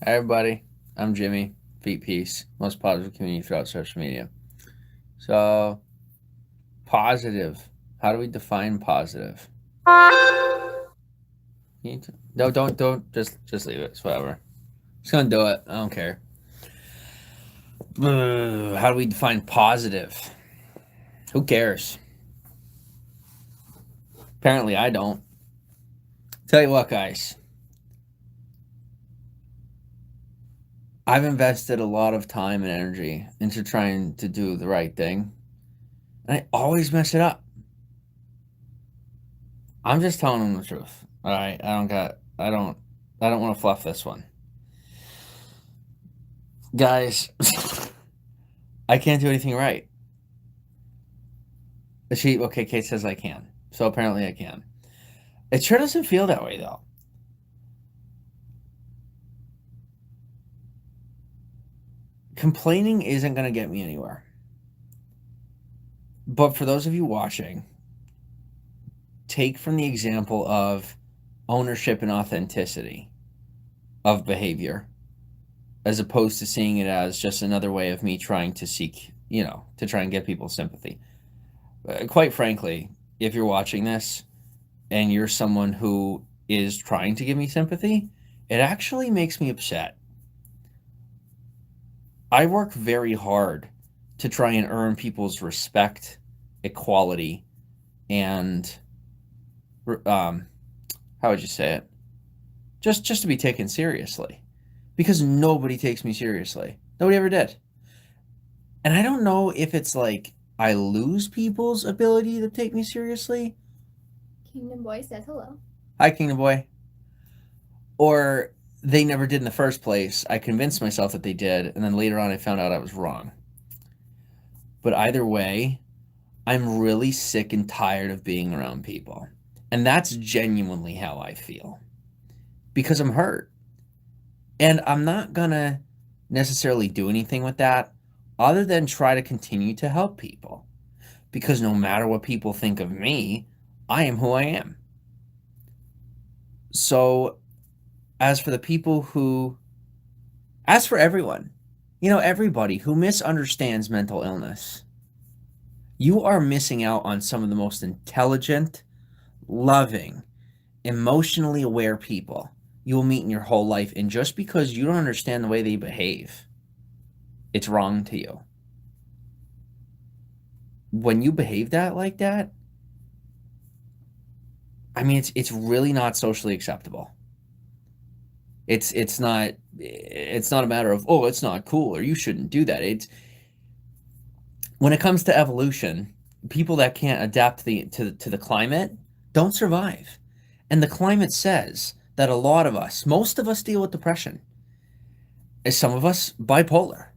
Hi, everybody. I'm Jimmy, Feet Peace, most positive community throughout social media. So, positive. How do we define positive? No, don't. Just leave it. It's whatever. Just gonna do it. I don't care. How do we define positive? Who cares? Apparently, I don't. Tell you what, guys. I've invested a lot of time and energy into trying to do the right thing, and I always mess it up. I'm just telling them the truth. All right, I don't want to fluff this one, guys. I can't do anything right. Okay, Kate says I can, so apparently I can. It sure doesn't feel that way though. Complaining isn't going to get me anywhere. But for those of you watching, take from the example of ownership and authenticity of behavior, as opposed to seeing it as just another way of me trying to seek, to try and get people's sympathy. Quite frankly, if you're watching this and you're someone who is trying to give me sympathy, it actually makes me upset. I work very hard to try and earn people's respect, equality, and um, how would you say it? Just to be taken seriously, because nobody takes me seriously. Nobody ever did, and I don't know if it's like I lose people's ability to take me seriously. Kingdom Boy says hello. Hi, Kingdom Boy. Or they never did in the first place. I convinced myself that they did, and then later on I found out I was wrong. But either way, I'm really sick and tired of being around people. And that's genuinely how I feel because I'm hurt. And I'm not going to necessarily do anything with that other than try to continue to help people. Because no matter what people think of me, I am who I am. So, as for the people who, as for everyone, everybody who misunderstands mental illness, you are missing out on some of the most intelligent, loving, emotionally aware people you will meet in your whole life. And just because you don't understand the way they behave, it's wrong to you. When you behave like that, I mean, it's really not socially acceptable. It's not a matter of, oh, it's not cool or you shouldn't do that. It's when it comes to evolution, people that can't adapt to the climate don't survive. And the climate says that a lot of us, most of us deal with depression. Some of us bipolar.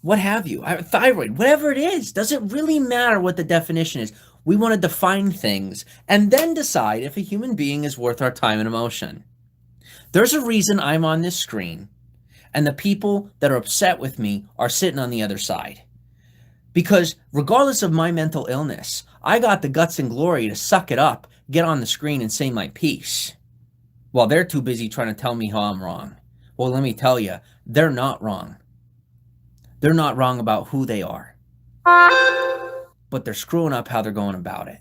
What have you? Thyroid, whatever it is, does it really matter what the definition is? We want to define things and then decide if a human being is worth our time and emotion. There's a reason I'm on this screen, and the people that are upset with me are sitting on the other side. Because regardless of my mental illness, I got the guts and glory to suck it up, get on the screen, and say my piece. While they're too busy trying to tell me how I'm wrong. Well, let me tell you, they're not wrong. They're not wrong about who they are, but they're screwing up how they're going about it.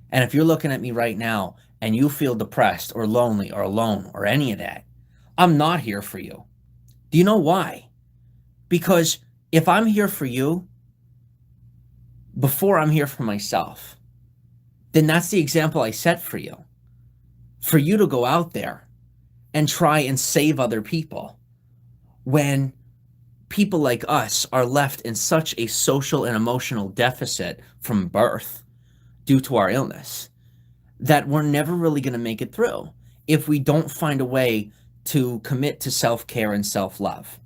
And if you're looking at me right now and you feel depressed or lonely or alone or any of that, I'm not here for you. Do you know why? Because if I'm here for you before I'm here for myself, then that's the example I set for you. For you to go out there and try and save other people when people like us are left in such a social and emotional deficit from birth due to our illness that we're never really going to make it through if we don't find a way to commit to self-care and self-love.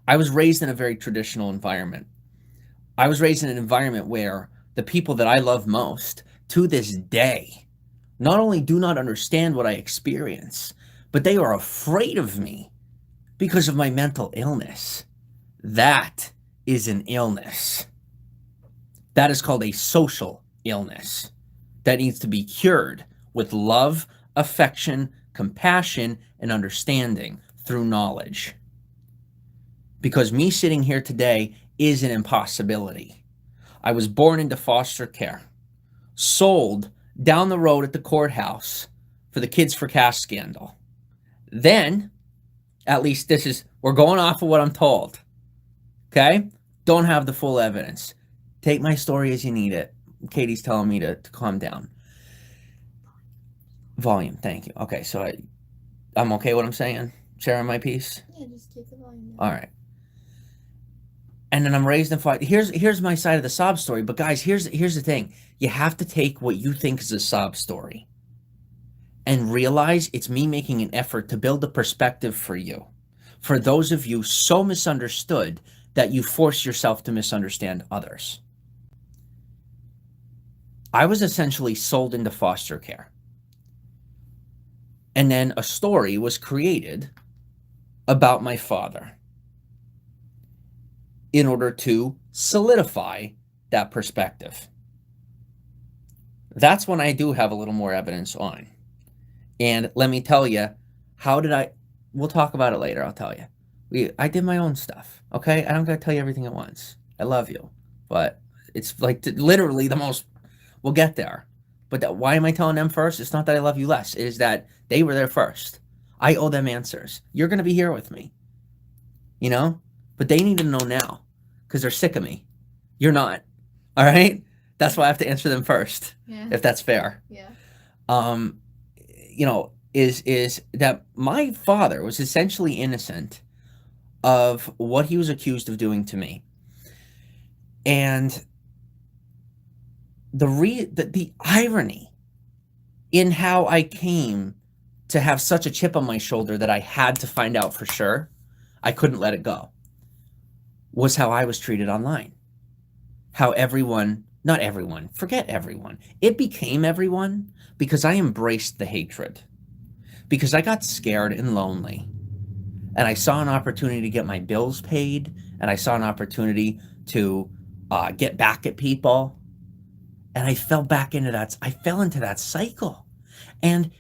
I was raised in a very traditional environment. I was raised in an environment where the people that I love most to this day not only do not understand what I experience, but they are afraid of me because of my mental illness. That is an illness. That is called a social illness that needs to be cured with love, affection, compassion, and understanding through knowledge. Because me sitting here today is an impossibility. I was born into foster care, sold down the road at the courthouse for the Kids for Cash scandal. Then, at least we're going off of what I'm told. Okay? Don't have the full evidence. Take my story as you need it. Katie's telling me to calm down. Volume, thank you. Okay, so I'm okay what I'm saying? Sharing my piece? Yeah, just keep the volume down. All right. And then I'm raised in fight. Here's my side of the sob story. But guys, here's the thing. You have to take what you think is a sob story and realize it's me making an effort to build a perspective for you. For those of you so misunderstood that you force yourself to misunderstand others. I was essentially sold into foster care. And then a story was created about my father in order to solidify that perspective. That's when I do have a little more evidence on. And let me tell you, we'll talk about it later, I'll tell you. I did my own stuff, okay? I don't gotta tell you everything at once. I love you, but it's like literally the most, we'll get there. But why am I telling them first? It's not that I love you less. It is that they were there first. I owe them answers. You're gonna be here with me, you know? But they need to know now because they're sick of me. You're not, all right? That's why I have to answer them first, if that's fair. Yeah. You know, is that my father was essentially innocent of what he was accused of doing to me. And the irony in how I came to have such a chip on my shoulder that I had to find out for sure, I couldn't let it go, was how I was treated online. How everyone, not everyone, forget everyone. It became everyone because I embraced the hatred. Because I got scared and lonely. And I saw an opportunity to get my bills paid. And I saw an opportunity to get back at people. And I fell back into that. I fell into that cycle. And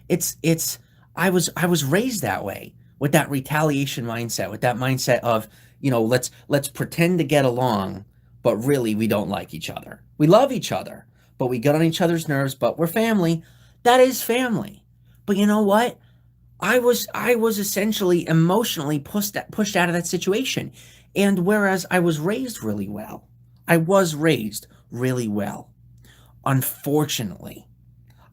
I was raised that way, with that retaliation mindset, with that mindset of, you know, let's pretend to get along, but really we don't like each other. We love each other, but we get on each other's nerves, but we're family. That is family. But you know what? I was essentially emotionally pushed out of that situation. And whereas I was raised really well, unfortunately,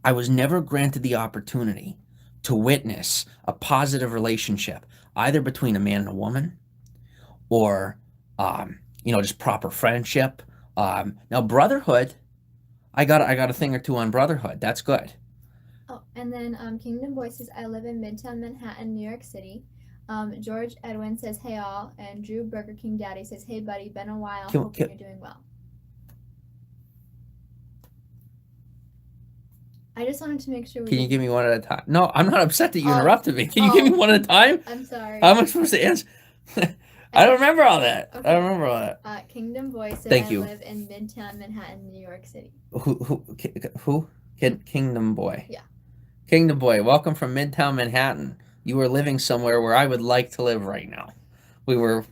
I was never granted the opportunity to witness a positive relationship, either between a man and a woman, or you know, just proper friendship. Now brotherhood, I got a thing or two on brotherhood. That's good. Oh, and then Kingdom Boy says, I live in Midtown Manhattan, New York City. George Edwin says, hey all. And Drew Burger King Daddy says, hey buddy, been a while. Hope you're doing well. I just wanted to make sure Can you give me one at a time? No, I'm not upset that you interrupted me. Can you give me one at a time? I'm sorry. How am I supposed to answer? I don't remember all that. Okay. I don't remember all that. Kingdom Boy says, Thank you. I live in Midtown Manhattan, New York City. Who? Kingdom Boy. Yeah. Kingdom Boy, welcome from Midtown Manhattan. You are living somewhere where I would like to live right now. We were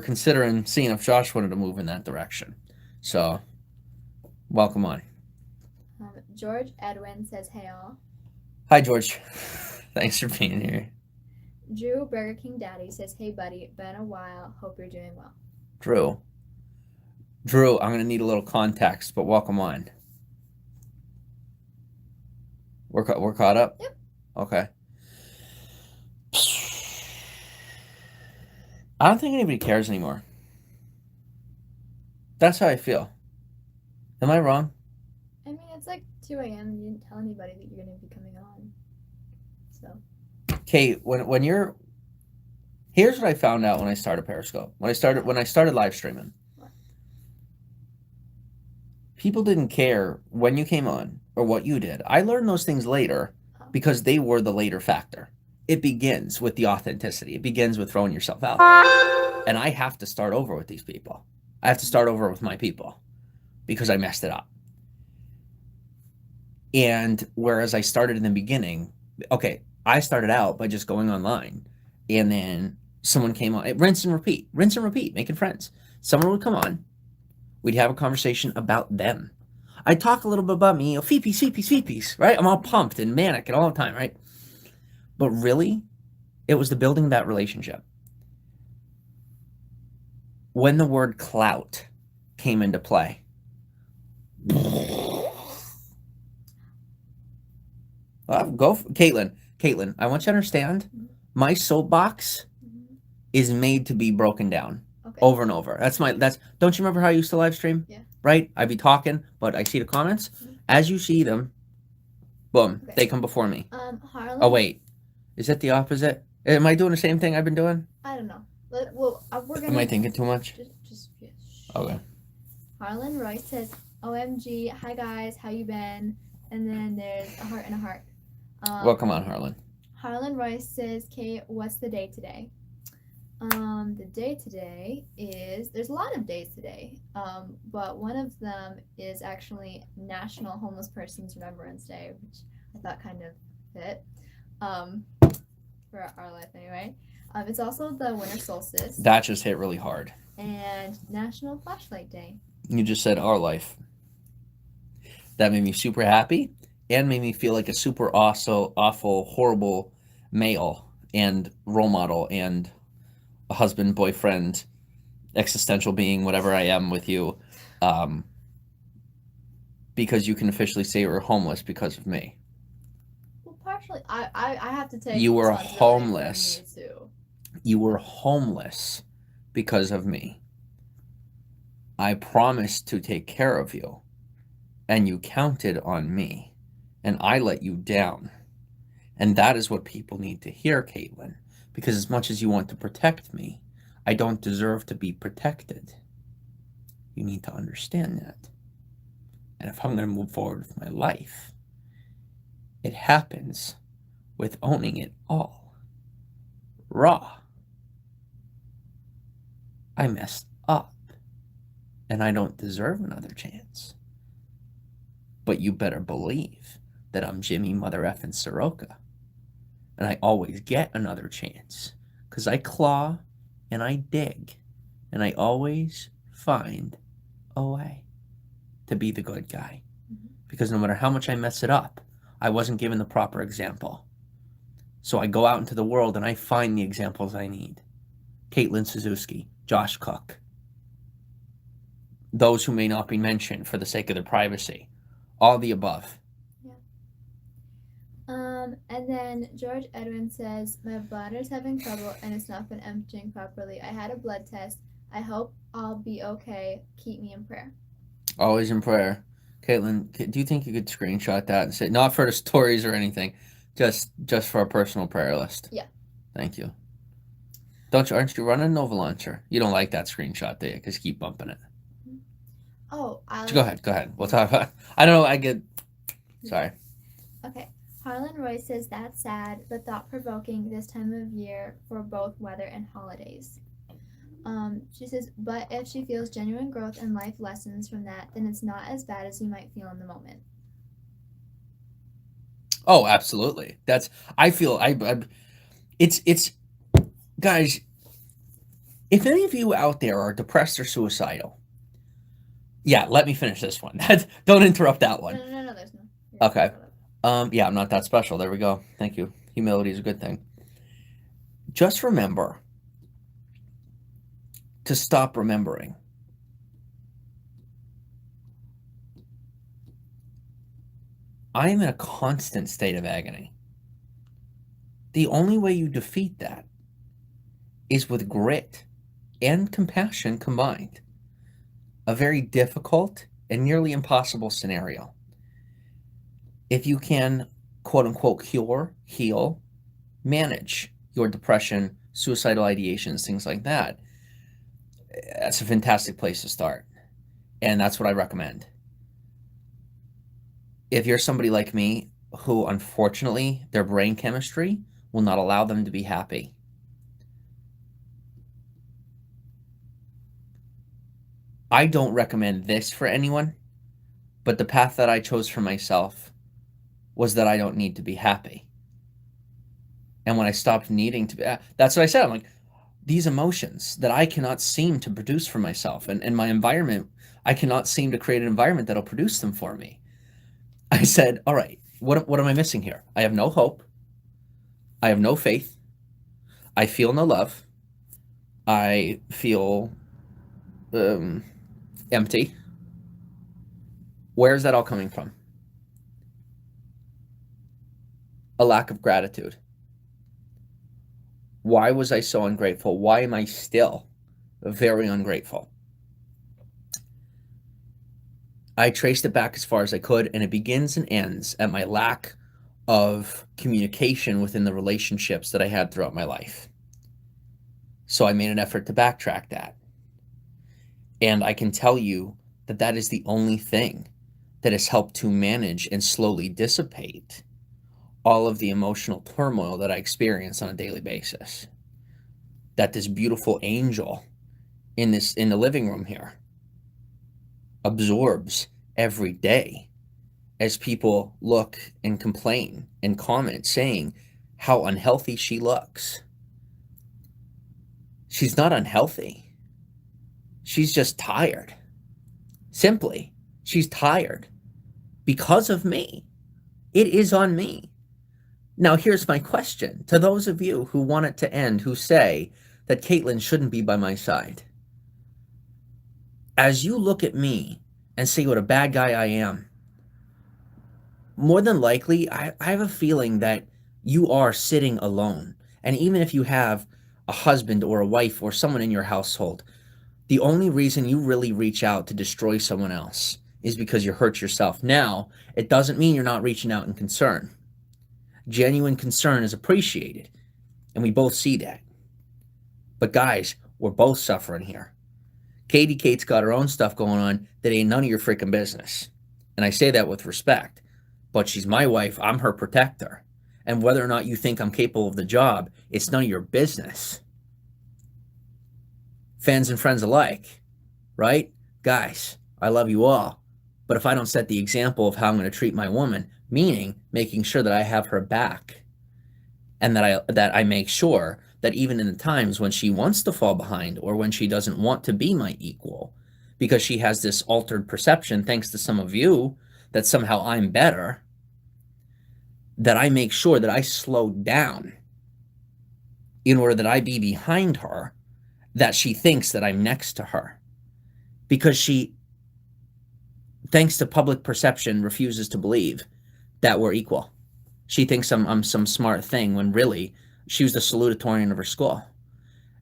considering seeing if Josh wanted to move in that direction. So, welcome on. George Edwin says, hey all. Hi, George. Thanks for being here. Drew Burger King Daddy says, hey buddy, been a while. Hope you're doing well. Drew, I'm going to need a little context, but welcome on. We're caught up? Yep. Okay. I don't think anybody cares anymore. That's how I feel. Am I wrong? I mean, it's like 2 a.m. and you didn't tell anybody that you're going to be coming on. So. Kate, when you're... Here's what I found out when I started Periscope. When I started live streaming. What? People didn't care when you came on or what you did. I learned those things later because they were the later factor. It begins with the authenticity. It begins with throwing yourself out there. And I have to start over with these people. I have to start over with my people because I messed it up. And whereas I started in the beginning, okay, I started out by just going online And then someone came on, rinse and repeat, making friends. Someone would come on, we'd have a conversation about them. I'd talk a little bit about me, feepies, right? I'm all pumped and manic and all the time, right? But really, it was the building of that relationship. When the word clout came into play, Caitlin, I want you to understand, my soapbox is made to be broken down over and over. Don't you remember how I used to live stream? Yeah. Right? I'd be talking, but I see the comments. As you see them, boom, they come before me. Harlan. Oh, wait. Is that the opposite? Am I doing the same thing I've been doing? I don't know. We're gonna. Am I thinking too much? Just okay. Harlan Royce says, "OMG, hi guys, how you been?" And then there's a heart and a heart. Well, come on, Harlan. Harlan Royce says, "Kate, what's the day today?" The day today is, there's a lot of days today, but one of them is actually National Homeless Persons Remembrance Day, which I thought kind of fit for our life anyway. It's also the winter solstice. That just hit really hard. And National Flashlight Day. You just said our life. That made me super happy and made me feel like a super awful, horrible male and role model and a husband, boyfriend, existential being, whatever I am with you, because you can officially say you were homeless because of me. Well, partially, I have to take. You were homeless. You were homeless because of me. I promised to take care of you, and you counted on me, and I let you down. And that is what people need to hear, Caitlin. Because as much as you want to protect me, I don't deserve to be protected. You need to understand that. And if I'm going to move forward with my life, it happens with owning it all. Raw. I messed up. And I don't deserve another chance. But you better believe that I'm Jimmy Mother Effin' Soroka. And I always get another chance. Because I claw and I dig. And I always find a way to be the good guy. Because no matter how much I mess it up, I wasn't given the proper example. So I go out into the world and I find the examples I need. Caitlin Suzuki, Josh Cook. Those who may not be mentioned for the sake of their privacy. All the above. And then George Edwin says, my bladder's having trouble and it's not been emptying properly. I had a blood test. I hope I'll be okay. Keep me in prayer. Always in prayer. Caitlin, do you think you could screenshot that and say, not for the stories or anything, just for a personal prayer list? Yeah. Thank you. Aren't you running a Nova Launcher? You don't like that screenshot, do you? Because you keep bumping it. Oh, Go ahead. We'll talk about it. I don't know, sorry. Okay. Harlan Roy says that's sad, but thought-provoking this time of year for both weather and holidays. She says, but if she feels genuine growth and life lessons from that, then it's not as bad as you might feel in the moment. Oh, absolutely. It's guys, if any of you out there are depressed or suicidal, yeah, let me finish this one. Don't interrupt that one. No, there's no. Okay. Yeah, I'm not that special. There we go. Thank you. Humility is a good thing. Just remember to stop remembering. I am in a constant state of agony. The only way you defeat that is with grit and compassion combined. A very difficult and nearly impossible scenario. If you can, quote unquote, cure, heal, manage your depression, suicidal ideations, things like that, that's a fantastic place to start. And that's what I recommend. If you're somebody like me who, unfortunately, their brain chemistry will not allow them to be happy, I don't recommend this for anyone, but the path that I chose for myself was that I don't need to be happy. And when I stopped needing to be, that's what I said. I'm like, these emotions that I cannot seem to produce for myself, and my environment, I cannot seem to create an environment that'll produce them for me. I said, all right, what am I missing here? I have no hope. I have no faith. I feel no love. I feel empty. Where is that all coming from? A lack of gratitude. Why was I so ungrateful? Why am I still very ungrateful? I traced it back as far as I could, and it begins and ends at my lack of communication within the relationships that I had throughout my life. So I made an effort to backtrack that. And I can tell you that that is the only thing that has helped to manage and slowly dissipate all of the emotional turmoil that I experience on a daily basis. That this beautiful angel in the living room here absorbs every day as people look and complain and comment saying how unhealthy she looks. She's not unhealthy. She's just tired. Simply, she's tired because of me. It is on me. Now, here's my question to those of you who want it to end, who say that Caitlin shouldn't be by my side. As you look at me and see what a bad guy I am, more than likely, I have a feeling that you are sitting alone. And even if you have a husband or a wife or someone in your household, the only reason you really reach out to destroy someone else is because you hurt yourself. Now, it doesn't mean you're not reaching out in concern. Genuine concern is appreciated, and we both see that. But guys, we're both suffering here. Kate's got her own stuff going on that ain't none of your freaking business. And I say that with respect, but she's my wife, I'm her protector. And whether or not you think I'm capable of the job, it's none of your business. Fans and friends alike, right? Guys, I love you all. But if I don't set the example of how I'm going to treat my woman, meaning making sure that I have her back, and that I make sure that even in the times when she wants to fall behind or when she doesn't want to be my equal, because she has this altered perception, thanks to some of you, that somehow I'm better, that I make sure that I slow down in order that I be behind her, that she thinks that I'm next to her. Because she, thanks to public perception, refuses to believe that we're equal. She thinks I'm some smart thing when really she was the salutatorian of her school.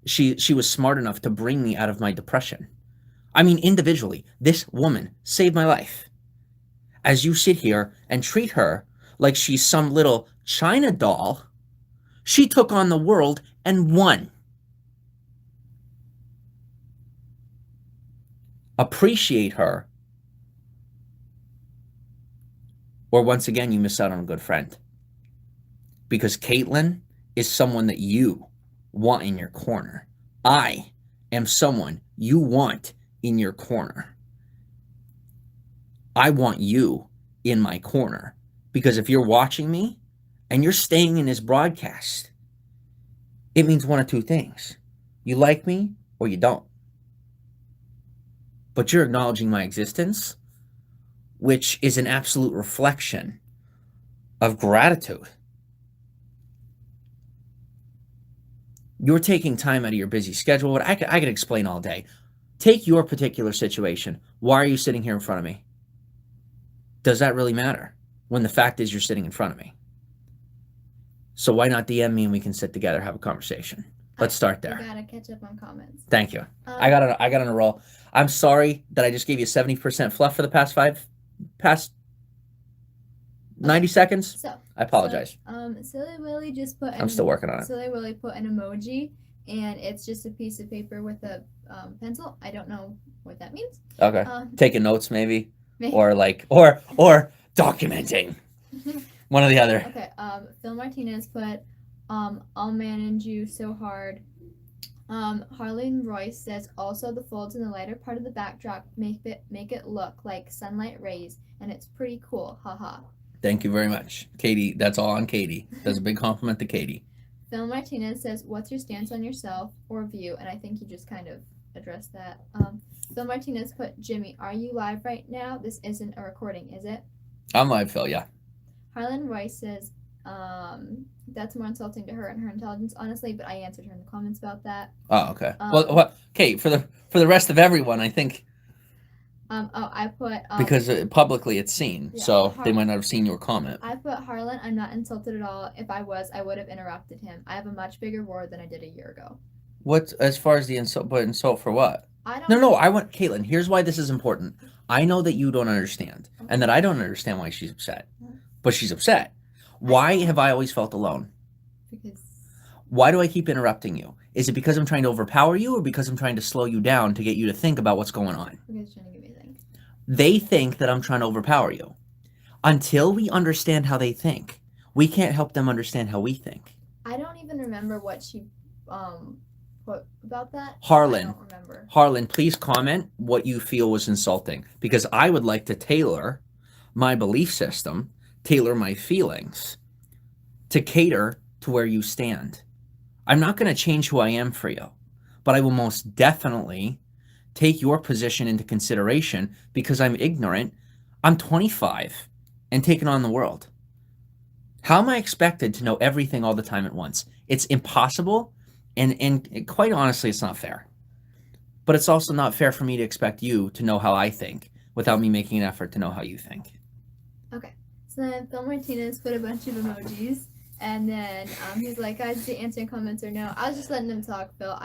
She was smart enough to bring me out of my depression. I mean, individually, this woman saved my life. As you sit here and treat her like she's some little China doll, she took on the world and won. Appreciate her, or once again, you miss out on a good friend. Because Caitlin is someone that you want in your corner. I am someone you want in your corner. I want you in my corner. Because if you're watching me and you're staying in this broadcast, it means one of two things. You like me or you don't. But you're acknowledging my existence, which is an absolute reflection of gratitude. You're taking time out of your busy schedule. I could explain all day. Take your particular situation. Why are you sitting here in front of me? Does that really matter when the fact is you're sitting in front of me? So why not DM me and we can sit together, have a conversation? Let's start there. You gotta catch up on comments. Thank you. I got on a roll. I'm sorry that I just gave you 70% fluff for the past 90 seconds. So I apologize. Silly Willy just put. I'm still working on it. Silly Willy put an emoji, and it's just a piece of paper with a pencil. I don't know what that means. Okay. Taking notes, maybe, or documenting. One or the other. Okay. Phil Martinez put, "I'll manage you so hard." Harlan Royce says, "Also the folds in the lighter part of the backdrop make it look like sunlight rays, and it's pretty cool. Haha." Thank you very much, Katie. That's all on Katie. That's a big compliment to Katie. Phil Martinez says, "What's your stance on yourself or view?" And I think you just kind of addressed that. Phil Martinez put, "Jimmy, are you live right now? This isn't a recording, is it?" I'm live, Phil. Yeah. Harlan Rice says, "That's more insulting to her and her intelligence, honestly." But I answered her in the comments about that. Oh, okay. Well, okay. For the rest of everyone, I think. I put because publicly it's seen, yeah, so they might not have seen your comment. I put, "Harlan, I'm not insulted at all. If I was, I would have interrupted him. I have a much bigger roar than I did a year ago." What, as far as the insult, but insult for what? I don't. No, I want Caitlin. Here's why this is important. I know that you don't understand, and that I don't understand why she's upset, but she's upset. Why have I always felt alone? Because. Why do I keep interrupting you? Is it because I'm trying to overpower you, or because I'm trying to slow you down to get you to think about what's going on? Because trying to get me to think. They think that I'm trying to overpower you. Until we understand how they think, we can't help them understand how we think. I don't even remember what she put about that. Harlan, I don't remember. Harlan, please comment what you feel was insulting, because I would like to tailor my belief system, tailor my feelings to cater to where you stand. I'm not going to change who I am for you, but I will most definitely take your position into consideration because I'm ignorant. I'm 25 and taking on the world. How am I expected to know everything all the time at once? It's impossible, and quite honestly, it's not fair. But it's also not fair for me to expect you to know how I think without me making an effort to know how you think. Okay. So then Phil Martinez put a bunch of emojis, and then he's like, "Guys, is he answering comments or no?" I was just letting him talk, Phil.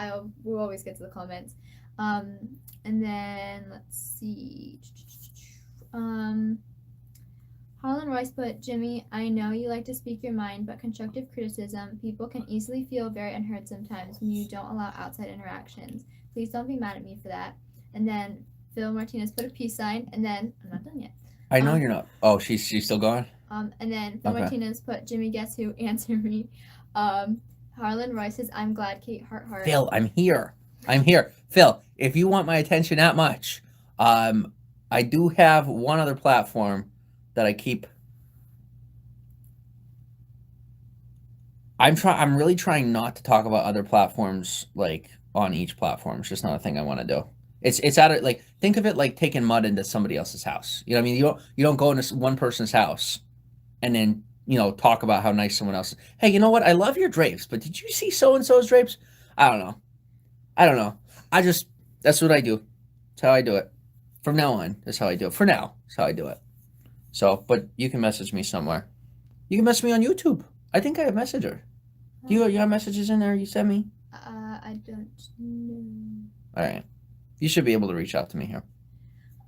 We'll always get to the comments. And then let's see. Harlan Royce put, "Jimmy, I know you like to speak your mind, but constructive criticism, people can easily feel very unheard sometimes when you don't allow outside interactions. Please don't be mad at me for that." And then Phil Martinez put a peace sign, and then I'm not done yet. I know you're not. Oh, she's still going? And then Phil Martinez put, "Jimmy, guess who? Answer me." Harlan Royce says, "I'm glad, Kate, heart. Phil, I'm here. Phil, if you want my attention that much, I do have one other platform that I keep. I'm really trying not to talk about other platforms like on each platform. It's just not a thing I want to do. It's out of, like, think of it like taking mud into somebody else's house. You know what I mean? You don't go into one person's house and then, talk about how nice someone else is. Hey, you know what? I love your drapes, but did you see so-and-so's drapes? I don't know. That's what I do. That's how I do it. From now on, that's how I do it. For now, that's how I do it. So, but you can message me somewhere. You can message me on YouTube. I think I have Messenger. Do you have messages in there you sent me? I don't know. All right. You should be able to reach out to me here.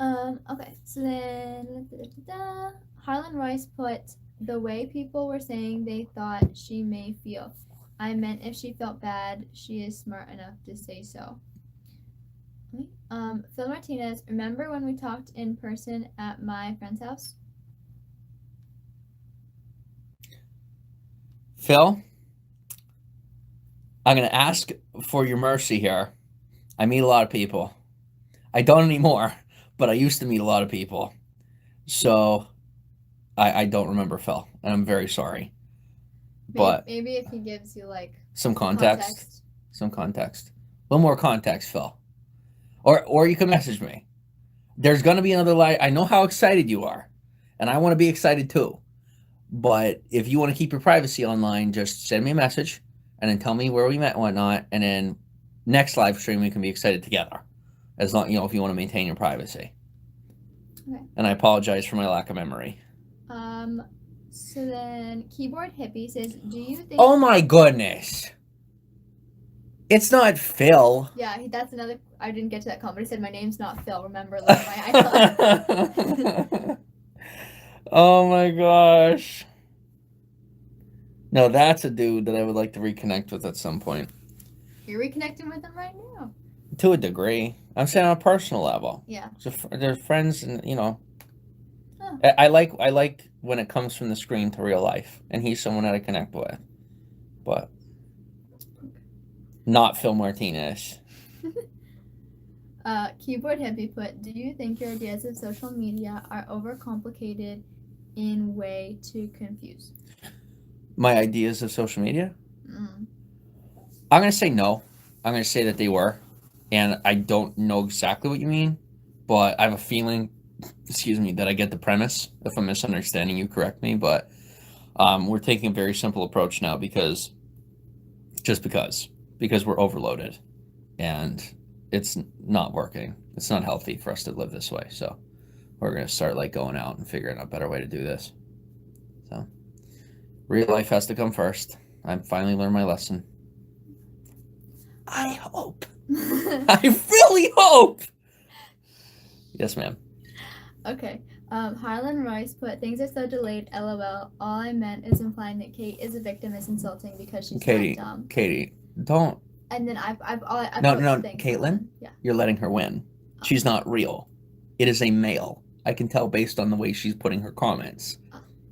Okay, so then Harlan Royce put, "The way people were saying they thought she may feel. I meant if she felt bad, she is smart enough to say so." Phil Martinez, "Remember when we talked in person at my friend's house?" Phil, I'm going to ask for your mercy here. I meet a lot of people. I don't anymore, but I used to meet a lot of people. So I don't remember Phil, and I'm very sorry. But maybe if he gives you like some context. A little more context, Phil. Or you can message me. There's going to be another live. I know how excited you are, and I want to be excited too. But if you want to keep your privacy online, just send me a message and then tell me where we met and whatnot. And then next live stream, we can be excited together. As long, if you want to maintain your privacy. Okay. And I apologize for my lack of memory. So then Keyboard Hippie says, "Do you think..." Oh my goodness. It's not Phil. Yeah, that's another. I didn't get to that comment. He said, "My name's not Phil. Remember, look at my icon." Oh my gosh. No, that's a dude that I would like to reconnect with at some point. You're reconnecting with him right now. To a degree. I'm saying on a personal level. Yeah. So they're friends, and Oh. I like when it comes from the screen to real life, and he's someone that I connect with. But not Phil Martinez. Keyboard Hippie put, "Do you think your ideas of social media are overcomplicated in way to confuse?" My ideas of social media? Mm. I'm going to say no. I'm going to say that they were. And I don't know exactly what you mean, but I have a feeling, excuse me, that I get the premise. If I'm misunderstanding you, correct me. But we're taking a very simple approach now because we're overloaded and it's not working. It's not healthy for us to live this way. So we're going to start like going out and figuring out a better way to do this. So real life has to come first. I finally learned my lesson. I hope. I really hope. Yes, ma'am. Okay. Harlan Royce put, things are so delayed, LOL. All I meant is implying that Kate is a victim is insulting because she's not dumb. Katie, don't. And then I've No, things Caitlin, yeah. You're letting her win. She's not real. It is a male. I can tell based on the way she's putting her comments.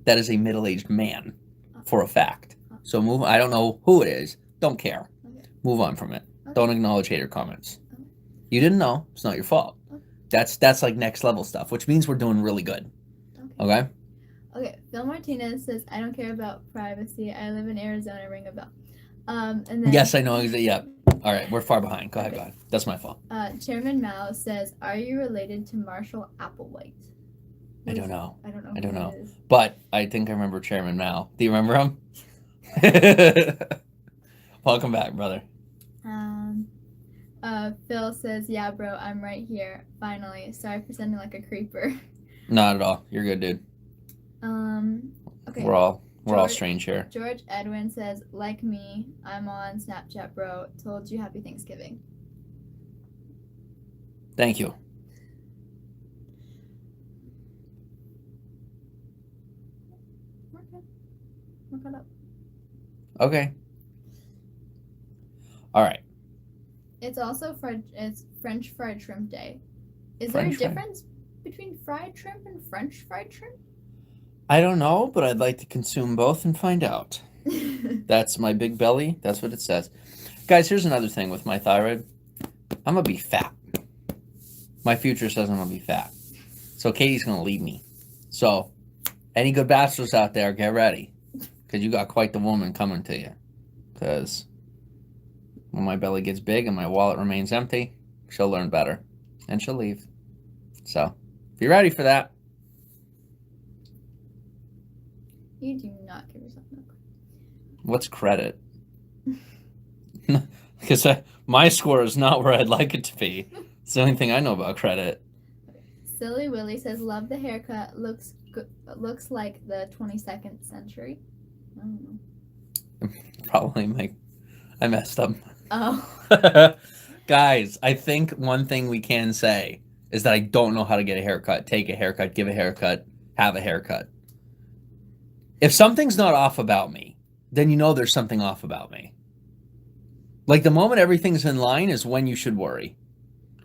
That is a middle-aged man for a fact. So move. I don't know who it is. Don't care. Okay. Move on from it. Okay. Don't acknowledge hater comments. Okay. You didn't know. It's not your fault. Okay. That's like next level stuff, which means we're doing really good. Okay? Okay. Phil Martinez says, I don't care about privacy. I live in Arizona. Ring a bell. And then, yes, I know. Yeah. All right, we're far behind. Go ahead. That's my fault. Chairman Mao says, are you related to Marshall Applewhite? I don't know. I don't know. I don't know. But I think I remember Chairman Mao. Do you remember him? Welcome back, brother. Phil says, yeah, bro, I'm right here. Finally. Sorry for sounding like a creeper. Not at all. You're good, dude. Okay. We're all strange here. George Edwin says, like me, I'm on Snapchat, bro. Told you happy Thanksgiving. Thank you. We're caught up. Okay. All right. It's also it's French fried shrimp day. Is there a difference between fried shrimp and French fried shrimp? I don't know, but I'd like to consume both and find out. That's my big belly. That's what it says. Guys, here's another thing with my thyroid. I'm going to be fat. My future says I'm going to be fat. So Katie's going to leave me. So any good bachelors out there, get ready. Because you got quite the woman coming to you. Because when my belly gets big and my wallet remains empty, she'll learn better. And she'll leave. So be ready for that. You do not give yourself no credit. What's credit? Because my score is not where I'd like it to be. It's the only thing I know about credit. Silly Willy says, love the haircut. Looks like the 22nd century. I don't know. Probably I messed up. Oh. Guys, I think one thing we can say is that I don't know how to get a haircut, take a haircut, give a haircut, have a haircut. If something's not off about me, then you know there's something off about me. Like the moment everything's in line is when you should worry.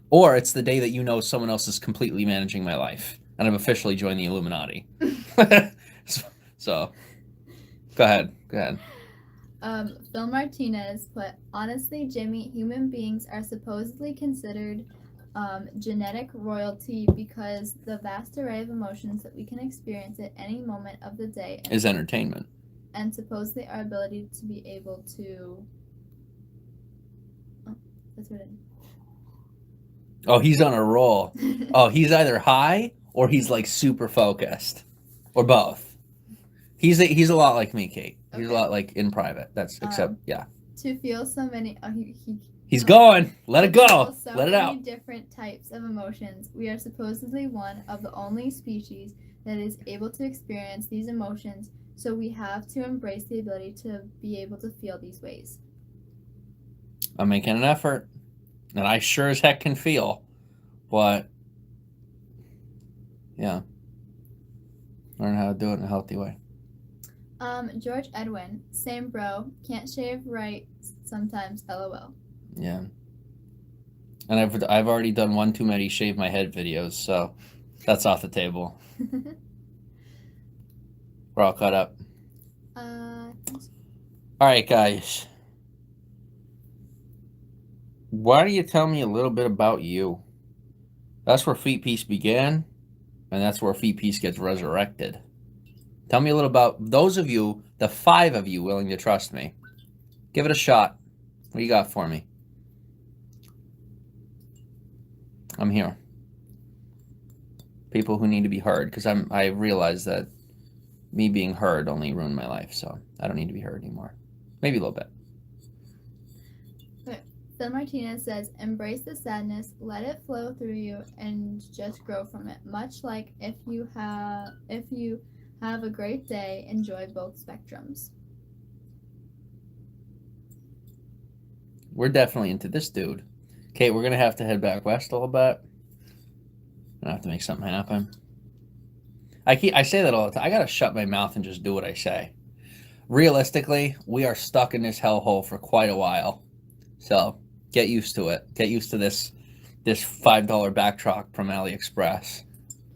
Or it's the day that you know someone else is completely managing my life and I've officially joined the Illuminati. So, go ahead. Phil Martinez put, honestly, Jimmy, human beings are supposedly considered genetic royalty because the vast array of emotions that we can experience at any moment of the day is entertainment. And supposedly our ability to be able to... Oh, that's what it is. Oh, he's on a roll. Oh, he's either high or he's like super focused. Or both. He's a lot like me, Kate. He's a lot like in private. That's yeah. To feel so many... Oh, he's going. Let it go. Let it out. Different types of emotions. We are supposedly one of the only species that is able to experience these emotions, so we have to embrace the ability to be able to feel these ways. I'm making an effort, and I sure as heck can feel, but yeah, learn how to do it in a healthy way. George Edwin, same bro, can't shave right sometimes, LOL. Yeah. And I've already done one too many shave my head videos, so that's off the table. We're all caught up. All right, guys. Why don't you tell me a little bit about you? That's where Feet Piece began, and that's where Feet Piece gets resurrected. Tell me a little about those of you, the 5 of you willing to trust me. Give it a shot. What you got for me? I'm here. People who need to be heard, because I realize that me being heard only ruined my life, so I don't need to be heard anymore. Maybe a little bit. Okay. Phil Martinez says, embrace the sadness, let it flow through you, and just grow from it. Much like if you have a great day, enjoy both spectrums. We're definitely into this dude. Okay, we're gonna have to head back west a little bit. I have to make something happen. I say that all the time. I gotta shut my mouth and just do what I say. Realistically, we are stuck in this hellhole for quite a while. So get used to it. Get used to this $5 back truck from AliExpress.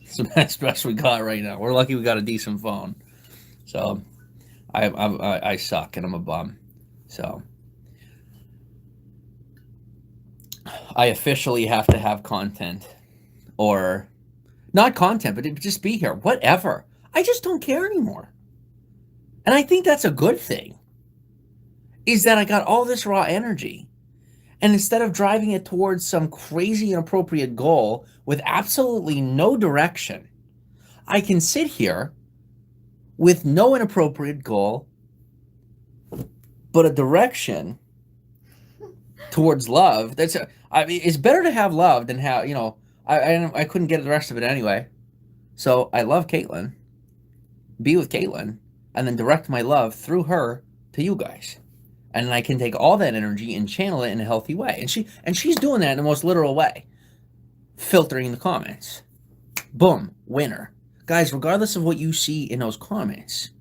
It's the best we got right now. We're lucky we got a decent phone. So I suck and I'm a bum. So I officially have to have content, or not content, but just be here. Whatever. I just don't care anymore. And I think that's a good thing, is that I got all this raw energy. And instead of driving it towards some crazy inappropriate goal with absolutely no direction, I can sit here with no inappropriate goal, but a direction towards love. It's better to have love than have, I couldn't get the rest of it anyway. So I love Caitlin, be with Caitlin, and then direct my love through her to you guys. And I can take all that energy and channel it in a healthy way. And she's doing that in the most literal way. Filtering the comments. Boom, winner. Guys, regardless of what you see in those comments,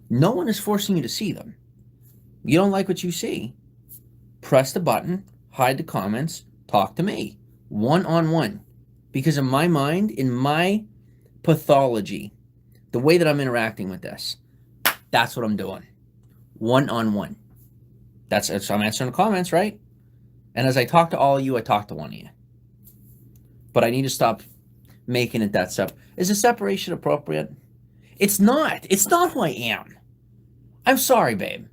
no one is forcing you to see them. You don't like what you see, press the button, hide the comments, talk to me. One-on-one. Because in my mind, in my pathology, the way that I'm interacting with this, that's what I'm doing. One-on-one. So I'm answering the comments, right? And as I talk to all of you, I talk to one of you. But I need to stop making it that separate. Is a separation appropriate? It's not. It's not who I am. I'm sorry, babe.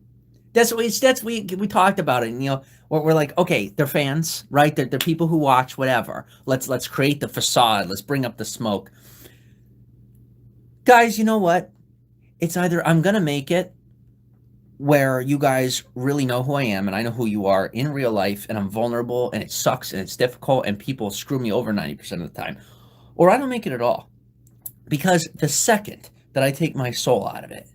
We talked about it, and we're like, okay, they're fans, right? They're people who watch, whatever. Let's create the facade. Let's bring up the smoke. Guys, you know what? It's either I'm gonna make it where you guys really know who I am and I know who you are in real life, and I'm vulnerable and it sucks and it's difficult and people screw me over 90% of the time, or I don't make it at all. Because the second that I take my soul out of it,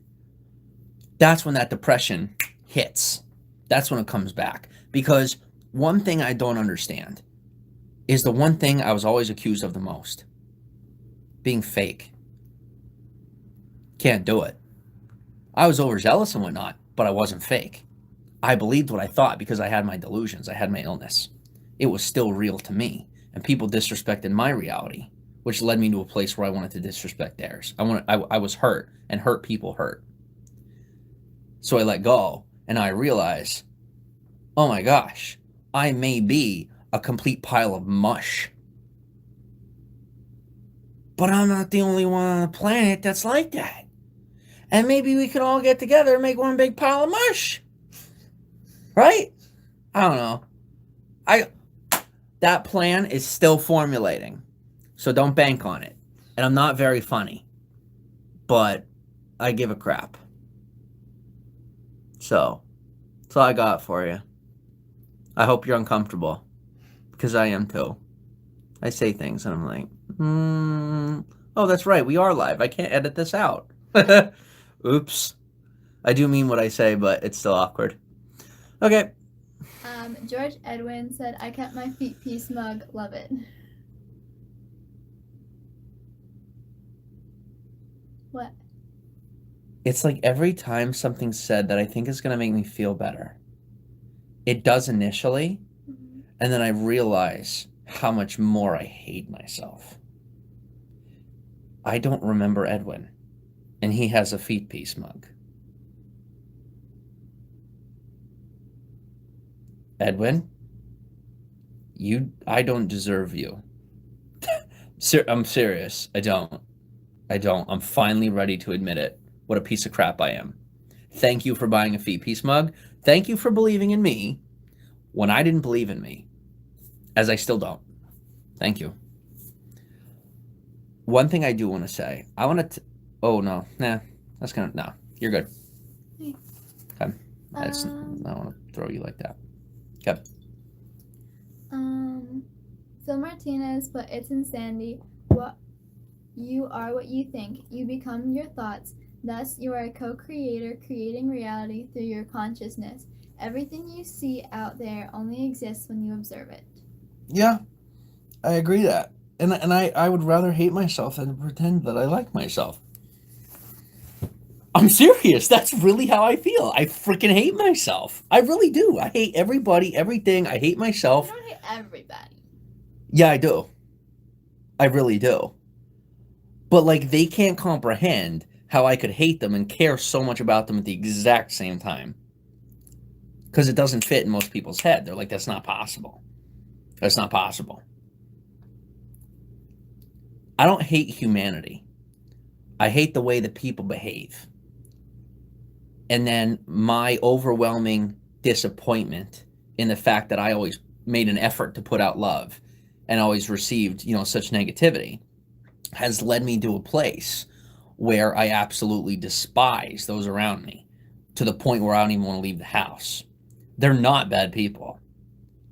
that's when that depression hits. That's when it comes back. Because one thing I don't understand is the one thing I was always accused of the most: being fake. Can't do it. I was overzealous and whatnot, but I wasn't fake. I believed what I thought because I had my delusions. I had my illness. It was still real to me. And people disrespected my reality, which led me to a place where I wanted to disrespect theirs. I was hurt, and hurt people hurt. So I let go, and I realized, oh my gosh, I may be a complete pile of mush. But I'm not the only one on the planet that's like that. And maybe we could all get together and make one big pile of mush. Right? I don't know. That plan is still formulating. So don't bank on it. And I'm not very funny. But I give a crap. So that's all I got for you. I hope you're uncomfortable. Because I am too. I say things and I'm like, oh, that's right. We are live. I can't edit this out. Oops. I do mean what I say, but it's still awkward. Okay. George Edwin said, I kept my feet piece mug. Love it. What? It's like every time something's said that I think is going to make me feel better, it does initially, and then I realize how much more I hate myself. I don't remember Edwin, and he has a feet piece mug. Edwin, I don't deserve you. I'm serious. I don't. I'm finally ready to admit it. What a piece of crap I am. Thank you for buying a feet piece mug. Thank you for believing in me when I didn't believe in me, as I still don't. Thank you. One thing I do want to say, I want to. Oh no, nah, that's gonna no. You're good. Okay. Okay, I don't want to throw you like that. Okay. Phil Martinez, but it's insanity. What you are, what you think. You become your thoughts. Thus, you are a co-creator, creating reality through your consciousness. Everything you see out there only exists when you observe it. Yeah, I agree that. And I would rather hate myself than pretend that I like myself. I'm serious. That's really how I feel. I freaking hate myself. I really do. I hate everybody, everything. I hate You myself. don't hate everybody. Yeah, I do. I really do. But like they can't comprehend how I could hate them and care so much about them at the exact same time. Because it doesn't fit in most people's head. They're like, that's not possible. That's not possible. I don't hate humanity. I hate the way that people behave. And then my overwhelming disappointment in the fact that I always made an effort to put out love and always received, such negativity has led me to a place where I absolutely despise those around me to the point where I don't even want to leave the house. They're not bad people.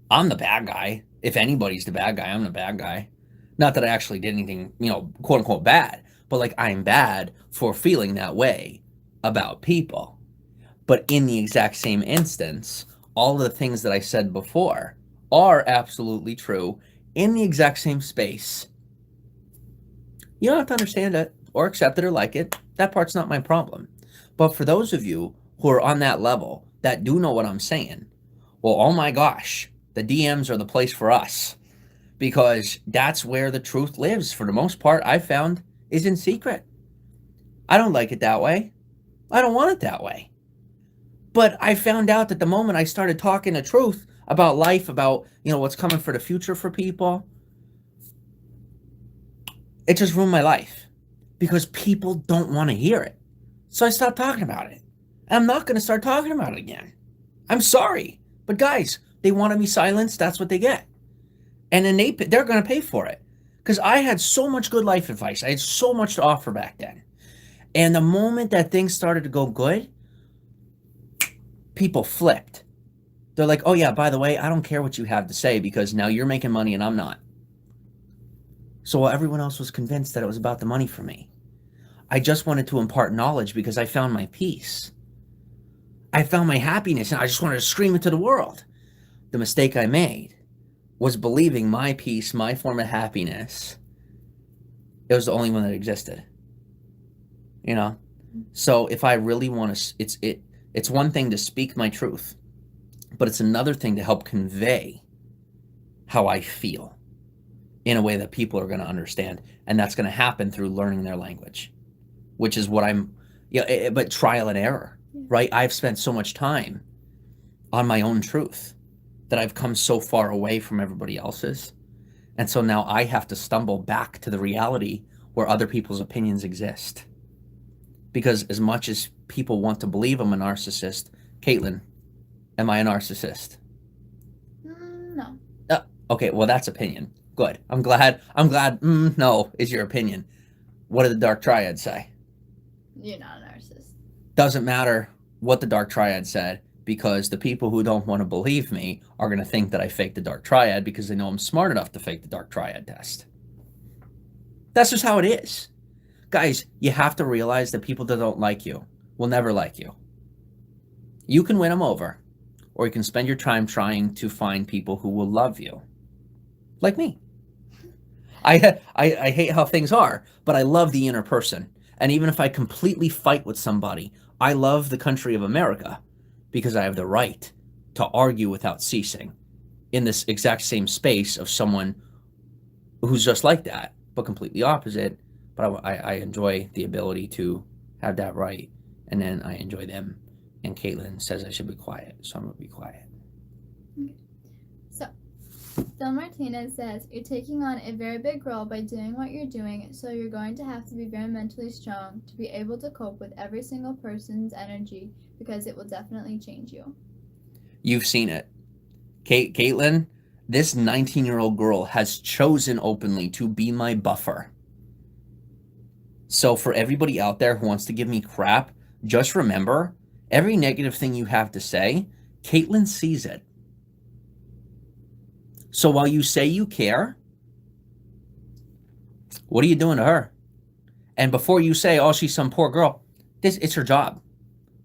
I'm the bad guy. If anybody's the bad guy, I'm the bad guy. Not that I actually did anything, quote unquote bad, but like I'm bad for feeling that way about people. But in the exact same instance, all of the things that I said before are absolutely true in the exact same space. You don't have to understand it or accept it or like it. That part's not my problem. But for those of you who are on that level that do know what I'm saying, well, oh my gosh, the DMs are the place for us because that's where the truth lives. For the most part, I found is in secret. I don't like it that way. I don't want it that way. But I found out that the moment I started talking the truth about life, about, what's coming for the future for people, it just ruined my life because people don't want to hear it. So I stopped talking about it. And I'm not going to start talking about it again. I'm sorry. But guys, they wanted me silenced. That's what they get. And then they're going to pay for it. Because I had so much good life advice. I had so much to offer back then. And the moment that things started to go good, people flipped. They're like, oh yeah, by the way, I don't care what you have to say because now you're making money and I'm not. So while everyone else was convinced that it was about the money for me, I just wanted to impart knowledge because I found my peace. I found my happiness and I just wanted to scream it to the world. The mistake I made was believing my peace, my form of happiness, it was the only one that existed. So if I really want to, it's one thing to speak my truth, but it's another thing to help convey how I feel in a way that people are going to understand. And that's going to happen through learning their language, which is what but trial and error, right? I've spent so much time on my own truth that I've come so far away from everybody else's. And so now I have to stumble back to the reality where other people's opinions exist. Because as much as people want to believe I'm a narcissist, Caitlin, am I a narcissist? No. Okay, well, that's opinion. Good. I'm glad. No is your opinion. What did the Dark Triad say? You're not a narcissist. Doesn't matter what the Dark Triad said because the people who don't want to believe me are going to think that I faked the Dark Triad because they know I'm smart enough to fake the Dark Triad test. That's just how it is. Guys, you have to realize that people that don't like you will never like you. You can win them over, or you can spend your time trying to find people who will love you. Like me. I hate how things are, but I love the inner person. And even if I completely fight with somebody, I love the country of America because I have the right to argue without ceasing in this exact same space of someone who's just like that, but completely opposite. But I enjoy the ability to have that right, and then I enjoy them. And Caitlin says I should be quiet, so I'm going to be quiet. Okay. So, Phil Martinez says, you're taking on a very big role by doing what you're doing, so you're going to have to be very mentally strong to be able to cope with every single person's energy because it will definitely change you. You've seen it. Caitlin, this 19-year-old girl has chosen openly to be my buffer. So for everybody out there who wants to give me crap, just remember, every negative thing you have to say, Caitlin sees it. So while you say you care, what are you doing to her? And before you say, oh, she's some poor girl, it's her job,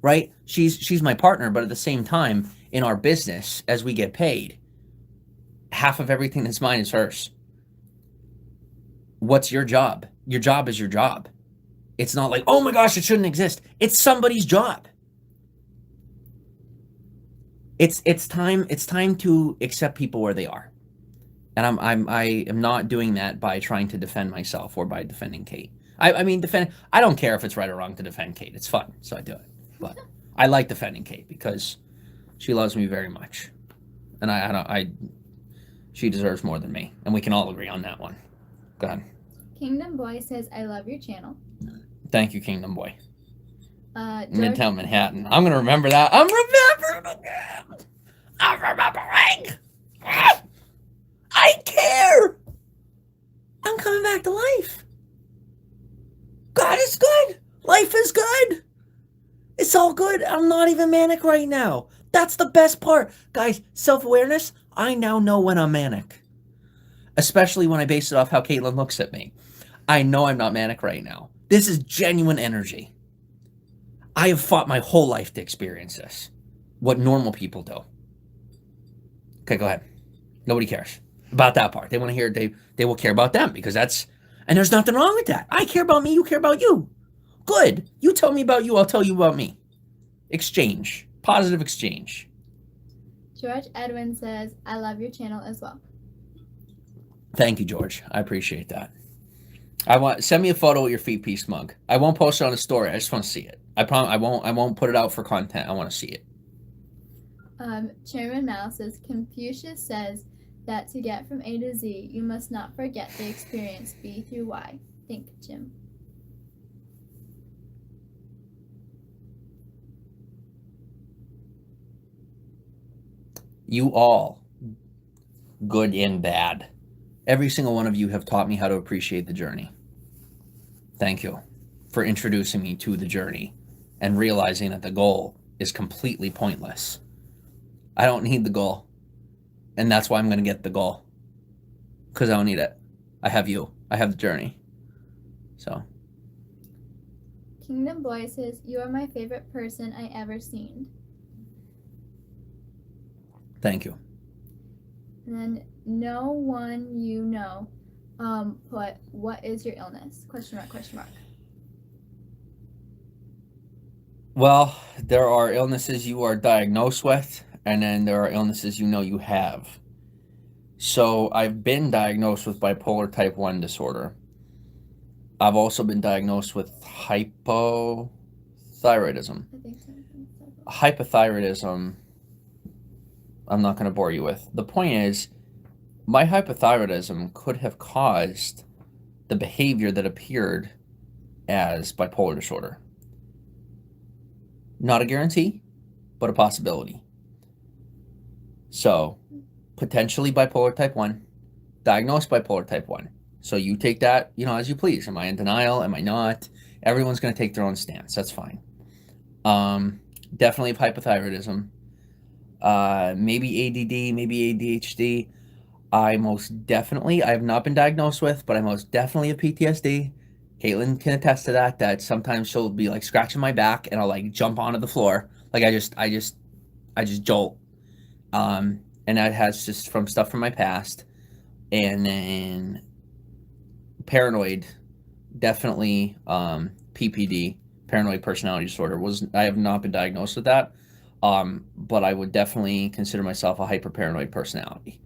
right? She's my partner, but at the same time, in our business, as we get paid, half of everything that's mine is hers. What's your job? Your job is your job. It's not like, oh my gosh, it shouldn't exist. It's somebody's job. It's time to accept people where they are. And I am not doing that by trying to defend myself or by defending Kate. I mean, I don't care if it's right or wrong to defend Kate. It's fun, so I do it. But I like defending Kate because she loves me very much, and she deserves more than me, and we can all agree on that one. Go ahead. Kingdom Boy says, I love your channel. Thank you, Kingdom Boy. George, Midtown Manhattan. I'm gonna remember that. I'm remembering again. I'm remembering. I care. I'm coming back to life. God is good. Life is good. It's all good. I'm not even manic right now. That's the best part. Guys, self-awareness, I now know when I'm manic. Especially when I base it off how Caitlin looks at me. I know I'm not manic right now. This is genuine energy. I have fought my whole life to experience this. What normal people do. Okay, go ahead. Nobody cares about that part. They want to hear, they will care about them because that's, and there's nothing wrong with that. I care about me, you care about you. Good. You tell me about you, I'll tell you about me. Exchange. Positive exchange. George Edwin says, I love your channel as well. Thank you, George. I appreciate that. Send me a photo of your feet piece mug. I won't post it on a story. I just want to see it. I promise I won't put it out for content. I want to see it. Chairman Mao says, Confucius says that to get from A to Z, you must not forget the experience B through Y. Think, Jim. You all, good and bad, every single one of you have taught me how to appreciate the journey. Thank you for introducing me to the journey and realizing that the goal is completely pointless. I don't need the goal. And that's why I'm going to get the goal. Because I don't need it. I have you. I have the journey. So. Kingdom Boy says, you are my favorite person I ever seen. Thank you. And then no one you know put, what is your illness? Question mark, question mark. Well, there are illnesses you are diagnosed with, and then there are illnesses you know you have. So I've been diagnosed with bipolar type 1 disorder. I've also been diagnosed with hypothyroidism. I think so. Hypothyroidism, I'm not going to bore you with. The point is, my hypothyroidism could have caused the behavior that appeared as bipolar disorder. Not a guarantee, but a possibility. So, potentially bipolar type 1, diagnosed bipolar type 1. So you take that, as you please. Am I in denial? Am I not? Everyone's going to take their own stance. That's fine. Definitely hypothyroidism. Maybe ADD, maybe ADHD. I have not been diagnosed with, but I most definitely have PTSD. Caitlin can attest to that sometimes she'll be like scratching my back and I'll like jump onto the floor. Like I just jolt. And that has just from stuff from my past. And then paranoid, definitely PPD, paranoid personality disorder. I have not been diagnosed with that. But I would definitely consider myself a hyper-paranoid personality.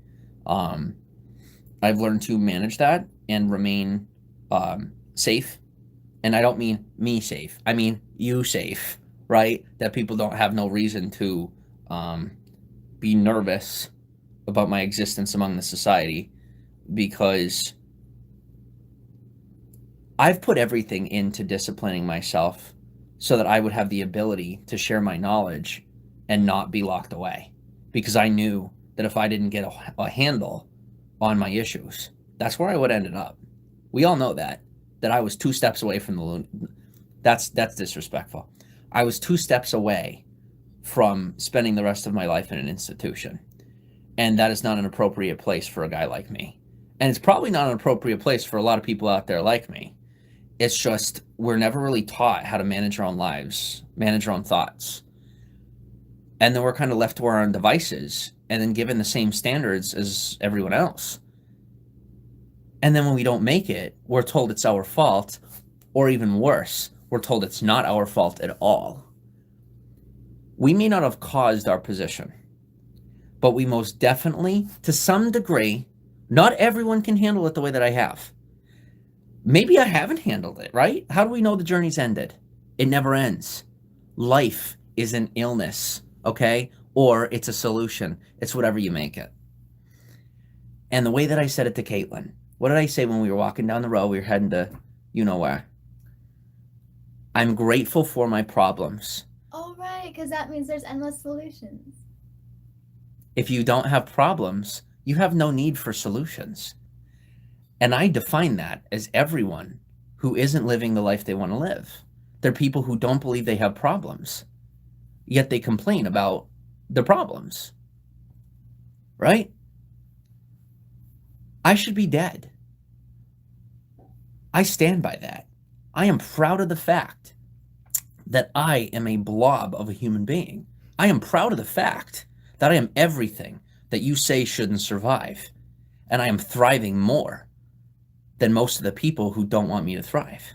I've learned to manage that and remain safe. And I don't mean me safe. I mean you safe, right? That people don't have no reason to be nervous about my existence among the society, because I've put everything into disciplining myself so that I would have the ability to share my knowledge and not be locked away. because I knew that if I didn't get a handle on my issues, that's where I would have ended up. We all know that I was 2 steps away from the that's disrespectful. I was 2 steps away from spending the rest of my life in an institution. And that is not an appropriate place for a guy like me. And it's probably not an appropriate place for a lot of people out there like me. It's just we're never really taught how to manage our own lives, manage our own thoughts. And then we're kind of left to our own devices and then given the same standards as everyone else. And then when we don't make it, we're told it's our fault, or even worse, we're told it's not our fault at all. We may not have caused our position, but we most definitely, to some degree, not everyone can handle it the way that I have. Maybe I haven't handled it, right? How do we know the journey's ended? It never ends. Life is an illness, okay? Or it's a solution. It's whatever you make it. And the way that I said it to Caitlin, what did I say when we were walking down the road? We were heading to you know where. I'm grateful for my problems. Oh, right, because that means there's endless solutions. If you don't have problems, you have no need for solutions. And I define that as everyone who isn't living the life they want to live. They're people who don't believe they have problems, yet they complain about the problems. Right? I should be dead. I stand by that. I am proud of the fact that I am a blob of a human being. I am proud of the fact that I am everything that you say shouldn't survive. And I am thriving more than most of the people who don't want me to thrive.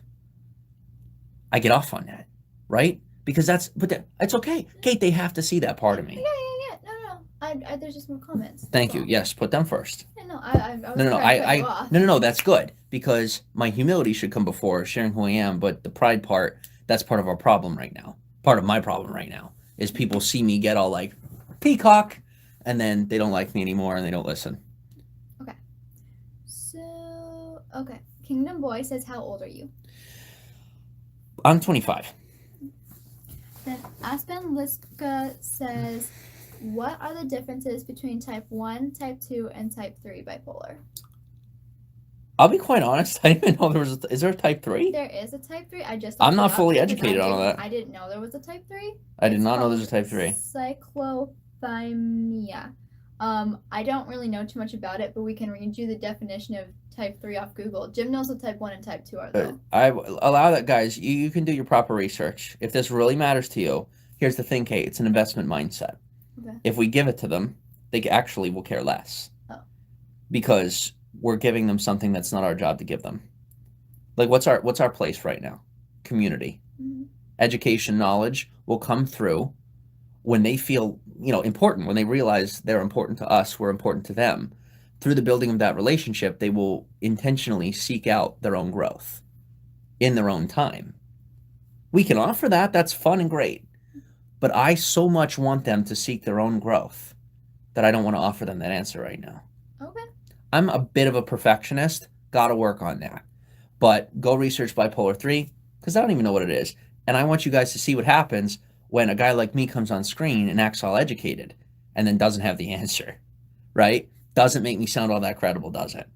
I get off on that, right? Because it's okay. Kate, they have to see that part of me. Yeah. No. There's just more comments. Thank you. Yes, put them first. Yeah, no, I was No, that's good. Because my humility should come before sharing who I am, but the pride part, that's part of our problem right now. Part of my problem right now is people see me get all like peacock, and then they don't like me anymore and they don't listen. Okay. Okay. Kingdom Boy says, how old are you? I'm 25. Then Aspen Liska says, what are the differences between type 1, type 2, and type 3 bipolar? I'll be quite honest. I didn't even know there was. Is there a type 3? There is a type 3. I'm not fully educated on that. I didn't know there was a type 3. I did not know there's a type 3. Cyclothymia. I don't really know too much about it, but we can read you the definition of type 3 off Google. Jim knows what type 1 and type 2 are, though. I allow that, guys. You can do your proper research. If this really matters to you, here's the thing, Kate. It's an investment mindset. Okay. If we give it to them, they actually will care less. Oh. Because we're giving them something that's not our job to give them. Like, what's our place right now? Community. Mm-hmm. Education, knowledge will come through when they feel, important, when they realize they're important to us, we're important to them. Through the building of that relationship, they will intentionally seek out their own growth in their own time. We can offer that. That's fun and great. But I so much want them to seek their own growth that I don't want to offer them that answer right now. Okay. I'm a bit of a perfectionist. Got to work on that. But go research bipolar 3 because I don't even know what it is. And I want you guys to see what happens when a guy like me comes on screen and acts all educated and then doesn't have the answer, right? Doesn't make me sound all that credible, does it?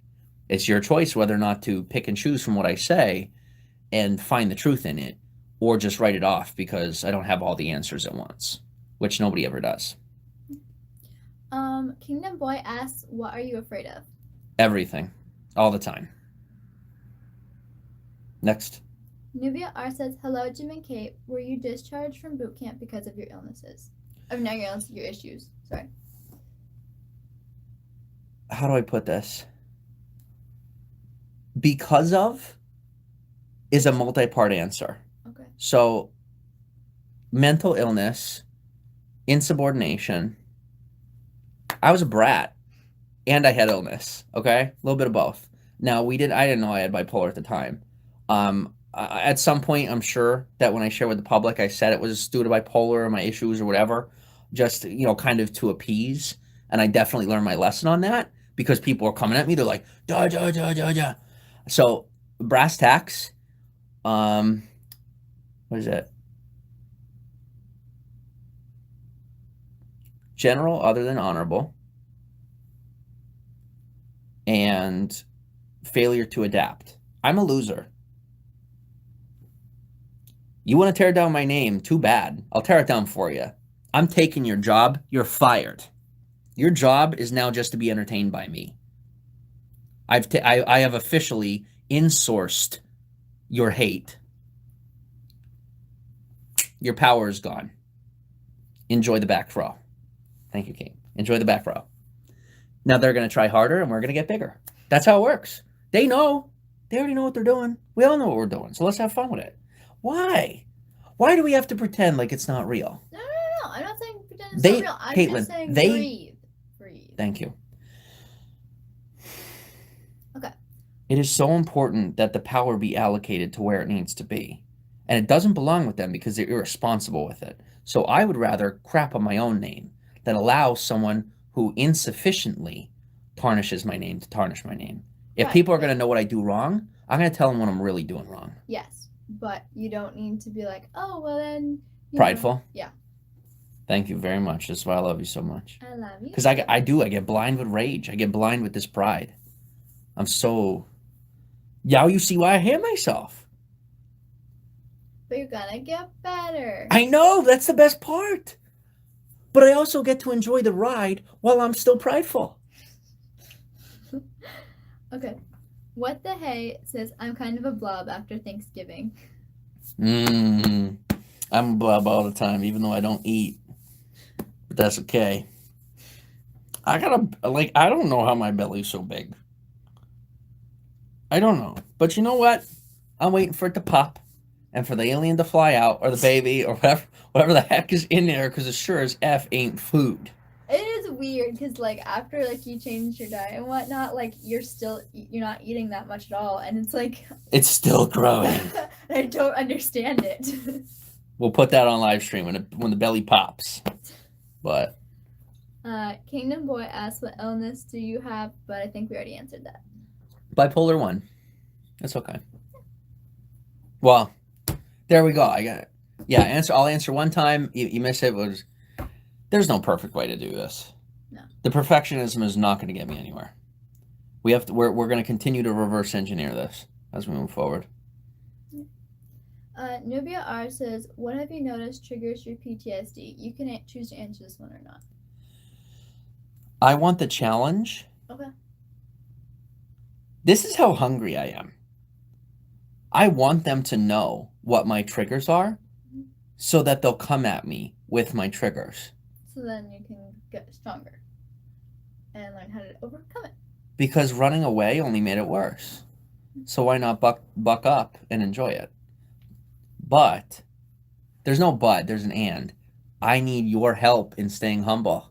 It's your choice whether or not to pick and choose from what I say and find the truth in it, or just write it off because I don't have all the answers at once, which nobody ever does. Kingdom Boy asks, what are you afraid of? Everything. All the time. Next. Nubia R says, hello, Jim and Kate. Were you discharged from boot camp because of your illnesses? Oh, no, your issues. Sorry. How do I put this? Because of is a multi-part answer. Okay. So, mental illness, insubordination. I was a brat, and I had illness. Okay, a little bit of both. Now I didn't know I had bipolar at the time. At some point, I'm sure that when I share with the public, I said it was due to bipolar or my issues or whatever, just kind of to appease. And I definitely learned my lesson on that because people are coming at me. They're like, da da da da da. So brass tacks. What is it? general other than honorable, and failure to adapt. I'm a loser. You want to tear down my name? Too bad. I'll tear it down for you. I'm taking your job. You're fired. Your job is now just to be entertained by me. I have officially insourced your hate. Your power is gone. Enjoy the back row. Thank you, Kate. Enjoy the back row. Now they're going to try harder and we're going to get bigger. That's how it works. They know. They already know what they're doing. We all know what we're doing. So let's have fun with it. Why? Why do we have to pretend like it's not real? No. I'm not saying pretend it's not real. I'm Caitlin, just saying breathe. Thank you. Okay. It is so important that the power be allocated to where it needs to be. And it doesn't belong with them because they're irresponsible with it. So I would rather crap on my own name than allow someone who insufficiently tarnishes my name to tarnish my name. If people are going to know what I do wrong, I'm going to tell them what I'm really doing wrong. Yes, but you don't need to be like, oh, well then. Prideful? Yeah. Thank you very much. That's why I love you so much. I love you. Because I get blind with rage. I get blind with this pride. I'm so... Now you see why I hate myself. But you're gonna get better. I know, that's the best part. But I also get to enjoy the ride while I'm still prideful. Okay. What the hey says, I'm kind of a blob after Thanksgiving. I'm a blob all the time, even though I don't eat. But that's okay. I don't know how my belly's so big. I don't know. But you know what? I'm waiting for it to pop and for the alien to fly out or the baby or whatever the heck is in there, because it sure as F ain't food. It is weird because after you change your diet and whatnot, you're not eating that much at all, and it's it's still growing. I don't understand it. We'll put that on live stream when the belly pops. But Kingdom Boy asks, what illness do you have? But I think we already answered that. Bipolar 1. That's okay. Well, there we go. I got it. Yeah, I'll answer one time. You missed it. There's no perfect way to do this. No. The perfectionism is not going to get me anywhere. We're going to continue to reverse engineer this as we move forward. Nubia R says, what have you noticed triggers your PTSD? You can choose to answer this one or not. I want the challenge. Okay. This is how hungry I am. I want them to know what my triggers are so that they'll come at me with my triggers. So then you can get stronger and learn how to overcome it. Because running away only made it worse. So why not buck up and enjoy it? But, there's no but, there's an and. I need your help in staying humble.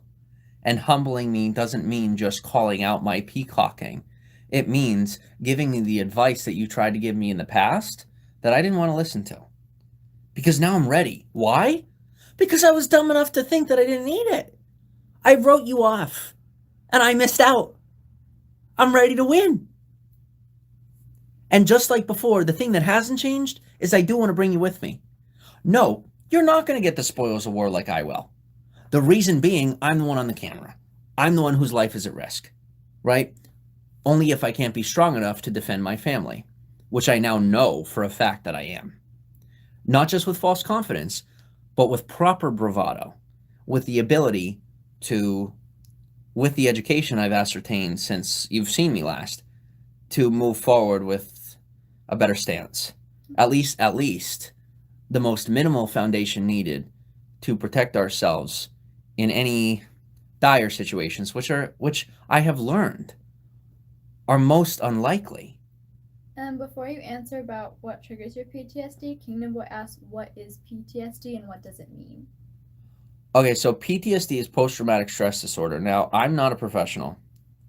And humbling me doesn't mean just calling out my peacocking. It means giving me the advice that you tried to give me in the past that I didn't want to listen to. Because now I'm ready. Why? Because I was dumb enough to think that I didn't need it. I wrote you off. And I missed out. I'm ready to win. And just like before, the thing that hasn't changed is I do want to bring you with me. No, you're not going to get the spoils of war like I will. The reason being, I'm the one on the camera. I'm the one whose life is at risk, right? Only if I can't be strong enough to defend my family, which I now know for a fact that I am. Not just with false confidence, but with proper bravado, with the ability to, with the education I've ascertained since you've seen me last, to move forward with a better stance. At least the most minimal foundation needed to protect ourselves in any dire situations, which I have learned are most unlikely. And before you answer about what triggers your PTSD, Kingdom Boy asks, what is PTSD and what does it mean? Okay, so PTSD is post-traumatic stress disorder. Now, I'm not a professional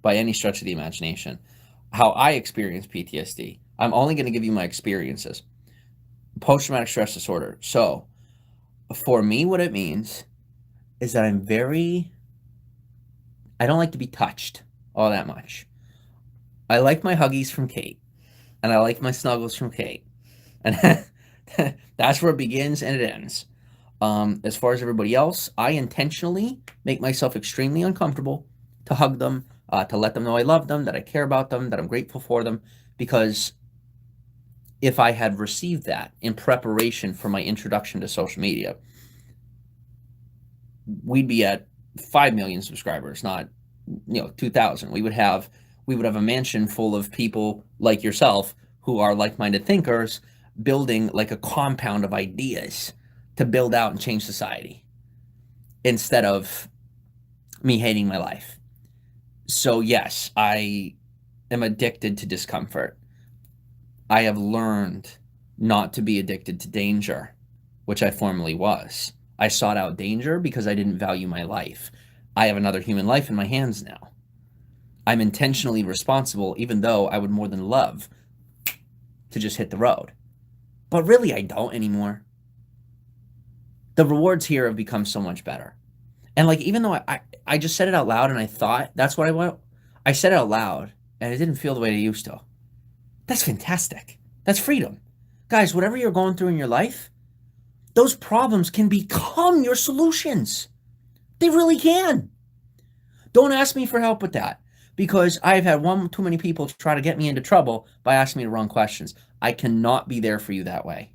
by any stretch of the imagination. How I experience PTSD, I'm only going to give you my experiences. Post-traumatic stress disorder. So, for me, what it means is that I don't like to be touched all that much. I like my huggies from Kate, and I like my snuggles from Kate. And that's where it begins and it ends. As far as everybody else, I intentionally make myself extremely uncomfortable to hug them, to let them know I love them, that I care about them, that I'm grateful for them, because if I had received that in preparation for my introduction to social media, we'd be at 5 million subscribers, not 2,000. We would have a mansion full of people like yourself who are like-minded thinkers, building like a compound of ideas to build out and change society, instead of me hating my life. So yes, I am addicted to discomfort. I have learned not to be addicted to danger, which I formerly was. I sought out danger because I didn't value my life. I have another human life in my hands now. I'm intentionally responsible, even though I would more than love to just hit the road. But really, I don't anymore. The rewards here have become so much better. And like, even though I just said it out loud and I thought that's what I want, I said it out loud and it didn't feel the way it used to. That's fantastic. That's freedom. Guys, whatever you're going through in your life, those problems can become your solutions. They really can. Don't ask me for help with that, because I've had one too many people try to get me into trouble by asking me the wrong questions. I cannot be there for you that way.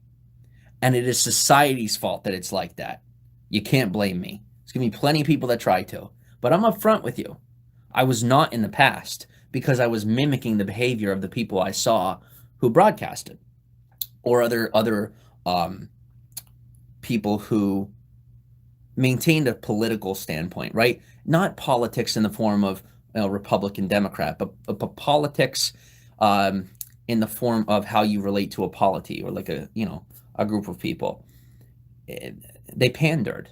And it is society's fault that it's like that. You can't blame me. There's going to be plenty of people that try to. But I'm upfront with you. I was not in the past, because I was mimicking the behavior of the people I saw who broadcasted, or other people who maintained a political standpoint, right? Not politics in the form of Republican, Democrat, but politics in the form of how you relate to a polity, or like a group of people. They pandered.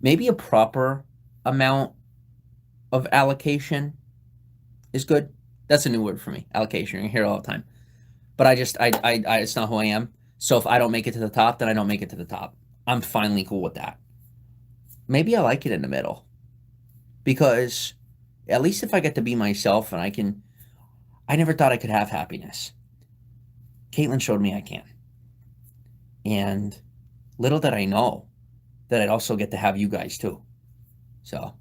Maybe a proper amount of allocation is good. That's a new word for me. Allocation. You hear it all the time. But I it's not who I am. So if I don't make it to the top, then I don't make it to the top. I'm finally cool with that. Maybe I like it in the middle, because at least if I get to be myself and I never thought I could have happiness. Caitlin showed me I can. And little did I know that I'd also get to have you guys too. So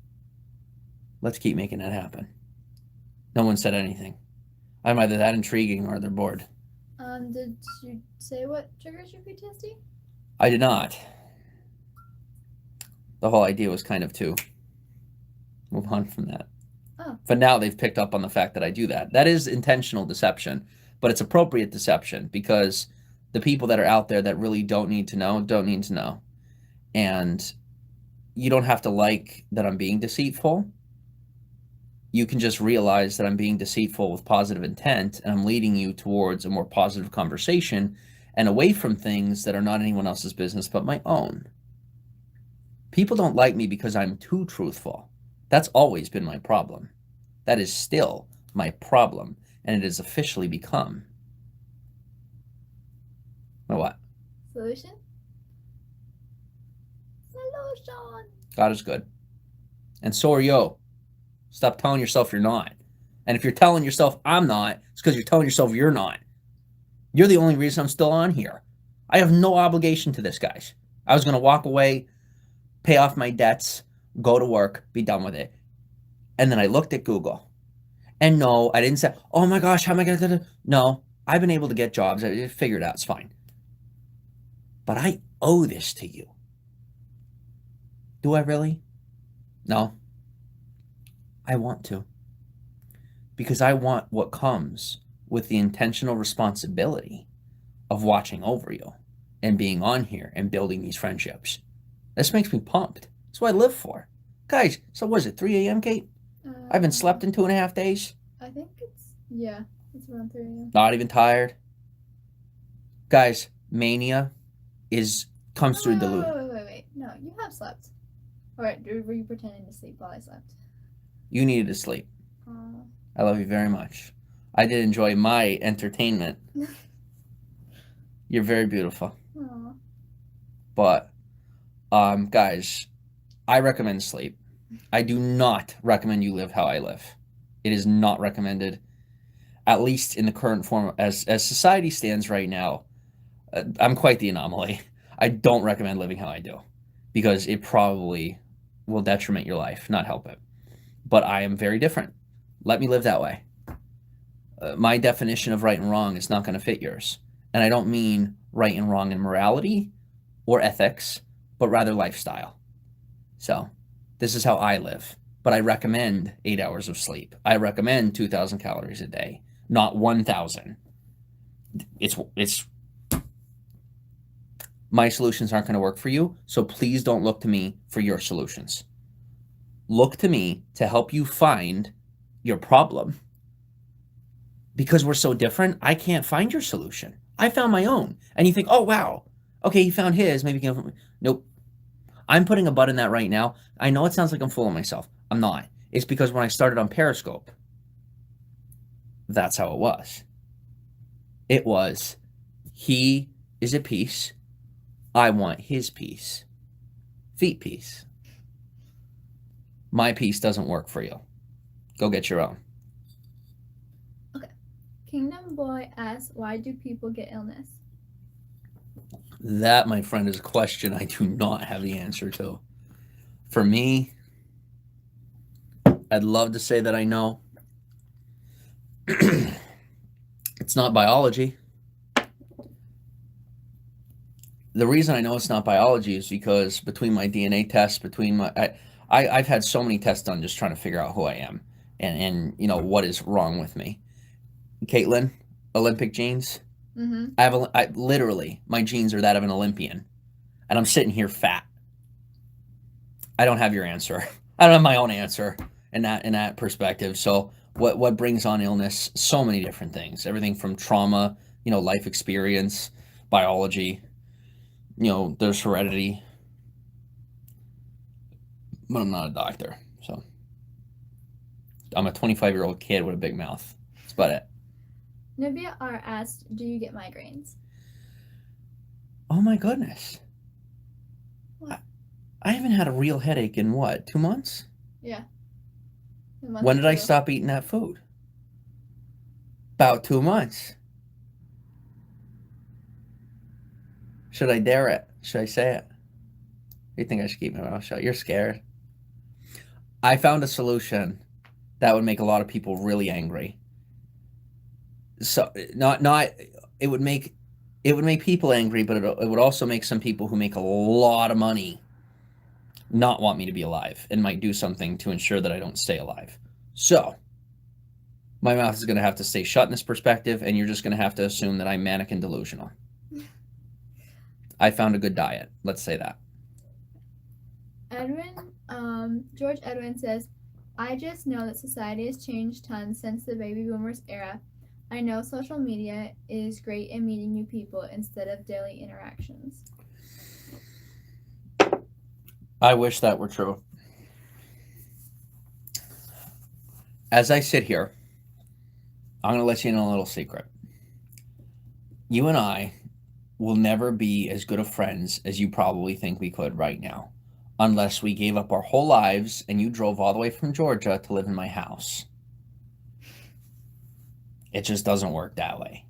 let's keep making that happen. No one said anything. I'm either that intriguing or they're bored. Did you say what triggers your PTSD? I did not. The whole idea was kind of to move on from that. Oh. But now they've picked up on the fact that I do that. That is intentional deception, but it's appropriate deception, because the people that are out there that really don't need to know. And you don't have to like that I'm being deceitful. You can just realize that I'm being deceitful with positive intent, and I'm leading you towards a more positive conversation and away from things that are not anyone else's business but my own. People don't like me because I'm too truthful. That's always been my problem. That is still my problem, and it has officially become my what? Solution? Solution! God is good. And so are you. Stop telling yourself you're not. And if you're telling yourself I'm not, it's because you're telling yourself you're not. You're the only reason I'm still on here. I have no obligation to this, guys. I was going to walk away, pay off my debts, go to work, be done with it. And then I looked at Google. And no, I didn't say, oh my gosh, how am I going to... No, I've been able to get jobs. I figured it out. It's fine. But I owe this to you. Do I really? No. I want to. Because I want what comes with the intentional responsibility of watching over you and being on here and building these friendships. This makes me pumped. That's what I live for. Guys, so was it 3 a.m., Kate? I haven't slept in 2.5 days. I think it's around 3 a.m. Not even tired. Guys, mania comes through delusion. Wait. No, you have slept. Alright, were you pretending to sleep while I slept? You needed to sleep. I love you very much. I did enjoy my entertainment. You're very beautiful. Aww. But, guys, I recommend sleep. I do not recommend you live how I live. It is not recommended, at least in the current form. As society stands right now, I'm quite the anomaly. I don't recommend living how I do because it probably will detriment your life, not help it. But I am very different. Let me live that way. My definition of right and wrong is not going to fit yours. And I don't mean right and wrong in morality or ethics, but rather lifestyle. So this is how I live. But I recommend 8 hours of sleep. I recommend 2,000 calories a day, not 1,000. It's my solutions aren't going to work for you, so please don't look to me for your solutions. Look to me to help you find your problem. Because we're so different, I can't find your solution. I found my own. And you think, oh, wow, okay, he found his, maybe he can. Nope. I'm putting a butt in that right now. I know it sounds like I'm fooling myself. I'm not. It's because when I started on Periscope, that's how it was. It was, he is at peace. I want his peace. Feet peace. My peace doesn't work for you. Go get your own. Okay. Kingdom Boy asks, why do people get illness? That, my friend, is a question I do not have the answer to. For me, I'd love to say that I know. It's not biology. The reason I know it's not biology is because between my DNA tests, I've had so many tests done just trying to figure out who I am and you know what is wrong with me. Caitlin, Olympic genes. I literally, my genes are that of an Olympian, and I'm sitting here fat. I don't have your answer. I don't have my own answer in that perspective. So what brings on illness? So many different things. Everything from trauma, you know, life experience, biology. You know, there's heredity. But I'm not a doctor, so I'm a 25-year-old kid with a big mouth. That's about it. Nubia R asked, do you get migraines? Oh my goodness. What? I haven't had a real headache in what, 2 months? Yeah. When did I stop eating that food? About 2 months. Should I dare it? Should I say it? You think I should keep my mouth shut? You're scared. I found a solution that would make a lot of people really angry. So not it would make people angry, but it would also make some people who make a lot of money not want me to be alive and might do something to ensure that I don't stay alive. So my mouth is going to have to stay shut in this perspective, and you're just going to have to assume that I'm manic and delusional. I found a good diet. Let's say that. George Edwin says, I just know that society has changed tons since the baby boomers era. I know social media is great in meeting new people instead of daily interactions. I wish that were true. As I sit here, I'm going to let you in on a little secret. You and I will never be as good of friends as you probably think we could right now, unless we gave up our whole lives and you drove all the way from Georgia to live in my house. It just doesn't work that way.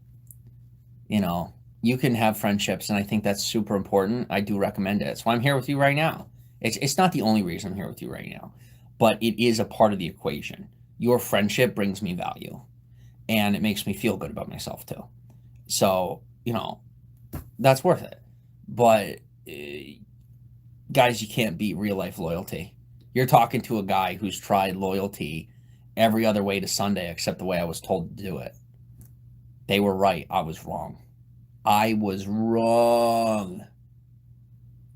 You know, you can have friendships, and I think that's super important. I do recommend it. That's why I'm here with you right now. It's not the only reason I'm here with you right now, but it is a part of the equation. Your friendship brings me value, and it makes me feel good about myself too. So, you know, that's worth it. But guys, you can't beat real life loyalty. You're talking to a guy who's tried loyalty every other way to Sunday except the way I was told to do it. They were right. I was wrong. I was wrong.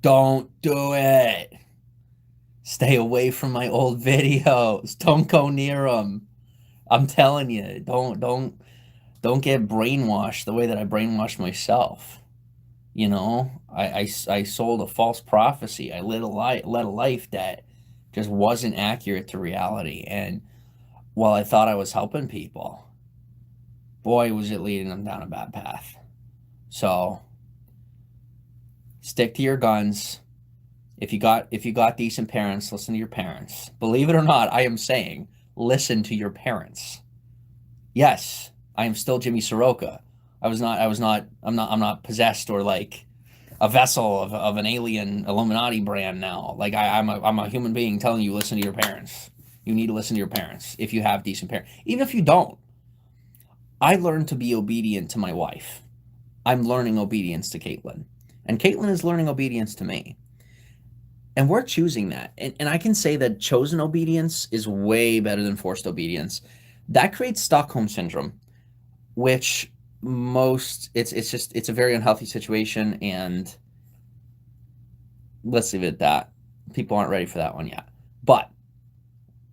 Don't do it. Stay away from my old videos. Don't go near them. I'm telling you, don't get brainwashed the way that I brainwashed myself. You know, I sold a false prophecy. I led a life that just wasn't accurate to reality. And while I thought I was helping people, boy, was it leading them down a bad path. So stick to your guns. If you got decent parents, listen to your parents. Believe it or not, I am saying, listen to your parents. Yes, I am still Jimmy Soroka. I'm not possessed or like a vessel of an alien Illuminati brand now. Like I'm a human being telling you, listen to your parents. You need to listen to your parents if you have decent parents. Even if you don't. I learned to be obedient to my wife. I'm learning obedience to Caitlin. And Caitlin is learning obedience to me. And we're choosing that. And I can say that chosen obedience is way better than forced obedience. That creates Stockholm syndrome, which it's a very unhealthy situation, and let's leave it at that. People aren't ready for that one yet. But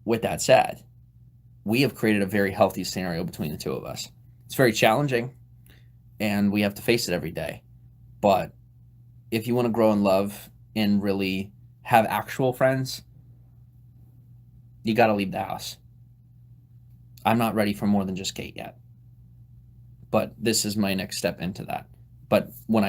with that said, we have created a very healthy scenario between the two of us. It's very challenging, and we have to face it every day. But if you want to grow in love and really have actual friends, you got to leave the house. I'm not ready for more than just Kate yet. But this is my next step into that. But when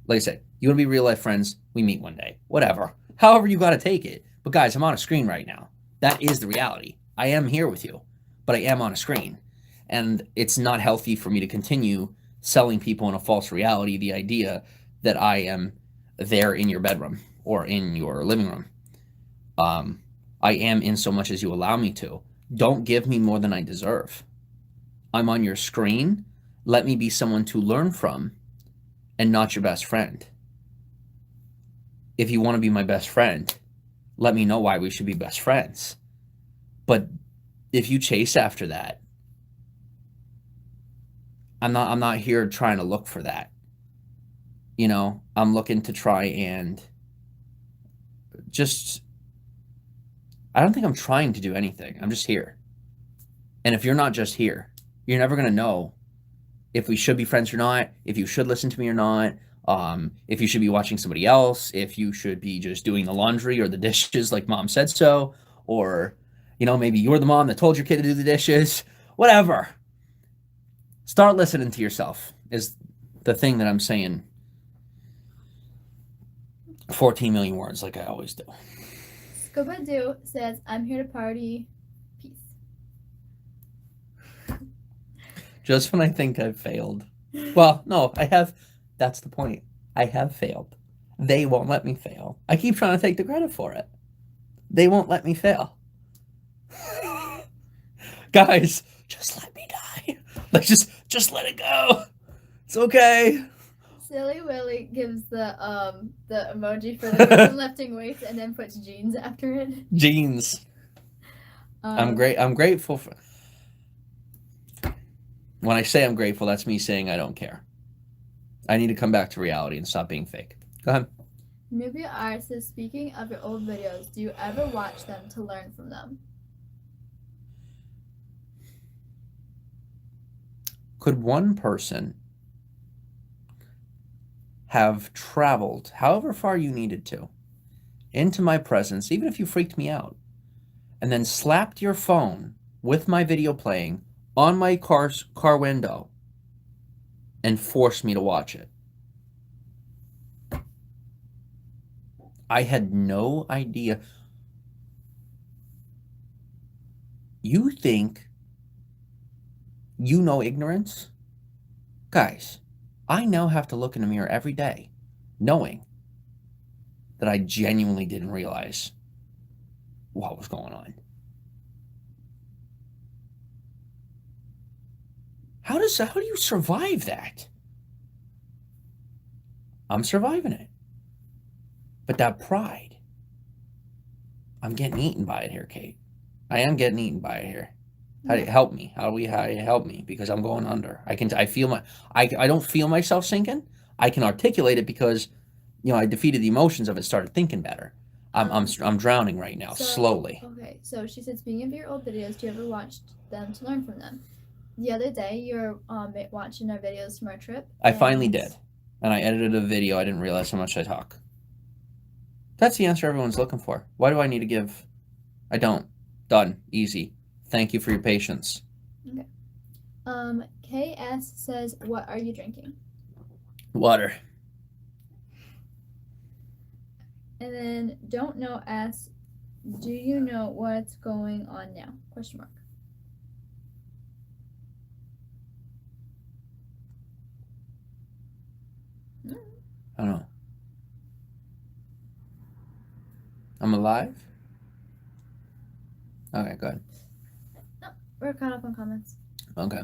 like I said, you want to be real life friends, we meet one day. Whatever. However you got to take it. But guys, I'm on a screen right now. That is the reality. I am here with you, but I am on a screen. And it's not healthy for me to continue selling people in a false reality the idea that I am there in your bedroom or in your living room. I am in so much as you allow me to. Don't give me more than I deserve. I'm on your screen. Let me be someone to learn from and not your best friend. If you want to be my best friend, let me know why we should be best friends. But if you chase after that, I'm not here trying to look for that. I'm looking to try and I don't think I'm trying to do anything. I'm just here. And if you're not just here, you're never going to know if we should be friends or not, if you should listen to me or not, if you should be watching somebody else, if you should be just doing the laundry or the dishes like mom said so, or, maybe you're the mom that told your kid to do the dishes, whatever. Start listening to yourself is the thing that I'm saying 14 million words like I always do. Scobadoo says, I'm here to party. Peace. Just when I think I've failed. Well, no, I have. That's the point. I have failed. They won't let me fail. I keep trying to take the credit for it. They won't let me fail. Guys, just let me die. Like, just let it go. It's okay. Silly Willy gives the emoji for the person lifting weights and then puts jeans after it. Jeans. I'm grateful for. When I say I'm grateful, that's me saying I don't care. I need to come back to reality and stop being fake. Go ahead. Nubia R says, speaking of your old videos, do you ever watch them to learn from them? Could one person have traveled however far you needed to into my presence, even if you freaked me out, and then slapped your phone with my video playing on my car window and forced me to watch it? I had no idea. You think you know ignorance? Guys, I now have to look in the mirror every day knowing that I genuinely didn't realize what was going on. How do you survive that? I'm surviving it. But that pride, I'm getting eaten by it here, Kate. I am getting eaten by it here. How do you help me? How do you help me? Because I'm going under. I don't feel myself sinking. I can articulate it because, I defeated the emotions of it, started thinking better. I'm drowning right now, slowly. Okay, so she said, speaking of your old videos, do you ever watch them to learn from them? The other day, you were watching our videos from our trip. I finally did. And I edited a video. I didn't realize how much I talk. That's the answer everyone's looking for. Why do I need to give? I don't. Done. Easy. Thank you for your patience. Okay. KS says, what are you drinking? Water. And then Don't Know asks, do you know what's going on now? Question mark. I don't I'm alive? Okay, good. No, we're caught up on comments. Okay.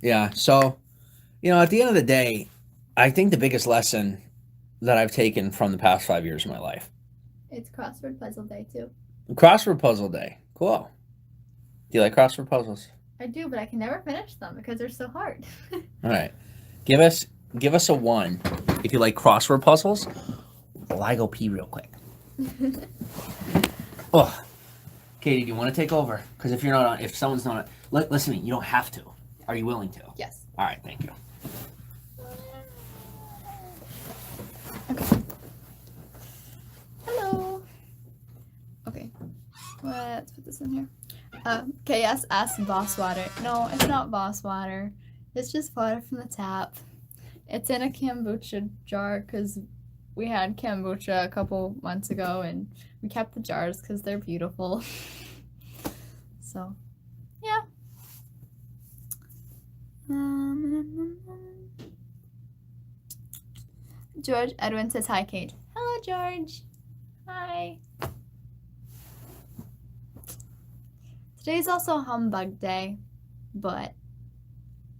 Yeah, so, at the end of the day, I think the biggest lesson that I've taken from the past 5 years of my life. It's crossword puzzle day too. Crossword puzzle day. Cool. Do you like crossword puzzles? I do, but I can never finish them because they're so hard. All right. Give us a 1 if you like crossword puzzles. Well, I go pee real quick. Oh, Katie, do you want to take over? Because if someone's not, listen to me. You don't have to. Are you willing to? Yes. All right. Thank you. Okay. Hello. Okay. Let's put this in here. KS asked boss water. No, it's not boss water. It's just water from the tap. It's in a kombucha jar because we had kombucha a couple months ago and we kept the jars because they're beautiful. So, yeah. George Edwin says hi, Kate. Hello, George. Hi. Today's also humbug day, but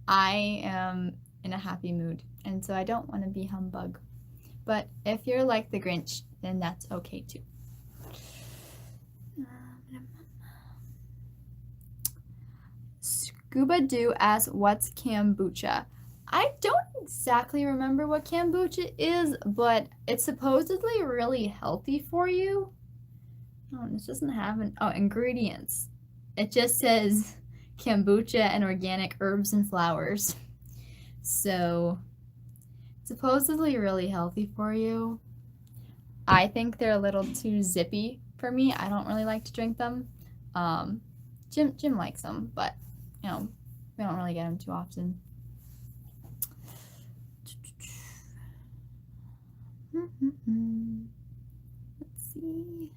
I am in a happy mood, and so I don't want to be humbug. But if you're like the Grinch, then that's okay too. Scuba Doo asks, what's kombucha? I don't exactly remember what kombucha is, but it's supposedly really healthy for you. Oh, this doesn't have ingredients. It just says kombucha and organic herbs and flowers. So, supposedly really healthy for you. I think they're a little too zippy for me. I don't really like to drink them. Jim likes them, but we don't really get them too often. Let's see.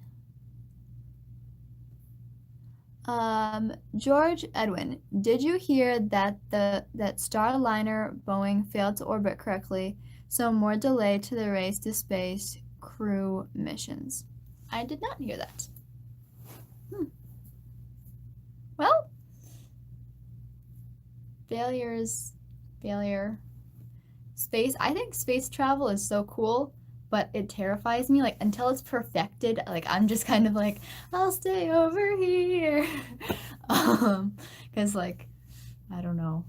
George Edwin, did you hear that that Starliner Boeing failed to orbit correctly, so more delay to the race to space crew missions? I did not hear that. Well, failure. Space, I think space travel is so cool, but it terrifies me, like, until it's perfected, like, I'm just kind of like, I'll stay over here. Because, like, I don't know,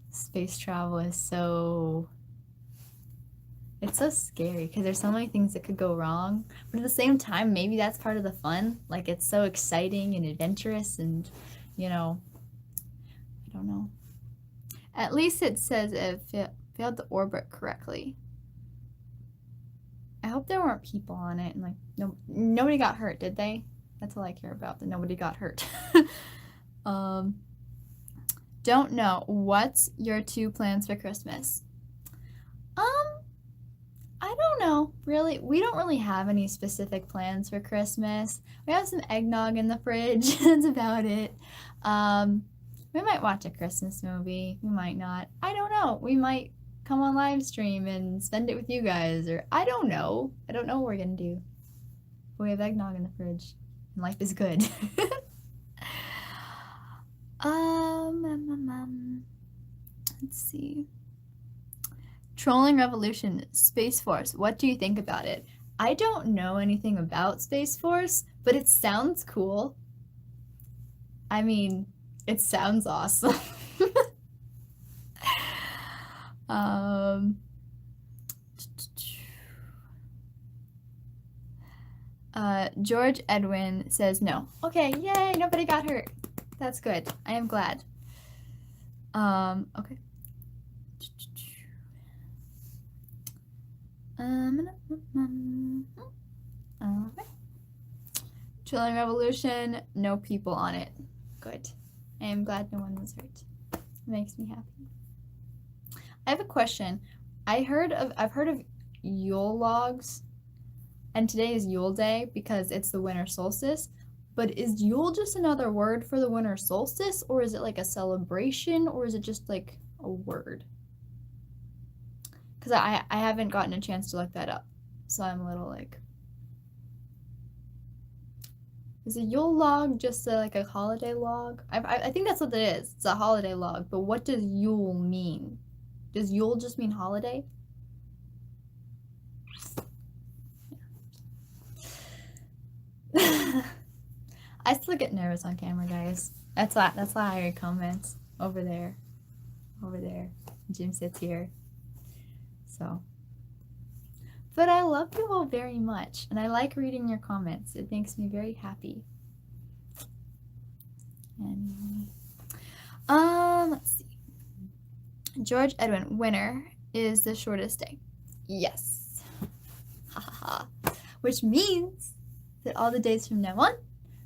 space travel is it's so scary, because there's so many things that could go wrong, but at the same time, maybe that's part of the fun, like, it's so exciting and adventurous, and, I don't know. At least it says it failed to orbit correctly. I hope there weren't people on it and like nobody got hurt, did they? That's all I care about, that nobody got hurt. Don't know. What's your 2 plans for Christmas? I don't know. Really, we don't really have any specific plans for Christmas. We have some eggnog in the fridge. That's about it. We might watch a Christmas movie. We might not. I don't know. We might come on live stream and spend it with you guys, or I don't know. I don't know what we're gonna do. But we have eggnog in the fridge, and life is good. Let's see. Trolling Revolution, Space Force. What do you think about it? I don't know anything about Space Force, but it sounds cool. I mean, it sounds awesome. George Edwin says no. Okay, yay, nobody got hurt. That's good. I am glad. Okay. Okay. Trilling Revolution, no people on it. Good. I am glad no one was hurt. It makes me happy. I have a question. I've heard of Yule logs, and today is Yule Day because it's the winter solstice. But is Yule just another word for the winter solstice, or is it like a celebration, or is it just like a word? Because I haven't gotten a chance to look that up. So I'm a little like... Is a Yule log just like a holiday log? I think that's what it is. It's a holiday log. But what does Yule mean? Does Yule just mean holiday? I still get nervous on camera, guys. That's why I read comments over there. Over there. Jim sits here. So. But I love you all very much, and I like reading your comments. It makes me very happy. Anyway. Let's see. George Edwin, winter is the shortest day. Yes. Ha ha ha. Which means that all the days from now on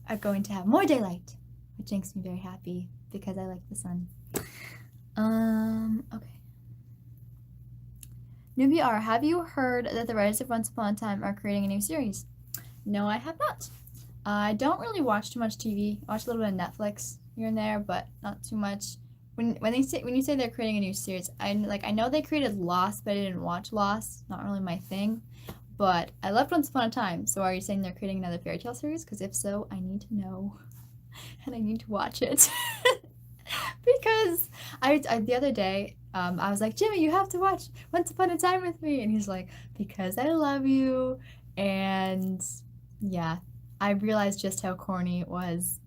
are going to have more daylight, which makes me very happy because I like the sun. Okay. Newbie R, have you heard that the writers of Once Upon a Time are creating a new series? No, I have not. I don't really watch too much TV. I watch a little bit of Netflix here and there, but not too much. When you say they're creating a new series, I know they created Lost, but I didn't watch Lost. Not really my thing. But I loved Once Upon a Time. So are you saying they're creating another fairy tale series? Because if so, I need to know, and I need to watch it. Because the other day, I was like, Jimmy, you have to watch Once Upon a Time with me. And he's like, because I love you. And yeah, I realized just how corny it was.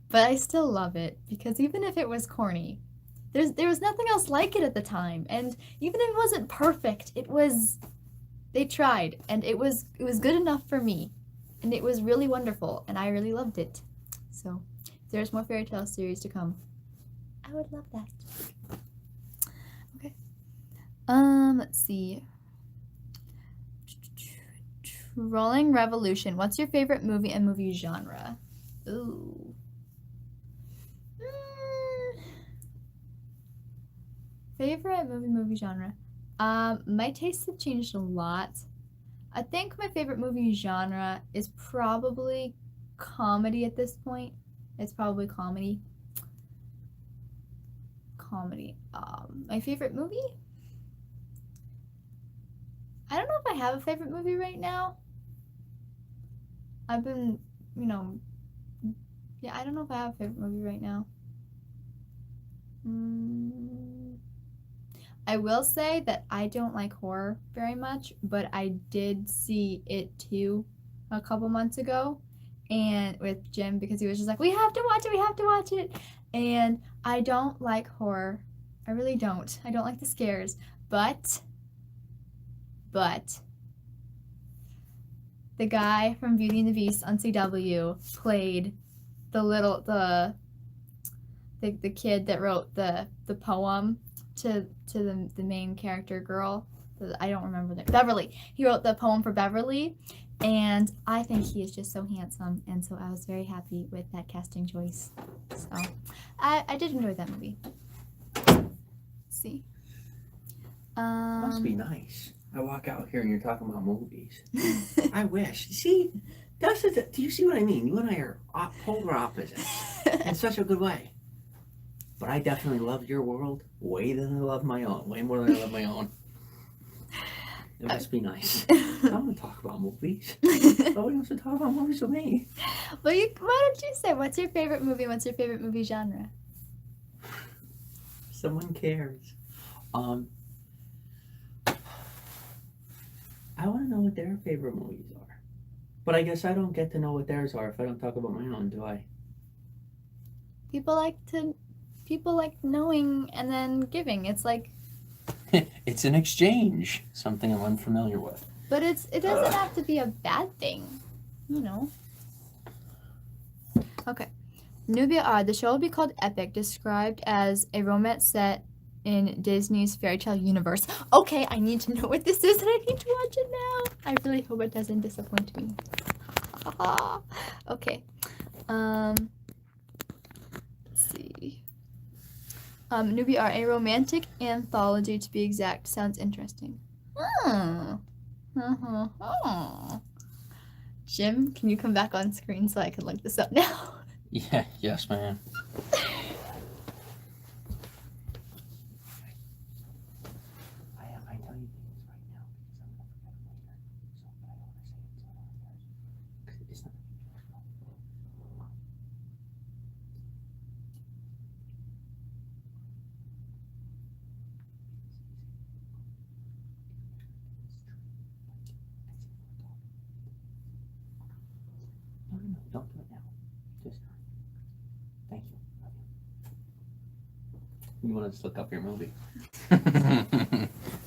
But I still love it, because even if it was corny, there was nothing else like it at the time. And even if it wasn't perfect, they tried, and it was good enough for me. And it was really wonderful, and I really loved it. So if there's more fairy tale series to come, I would love that. Okay. Let's see. Rolling Revolution. What's your favorite movie and movie genre? Ooh. Favorite movie genre. My tastes have changed a lot. I think my favorite movie genre is probably comedy at this point. It's probably comedy. My favorite movie? I don't know if I have a favorite movie right now. I've been, yeah, I don't know if I have a favorite movie right now. I will say that I don't like horror very much, but I did see It Too a couple months ago, and with Jim, because he was just like, we have to watch it. And I don't like horror. I really don't. I don't like the scares. But the guy from Beauty and the Beast on CW played the kid that wrote the poem to the main character girl. I don't remember that. Beverly. He wrote the poem for Beverly, and I think he is just so handsome, and so I was very happy with that casting choice. So I did enjoy that movie. Let's see. Must be nice. I walk out here and you're talking about movies. I wish. See, do you see what I mean? You and I are polar opposites in such a good way. But I definitely love your world way than I love my own. Way more than I love my own. It must be nice. I want to talk about movies. Nobody wants to talk about movies with me. Well, why don't you say, what's your favorite movie? What's your favorite movie genre? Someone cares. I want to know what their favorite movies are. But I guess I don't get to know what theirs are if I don't talk about my own, do I? People like knowing and then giving. It's like... It's an exchange. Something I'm unfamiliar with. But it doesn't have to be a bad thing. Okay. Nubia, the show will be called Epic, described as a romance set in Disney's fairy tale universe. Okay, I need to know what this is and I need to watch it now. I really hope it doesn't disappoint me. Okay. Let's see. Nubia, a romantic anthology to be exact. Sounds interesting. Jim, can you come back on screen so I can look this up now? Yeah, yes, ma'am. I tell you things, It's not. No, don't do it now. Just thank you. Love you. You want to just look up your movie?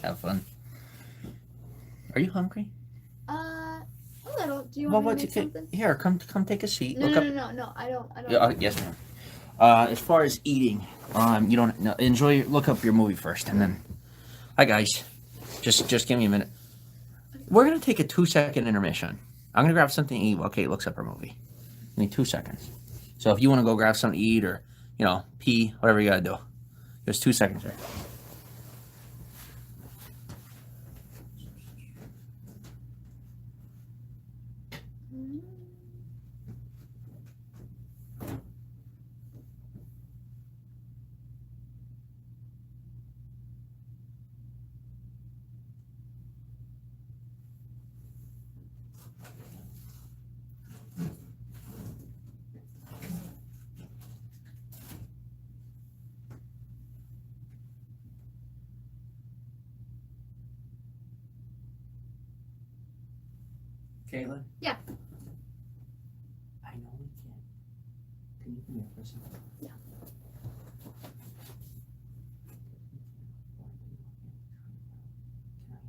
Have fun. Are you hungry? A little. Do you want me to make something? Here, come take a seat. No, Look no, up. no. I don't. Yeah, yes, ma'am. As far as eating, you don't no, enjoy. Look up your movie first, and then. Hi guys, just give me a minute. We're gonna take a 2-second intermission. I'm gonna grab something to eat while Kate looks up her movie. I need 2 seconds. So if you want to go grab something to eat or pee, whatever you gotta do, there's 2 seconds there. Caitlin? Yeah. I know we can't. Can you come here for a second? Yeah. Can I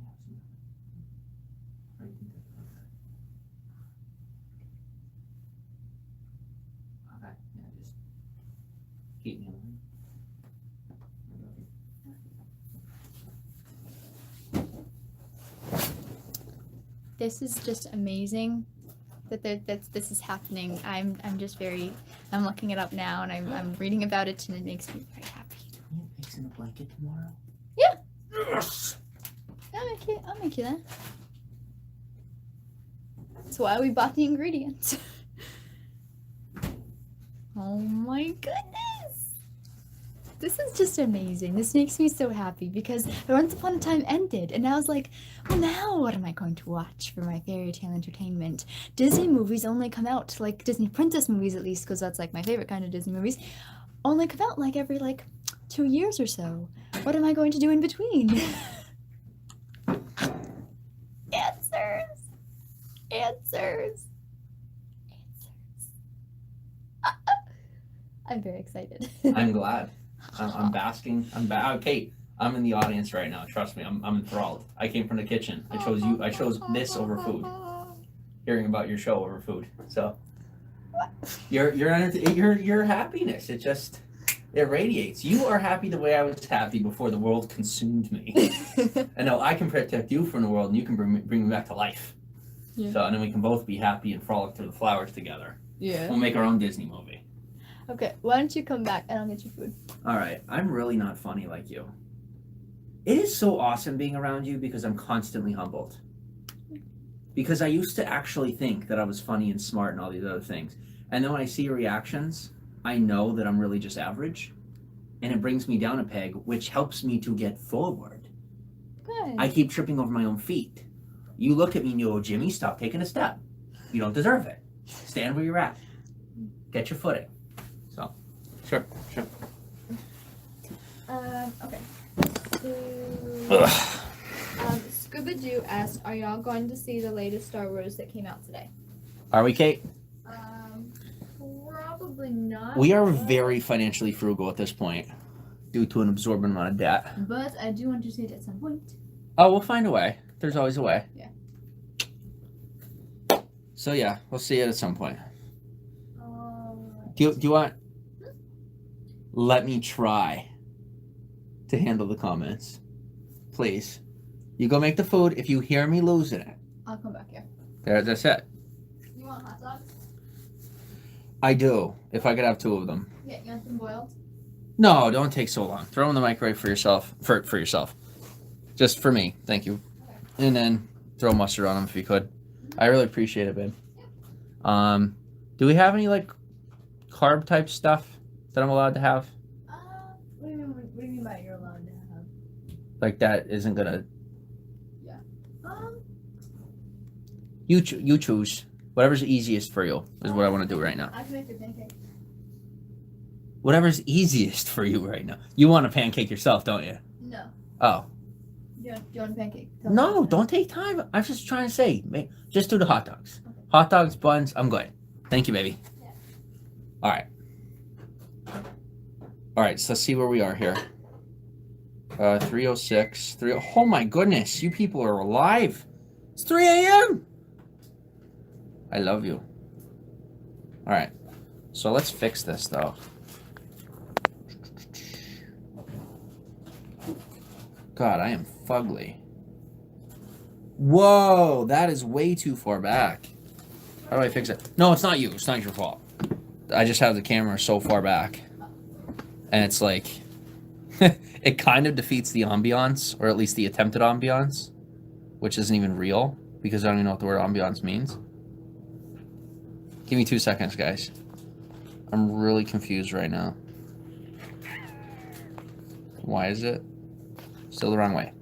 have some? Or you think that's okay? Okay, yeah, just keep me on. This is just amazing that this is happening. I'm looking it up now and I'm reading about it and it makes me very happy. Can you fix in a blanket tomorrow? Yeah. Yes. I'll make you that. That's why we bought the ingredients. Oh my goodness. This is just amazing. This makes me so happy because Once Upon a Time ended and I was like, well, now what am I going to watch for my fairy tale entertainment? Disney movies only come out, like Disney princess movies at least, because that's like my favorite kind of Disney movies, only come out like every 2 years or so. What am I going to do in between? Answers. I'm very excited. I'm glad. I'm basking. Kate, I'm in the audience right now. Trust me, I'm enthralled. I came from the kitchen. I chose you. I chose this over food. Hearing about your show over food. So your happiness. It radiates. You are happy the way I was happy before the world consumed me. And now I can protect you from the world, and you can bring me back to life. Yeah. So and then we can both be happy and frolic through the flowers together. Yeah. We'll make our own Disney movie. Okay, why don't you come back and I'll get you food. All right, I'm really not funny like you. It is so awesome being around you because I'm constantly humbled. Because I used to actually think that I was funny and smart and all these other things. And then when I see your reactions, I know that I'm really just average. And it brings me down a peg, which helps me to get forward. Good. I keep tripping over my own feet. You look at me and you go, Jimmy, stop taking a step. You don't deserve it. Stand where you're at. Get your footing. So, sure. Okay. Scuba Doo asked, are y'all going to see the latest Star Wars that came out today? Are we, Kate? Probably not. We are very financially frugal at this point due to an absorbent amount of debt. But I do want to see it at some point. Oh, we'll find a way. There's always a way. Yeah. So yeah, we'll see it at some point. Do you want? Let me try to handle the comments, please. You go make the food. If you hear me losing it, I'll come back here. That's it. You want hot dogs? I do. If I could have 2 of them. Yeah, you want them boiled? No, don't take so long. Throw them in the microwave for yourself. For yourself. Just for me. Thank you. Okay. And then throw mustard on them if you could. I really appreciate it, babe. Do we have any carb type stuff that I'm allowed to have? What do you mean by you're allowed to have? Like that isn't gonna. Yeah. You choose. Whatever's easiest for you is what I want to do right now. I can make your pancake. Whatever's easiest for you right now. You want a pancake yourself, don't you? No. Oh. Do you want a pancake? No, don't take time. I'm just trying to say, just do the hot dogs. Okay. Hot dogs, buns, I'm good. Thank you, baby. Yeah. All right. All right, so let's see where we are here. 3:06. Oh my goodness, you people are alive. It's 3 a.m. I love you. All right, so let's fix this though. God, I am fugly. Whoa, that is way too far back. How do I fix it? No, it's not you. It's not your fault. I just have the camera so far back. And it's like, it kind of defeats the ambiance, or at least the attempted ambiance, which isn't even real, because I don't even know what the word ambiance means. Give me 2 seconds, guys. I'm really confused right now. Why is it still the wrong way?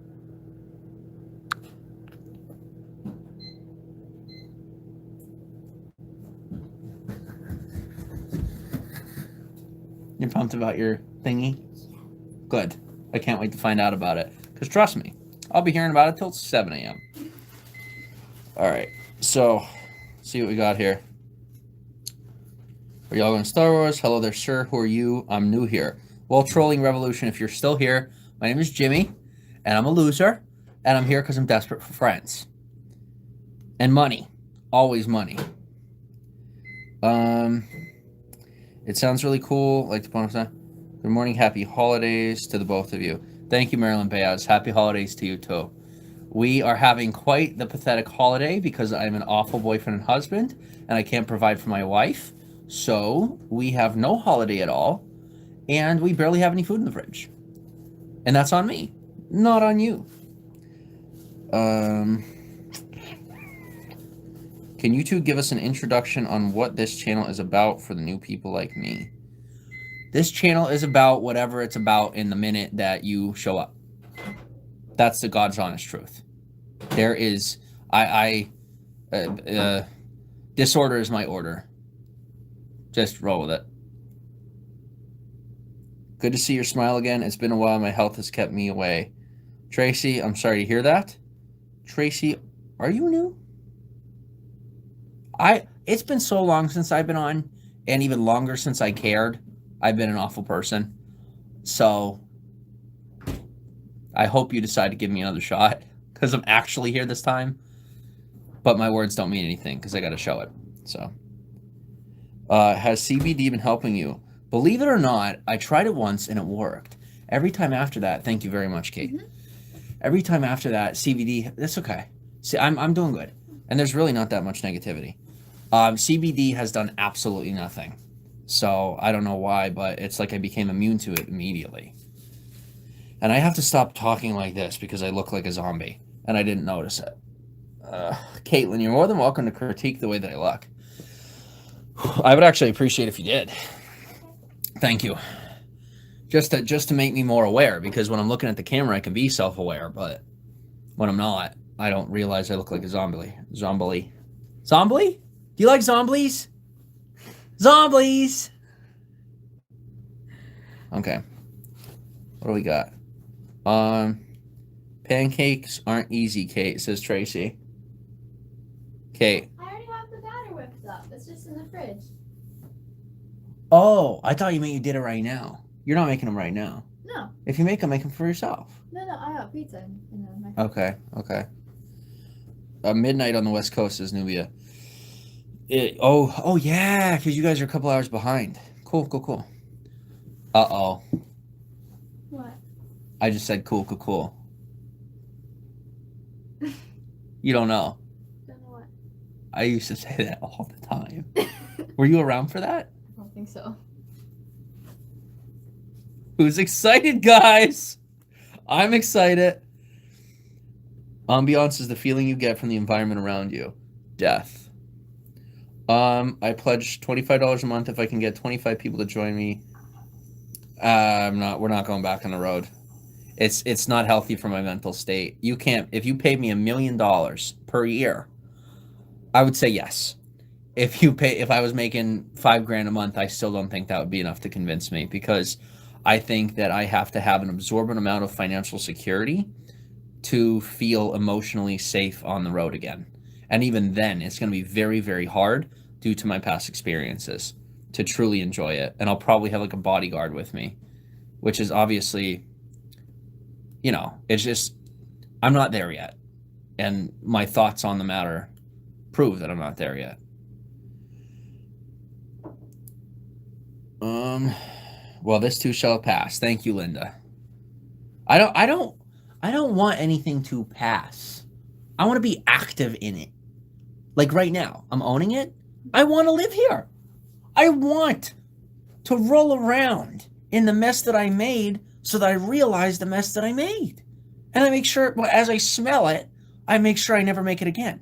You're pumped about your thingy? Good. I can't wait to find out about it. Because trust me, I'll be hearing about it till 7 a.m. Alright, so, see what we got here. Are y'all going Star Wars? Hello there, sir. Who are you? I'm new here. Well, Trolling Revolution, if you're still here, my name is Jimmy, and I'm a loser, and I'm here because I'm desperate for friends. And money. Always money. It sounds really cool. Like the bonus. Good morning. Happy holidays to the both of you. Thank you, Marilyn Bayaz. Happy holidays to you, too. We are having quite the pathetic holiday because I'm an awful boyfriend and husband, and I can't provide for my wife. So we have no holiday at all, and we barely have any food in the fridge. And that's on me, not on you. Can you two give us an introduction on what this channel is about for the new people like me? This channel is about whatever it's about in the minute that you show up. That's the God's honest truth. There is, disorder is my order. Just roll with it. Good to see your smile again. It's been a while. My health has kept me away. Tracy, I'm sorry to hear that. Tracy, are you new? It's been so long since I've been on, and even longer since I cared. I've been an awful person. So I hope you decide to give me another shot, because I'm actually here this time. But my words don't mean anything, because I got to show it. So, has CBD been helping you? Believe it or not, I tried it once and it worked. Every time after that, thank you very much, Kate. Mm-hmm. Every time after that, CBD, that's okay. See, I'm doing good. And there's really not that much negativity. CBD has done absolutely nothing. So I don't know why, but it's like I became immune to it immediately. And I have to stop talking like this because I look like a zombie. And I didn't notice it. Caitlin, you're more than welcome to critique the way that I look. I would actually appreciate if you did. Thank you. Just to make me more aware, because when I'm looking at the camera, I can be self-aware, but when I'm not, I don't realize I look like a zombie. Zombie? Do you like zombies? Zombies! Okay. What do we got? Pancakes aren't easy, Kate, says Tracy. Kate. I already have the batter whipped up. It's just in the fridge. Oh, I thought you meant you did it right now. You're not making them right now. No. If you make them for yourself. No, I have pizza in the microwave. Okay. Midnight on the West Coast is Nubia. Oh yeah, because you guys are a couple hours behind. Cool. Uh-oh. What? I just said cool. You don't know. Don't know what. I used to say that all the time. Were you around for that? I don't think so. Who's excited, guys? I'm excited. Ambiance is the feeling you get from the environment around you. Death. I pledge $25 a month if I can get 25 people to join me. We're not going back on the road. It's not healthy for my mental state. You can't, if you paid me $1 million per year, I would say yes. if I was making $5,000 a month, I still don't think that would be enough to convince me, because I think that I have to have an absorbent amount of financial security to feel emotionally safe on the road again. And even then, it's going to be very, very hard due to my past experiences to truly enjoy it. And I'll probably have like a bodyguard with me, which is obviously, it's just, I'm not there yet. And my thoughts on the matter prove that I'm not there yet. Well, this too shall pass. Thank you, Linda. I don't want anything to pass. I want to be active in it. Like right now, I'm owning it. I want to live here. I want to roll around in the mess that I made so that I realize the mess that I made. And I make sure, as I smell it, I make sure I never make it again.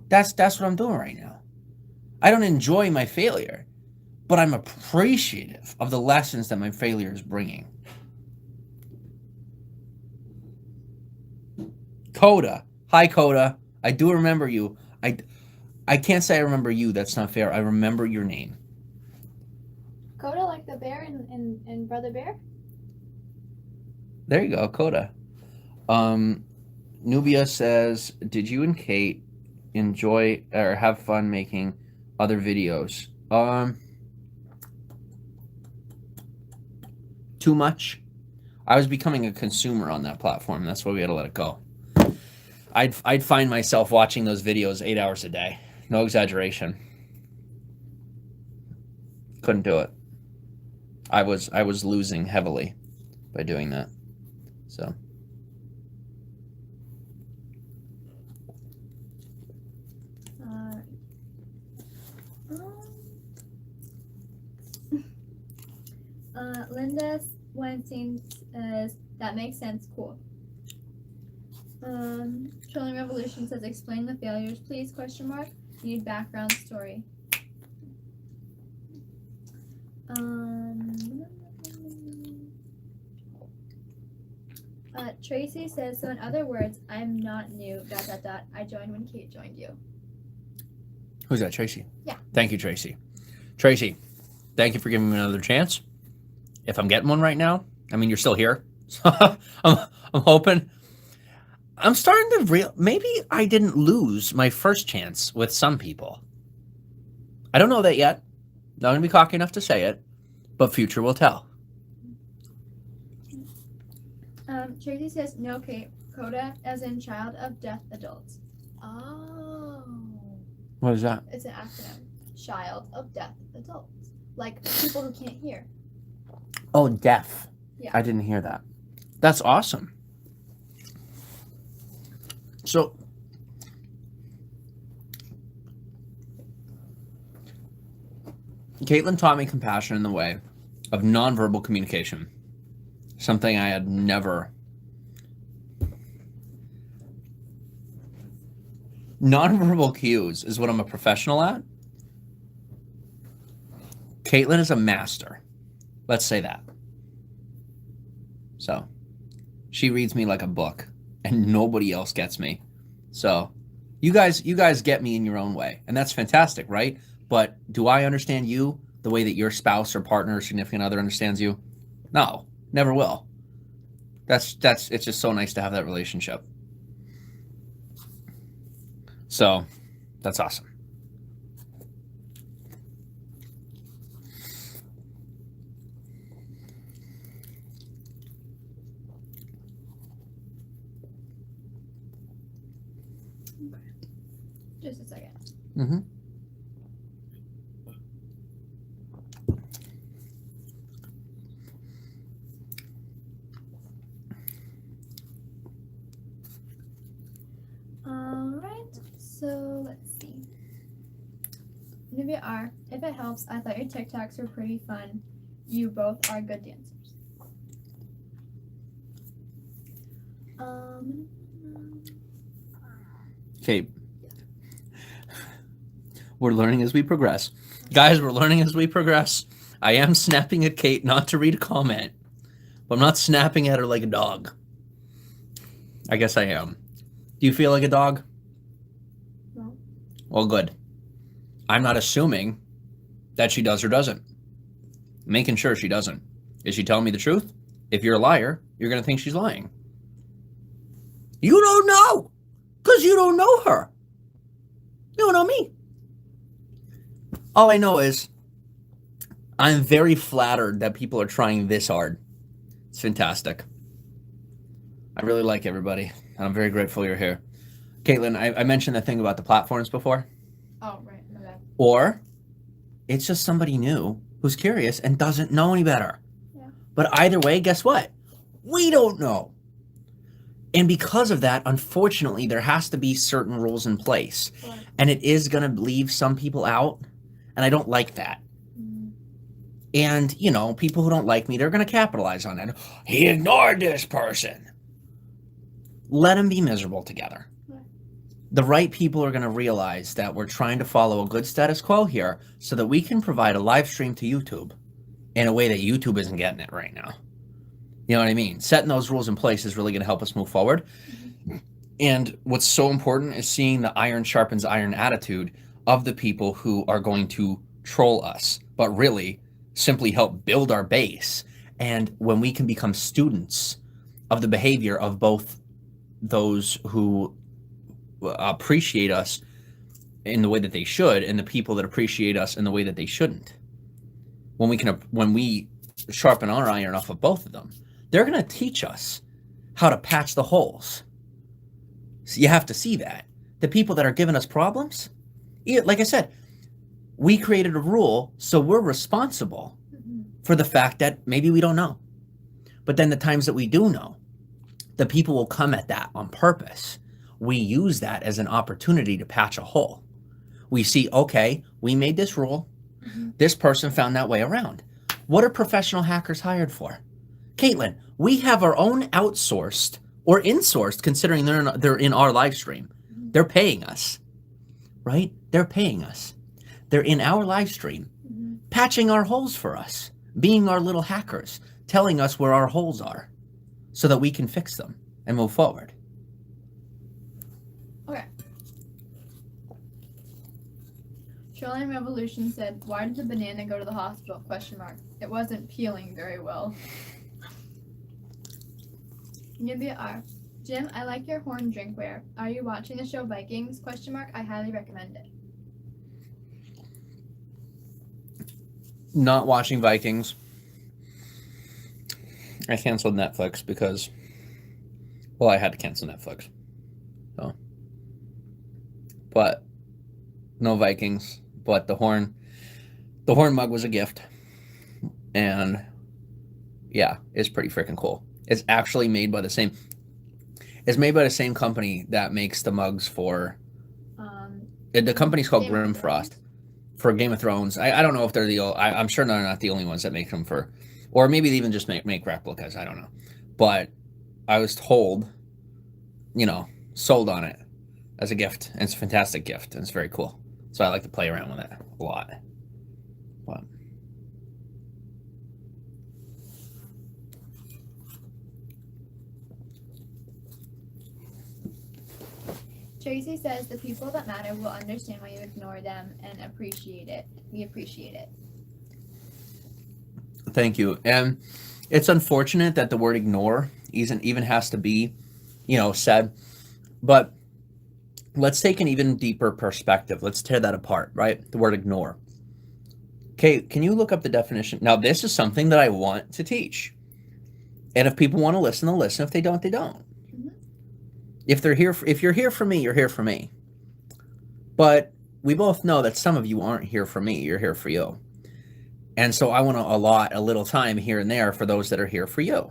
That's what I'm doing right now. I don't enjoy my failure, but I'm appreciative of the lessons that my failure is bringing. Coda. Hi, Coda. I do remember you. I can't say I remember you. That's not fair. I remember your name. Coda, like the bear in Brother Bear? There you go, Coda. Nubia says, did you and Kate enjoy or have fun making other videos? Too much. I was becoming a consumer on that platform. That's why we had to let it go. I'd find myself watching those videos 8 hours a day. No exaggeration. Couldn't do it. I was losing heavily by doing that. So. Linda Weinstein says, that makes sense, cool. Trolling Revolution says, explain the failures, please, ? Need background story. Tracy says, so in other words, I'm not new, ... I joined when Kate joined you. Who's that, Tracy? Yeah. Thank you, Tracy. Tracy, thank you for giving me another chance. If I'm getting one right now, I mean, you're still here. So I'm hoping. I'm starting to maybe I didn't lose my first chance with some people. I don't know that yet. Not going to be cocky enough to say it, but future will tell. Tracy says, no, Kate. Coda, as in child of deaf adults. Oh. What is that? It's an acronym. Child of deaf adults. Like people who can't hear. Oh, deaf. Yeah. I didn't hear that. That's awesome. So, Caitlin taught me compassion in the way of nonverbal communication. Something I had never. Nonverbal cues is what I'm a professional at. Caitlin is a master. Let's say that. So, she reads me like a book, and nobody else gets me. So, you guys get me in your own way, and that's fantastic, right? But do I understand you the way that your spouse or partner or significant other understands you? No, never will. It's just so nice to have that relationship. So, that's awesome. Just a second. Mm-hmm. Alright, so let's see. Nivea R, if it helps, I thought your TikToks were pretty fun. You both are good dancers. Okay. We're learning as we progress. Guys, we're learning as we progress. I am snapping at Kate not to read a comment, but I'm not snapping at her like a dog. I guess I am. Do you feel like a dog? No. Well, good. I'm not assuming that she does or doesn't. Making sure she doesn't. Is she telling me the truth? If you're a liar, you're going to think she's lying. You don't know, because you don't know her. You don't know me. All I know is I'm very flattered that people are trying this hard. It's fantastic. I really like everybody, and I'm very grateful you're here. Caitlin, I mentioned the thing about the platforms before. Oh, right. Okay. Or it's just somebody new who's curious and doesn't know any better. Yeah. But either way, guess what? We don't know. And because of that, unfortunately, there has to be certain rules in place. Sure. And it is going to leave some people out. And I don't like that. Mm-hmm. And, you know, people who don't like me, they're going to capitalize on it. He ignored this person. Let them be miserable together. Yeah. The right people are going to realize that we're trying to follow a good status quo here so that we can provide a live stream to YouTube in a way that YouTube isn't getting it right now. You know what I mean? Setting those rules in place is really going to help us move forward. Mm-hmm. And what's so important is seeing the iron sharpens iron attitude of the people who are going to troll us, but really simply help build our base. And when we can become students of the behavior of both those who appreciate us in the way that they should and the people that appreciate us in the way that they shouldn't. When we sharpen our iron off of both of them, they're going to teach us how to patch the holes. So you have to see that. The people that are giving us problems, like I said, we created a rule, so we're responsible for the fact that maybe we don't know. But then the times that we do know, the people will come at that on purpose. We use that as an opportunity to patch a hole. We see, okay, we made this rule. Mm-hmm. This person found that way around. What are professional hackers hired for? Caitlin, we have our own outsourced or insourced, considering they're in our live stream. Mm-hmm. They're paying us, right? They're paying us. They're in our live stream, mm-hmm. patching our holes for us, being our little hackers, telling us where our holes are so that we can fix them and move forward. Okay. Trillion Revolution said, "Why did the banana go to the hospital? ? It wasn't peeling very well." Nubia R. Jim, I like your horn drinkware. Are you watching the show Vikings? ? I highly recommend it. Not watching Vikings. I canceled Netflix because, well, I had to cancel Netflix. So, but no Vikings. But the horn mug was a gift, and yeah, it's pretty freaking cool. It's actually made by the same. It's made by the same company that makes the mugs for. The company's called Grimfrost for Game of Thrones. I don't know if they're I'm sure they're not the only ones that make them for, or maybe they even just make replicas. I don't know, but I was told, sold on it as a gift, and it's a fantastic gift, and it's very cool. So I like to play around with it a lot. But. Tracy says the people that matter will understand why you ignore them and appreciate it. We appreciate it. Thank you. And it's unfortunate that the word ignore even has to be, said. But let's take an even deeper perspective. Let's tear that apart, right? The word ignore. Okay, can you look up the definition? Now, this is something that I want to teach. And if people want to listen, they'll listen. If they don't, they don't. If you're here for me, you're here for me. But we both know that some of you aren't here for me, you're here for you. And so I want to allot a little time here and there for those that are here for you.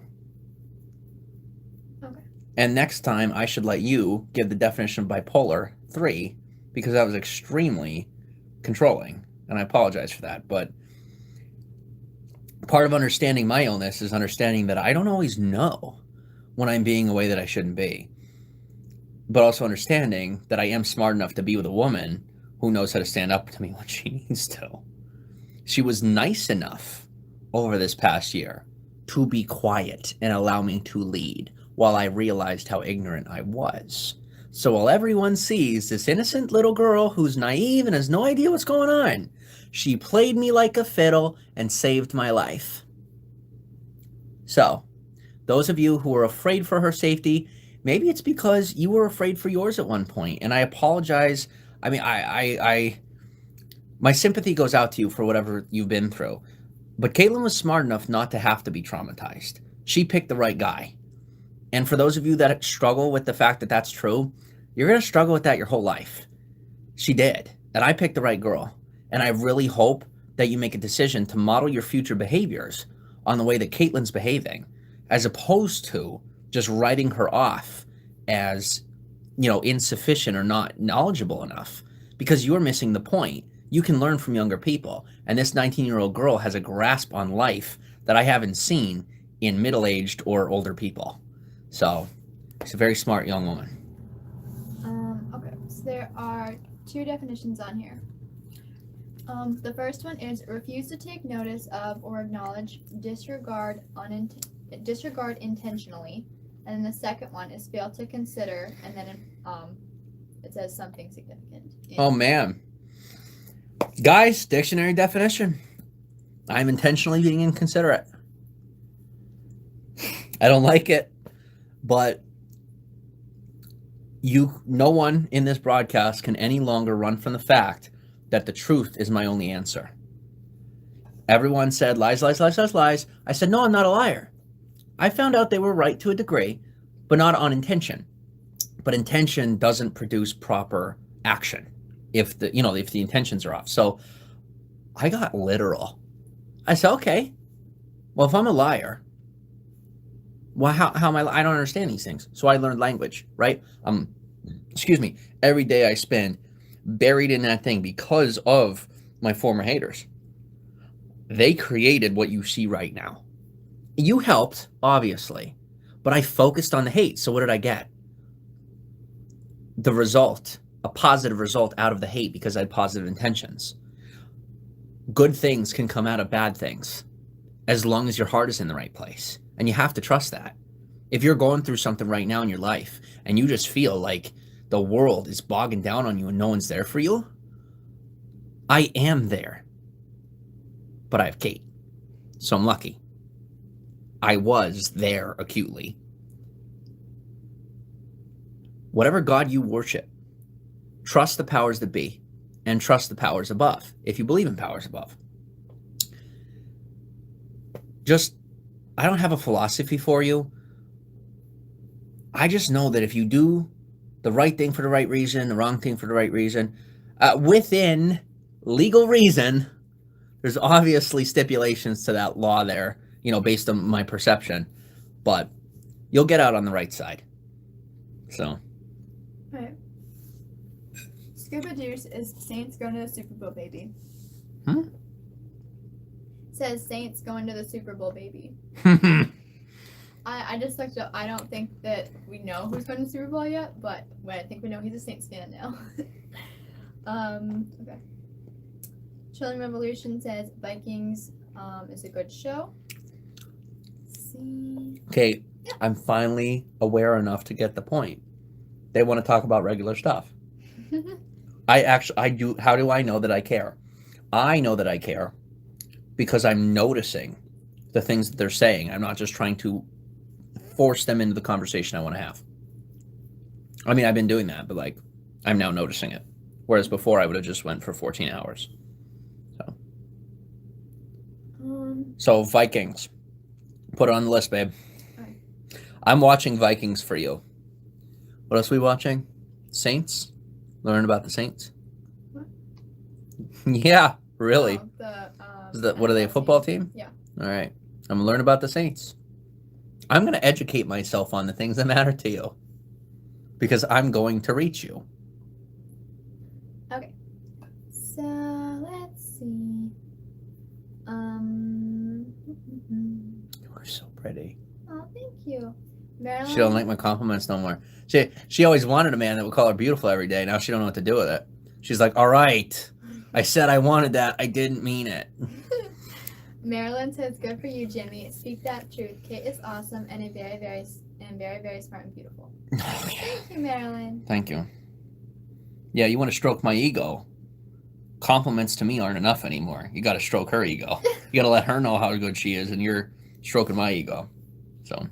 Okay. And next time I should let you give the definition of bipolar 3, because I was extremely controlling, and I apologize for that. But part of understanding my illness is understanding that I don't always know when I'm being a way that I shouldn't be. But also understanding that I am smart enough to be with a woman who knows how to stand up to me when she needs to. She was nice enough over this past year to be quiet and allow me to lead while I realized how ignorant I was. So while everyone sees this innocent little girl who's naive and has no idea what's going on, she played me like a fiddle and saved my life. So, those of you who are afraid for her safety, maybe it's because you were afraid for yours at one point. And I apologize. I mean, my sympathy goes out to you for whatever you've been through. But Caitlin was smart enough not to have to be traumatized. She picked the right guy. And for those of you that struggle with the fact that that's true, you're going to struggle with that your whole life. She did. And I picked the right girl. And I really hope that you make a decision to model your future behaviors on the way that Caitlin's behaving, as opposed to just writing her off as, insufficient or not knowledgeable enough, because you're missing the point. You can learn from younger people. And this 19-year-old girl has a grasp on life that I haven't seen in middle-aged or older people. So she's a very smart young woman. Okay, so there are 2 definitions on here. The first one is refuse to take notice of or acknowledge, disregard intentionally, and then the second one is fail to consider, and then it says something significant. Oh man, guys, dictionary definition: I'm intentionally being inconsiderate. I don't like it, but no one in this broadcast can any longer run from the fact that the truth is my only answer. Everyone said lies, lies, lies, lies, lies. I said, no, I'm not a liar. I found out they were right to a degree, but not on intention. But intention doesn't produce proper action if the intentions are off. So I got literal. I said, okay, well, if I'm a liar, well, how am I don't understand these things. So I learned language, right? Every day I spend buried in that thing because of my former haters. They created what you see right now. You helped, obviously, but I focused on the hate. So what did I get? The result, a positive result out of the hate because I had positive intentions. Good things can come out of bad things as long as your heart is in the right place. And you have to trust that. If you're going through something right now in your life and you just feel like the world is bogging down on you and no one's there for you, I am there. But I have Kate. So I'm lucky. I was there acutely. Whatever God you worship, trust the powers that be and trust the powers above, if you believe in powers above. I don't have a philosophy for you. I just know that if you do the right thing for the right reason, the wrong thing for the right reason, within legal reason, there's obviously stipulations to that law there, based on my perception, but you'll get out on the right side. So. Right. Scuba Juice is Saints going to the Super Bowl, baby. Says Saints going to the Super Bowl, baby. I just looked up. I don't think that we know who's going to the Super Bowl yet, but I think we know he's a Saints fan now. Okay. Chilling Revolution says Vikings is a good show. Let's see. Okay, yeah. I'm finally aware enough to get the point. They want to talk about regular stuff. I do. How do I know that I care? I know that I care because I'm noticing the things that they're saying. I'm not just trying to force them into the conversation I want to have. I mean, I've been doing that, but I'm now noticing it. Whereas before I would have just went for 14 hours. So Vikings. Put it on the list, babe. Right. I'm watching Vikings for you. What else are we watching? Saints? Learn about the Saints? What? Yeah, really. Oh, What are they, a football team? Yeah. All right. I'm going to learn about the Saints. I'm going to educate myself on the things that matter to you because I'm going to reach you. Okay. So, let's see. You are so pretty. Oh, thank you. Marilyn. She don't like my compliments no more. She always wanted a man that would call her beautiful every day. Now she don't know what to do with it. She's like, all right, I said I wanted that. I didn't mean it. Marilyn says, good for you, Jimmy. Speak that truth. Kate is awesome and a very, very and very, very smart and beautiful. Okay. Thank you, Marilyn. Thank you. Yeah, you want to stroke my ego. Compliments to me aren't enough anymore. You got to stroke her ego. You got to let her know how good she is, and you're stroking my ego. So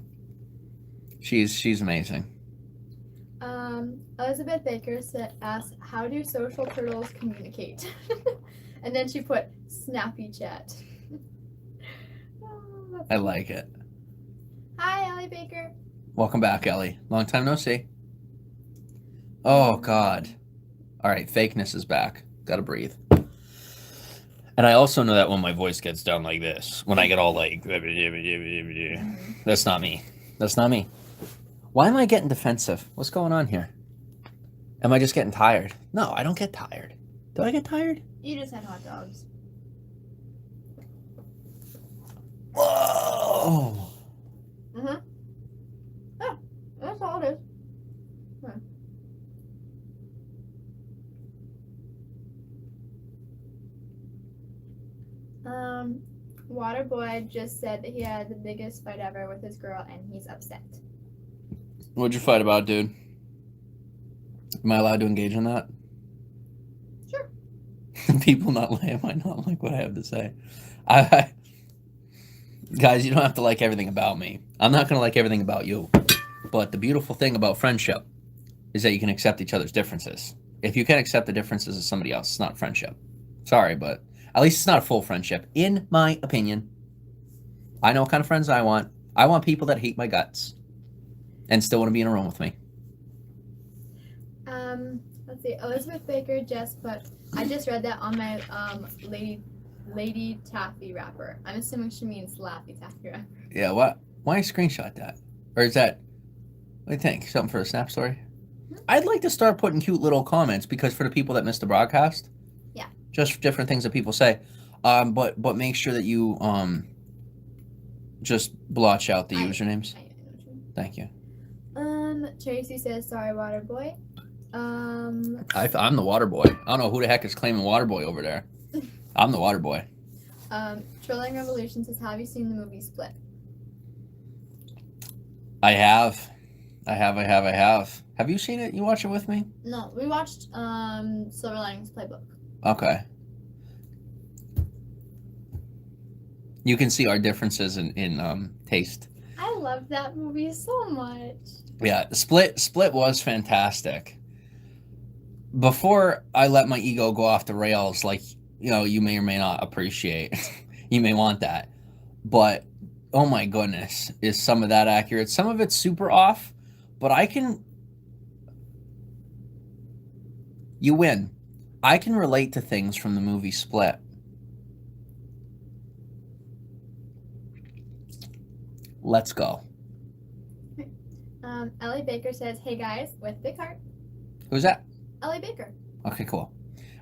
she's amazing. Elizabeth Baker asked, how do social turtles communicate? And then she put snappy chat. Oh, I like it. hi, Ellie Baker. Welcome back, Ellie. Long time no see. Oh, God. All right, fakeness is back. Gotta breathe. And I also know that when my voice gets down like this, when I get all like, that's not me. That's not me. Why am I getting defensive? What's going on here? Am I just getting tired? No, I don't get tired. Do I get tired? You just had hot dogs. Whoa. Mm-hmm. Yeah, that's all it is. Waterboy just said that he had the biggest fight ever with his girl and he's upset. What'd you fight about, dude? Am I allowed to engage in that? Sure. People might not like what I have to say. Guys, you don't have to like everything about me. I'm not going to like everything about you. But the beautiful thing about friendship is that you can accept each other's differences. If you can't accept the differences of somebody else, it's not friendship. Sorry, but at least it's not a full friendship, in my opinion. I know what kind of friends I want. I want people that hate my guts and still want to be in a room with me. Let's see. Elizabeth Baker just put, I just read that on my Lady Taffy wrapper. I'm assuming she means Laffy Taffy wrapper. Yeah, what? Why screenshot that? Or is that, what do you think? Something for a snap story? I'd like to start putting cute little comments because for the people that missed the broadcast, yeah, just different things that people say. But make sure that you just blotch out the usernames. I know what you mean. Thank you. Tracy says, sorry, Waterboy. I'm the water boy. I don't know who the heck is claiming water boy over there. I'm the water boy. Trilling Revolution says, have you seen the movie Split? I have. Have you seen it? You watch it with me? No, we watched Silver Linings Playbook. Okay. You can see our differences in taste. I love that movie so much. Yeah, Split was fantastic. Before I let my ego go off the rails, like, you know, you may or may not appreciate. You may want that. But, oh my goodness, is some of that accurate? Some of it's super off, but you win. I can relate to things from the movie Split. Let's go. Ellie Baker says, hey guys, with big heart. Who's that? Ellie Baker. Okay, cool.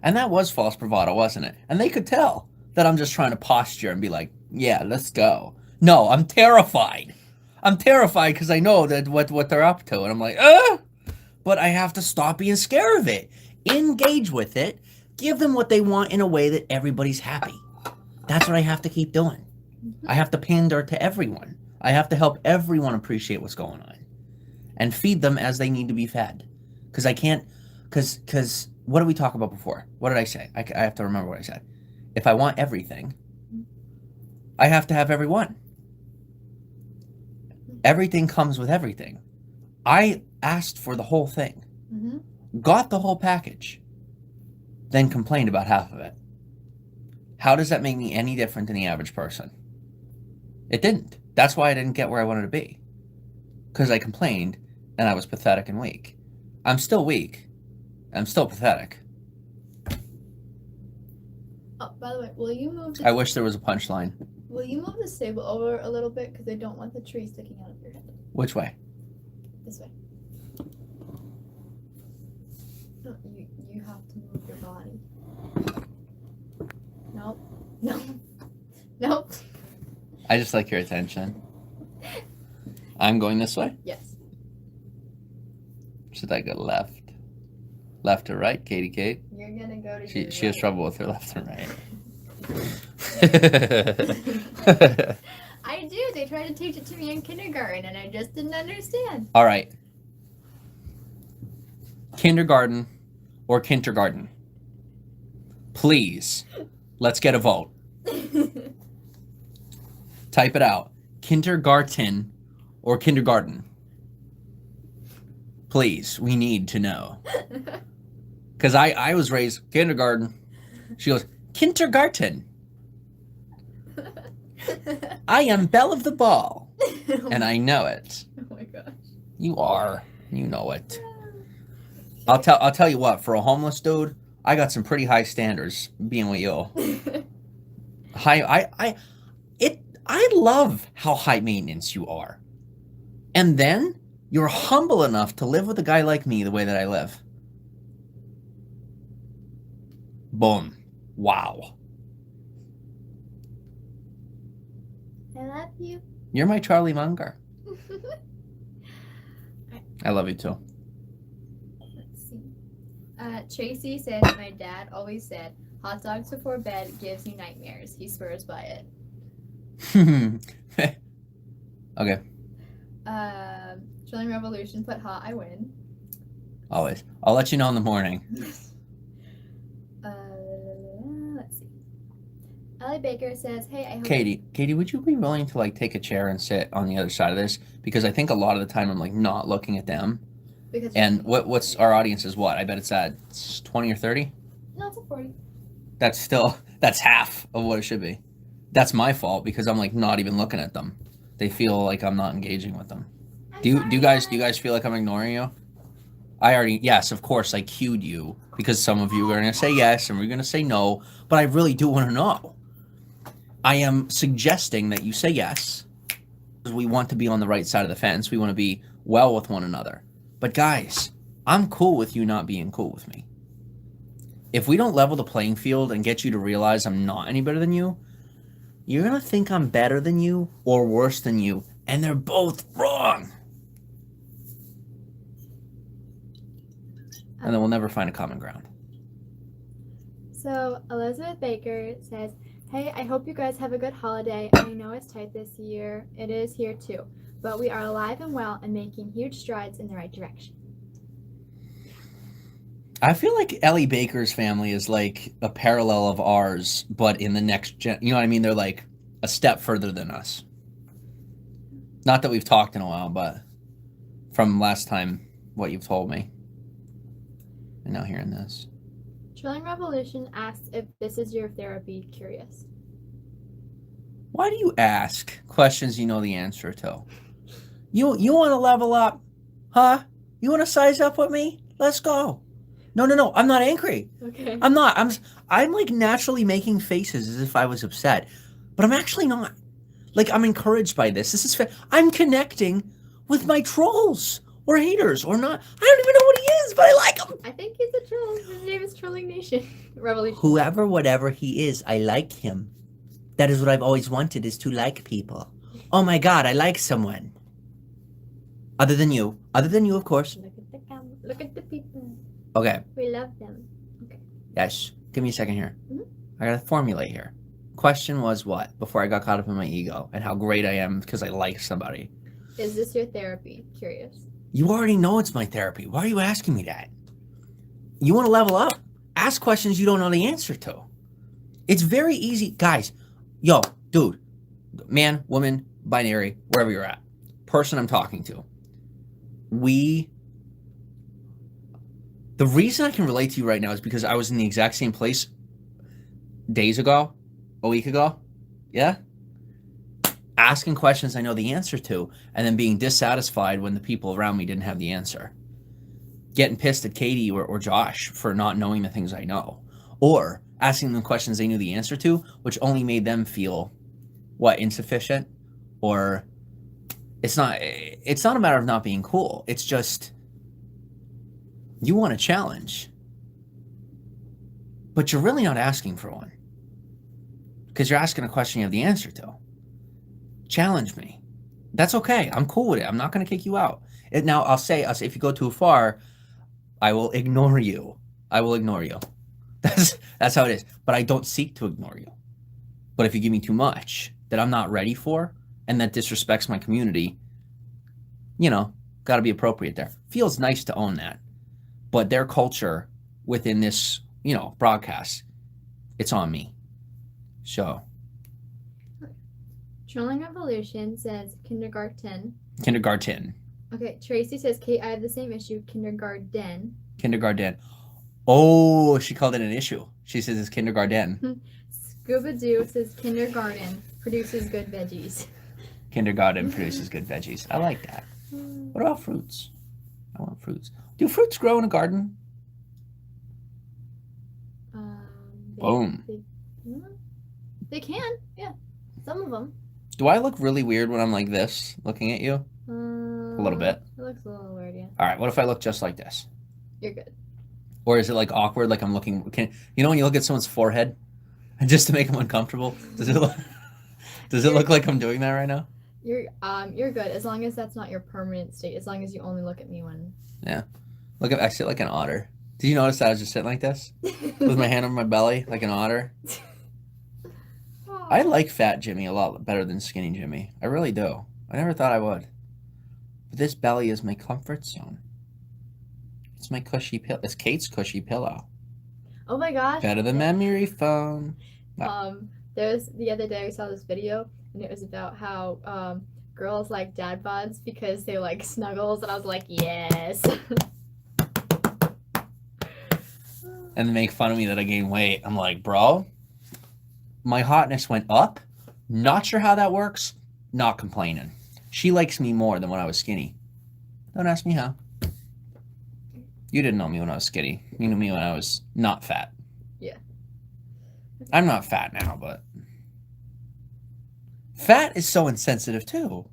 And that was false bravado, wasn't it? And they could tell that I'm just trying to posture and be like, yeah, let's go. No, I'm terrified. I'm terrified because I know that what they're up to. And I'm like, but I have to stop being scared of it. Engage with it. Give them what they want in a way that everybody's happy. That's what I have to keep doing. I have to pander to everyone. I have to help everyone appreciate what's going on. And feed them as they need to be fed. Because I can't... Because what did we talk about before? What did I say? I have to remember what I said. If I want everything, I have to have everyone. Everything comes with everything. I asked for the whole thing. Got the whole package. Then complained about half of it. How does that make me any different than the average person? It didn't. That's why I didn't get where I wanted to be. Because I complained and I was pathetic and weak. I'm still weak. I'm still pathetic. Oh, by the way, will you move I wish there was a punchline. Will you move this table over a little bit? Because I don't want the tree sticking out of your head. Which way? This way. No, you have to move your body. Nope. No. Nope. I just like your attention. I'm going this way? Yes. Should I go left? Left or right, Katie Kate? You're gonna go to She has trouble with her left and right. I I do. They tried to teach it to me in kindergarten, and I just didn't understand. All right. Kindergarten or kindergarten? Please, let's get a vote. Type it out. Kindergarten or kindergarten? Please, we need to know. Because I was raised kindergarten. She goes, kindergarten. I am belle of the ball. And I know it. Oh my gosh. You are. You know it. I'll tell you what, for a homeless dude, I got some pretty high standards being with you. I love how high maintenance you are. And then you're humble enough to live with a guy like me the way that I live. Boom. Wow. I love you. You're my Charlie Munger. I love you too. Let's see. Tracy says, my dad always said, hot dogs before bed gives you nightmares. He swears by it. Okay. Trilling Revolution put hot, I win. Always. I'll let you know in the morning. Let's see. Ellie Baker says, hey, I hope... Katie, would you be willing to like take a chair and sit on the other side of this? Because I think a lot of the time I'm like not looking at them. Because and what's our audience is what? I bet it's at 20 or 30? No, it's a 40. That's half of what it should be. That's my fault because I'm like not even looking at them. They feel like I'm not engaging with them. Do you guys feel like I'm ignoring you? Yes, of course I cued you because some of you are going to say yes and we're going to say no, but I really do want to know. I am suggesting that you say yes because we want to be on the right side of the fence. We want to be well with one another. But guys, I'm cool with you not being cool with me. If we don't level the playing field and get you to realize I'm not any better than you, you're going to think I'm better than you or worse than you, and they're both wrong. And then we'll never find a common ground. So Elizabeth Baker says, hey, I hope you guys have a good holiday. I know it's tight this year. It is here too. But we are alive and well and making huge strides in the right direction. I feel like Ellie Baker's family is like a parallel of ours, but in the next gen. You know what I mean? They're like a step further than us. Not that we've talked in a while, but from last time, what you've told me. And now hearing this. Trilling Revolution asks if this is your therapy. Curious. Why do you ask questions you know the answer to? You want to level up? Huh? You want to size up with me? Let's go. No. I'm not angry. Okay. I'm not. I'm like naturally making faces as if I was upset, but I'm actually not. Like I'm encouraged by this. This is fair. I'm connecting with my trolls or haters or not. I don't even know what he is, but I like him. I think he's a troll. His name is Trolling Nation. Revolution. Whoever, whatever he is, I like him. That is what I've always wanted, is to like people. Oh my God, I like someone. Other than you, of course. Look at the camera. Look at the people. Okay. We love them. Okay. Yes. Give me a second here. Mm-hmm. I gotta formulate here. Question was what? Before I got caught up in my ego and how great I am because I like somebody. Is this your therapy? Curious. You already know it's my therapy. Why are you asking me that? You want to level up? Ask questions you don't know the answer to. It's very easy. Guys, yo, dude, man, woman, binary, wherever you're at, person I'm talking to. The reason I can relate to you right now is because I was in the exact same place days ago, a week ago. Yeah? Asking questions I know the answer to, and then being dissatisfied when the people around me didn't have the answer. Getting pissed at Katie or Josh for not knowing the things I know. Or asking them questions they knew the answer to, which only made them feel, insufficient? Or it's not a matter of not being cool. It's just, you want a challenge. But you're really not asking for one. Because you're asking a question you have the answer to. Challenge me. That's okay. I'm cool with it. I'm not going to kick you out. Now, I'll say, if you go too far, I will ignore you. I will ignore you. That's how it is. But I don't seek to ignore you. But if you give me too much that I'm not ready for, and that disrespects my community, you know, got to be appropriate there. Feels nice to own that. But their culture within this, you know, broadcast, it's on me. So. Trolling Revolution says kindergarten. Kindergarten. Okay, Tracy says, Kate, I have the same issue. Kindergarten. Kindergarten. Oh, she called it an issue. She says it's kindergarten. Scuba Doo says kindergarten produces good veggies. Kindergarten produces good veggies. I like that. What about fruits? I want fruits. Do fruits grow in a garden? Boom. They can, yeah. Some of them. Do I look really weird when I'm like this, looking at you? A little bit. It looks a little weird, yeah. All right, what if I look just like this? You're good. Or is it like awkward, like I'm looking... you know when you look at someone's forehead just to make them uncomfortable? Does it look like I'm doing that right now? You're good, as long as that's not your permanent state, as long as you only look at me when... Yeah. I sit like an otter. Did you notice that I was just sitting like this? With my hand on my belly, like an otter? I like fat Jimmy a lot better than skinny Jimmy. I really do. I never thought I would. But this belly is my comfort zone. It's my cushy pillow. It's Kate's cushy pillow. Oh my gosh. Better than memory foam. The other day we saw this video, and it was about how girls like dad bods because they like snuggles, and I was like, yes. And they make fun of me that I gained weight. I'm like, bro, my hotness went up. Not sure how that works. Not complaining. She likes me more than when I was skinny. Don't ask me how. You didn't know me when I was skinny. You knew me when I was not fat. Yeah. I'm not fat now, but... Fat is so insensitive, too.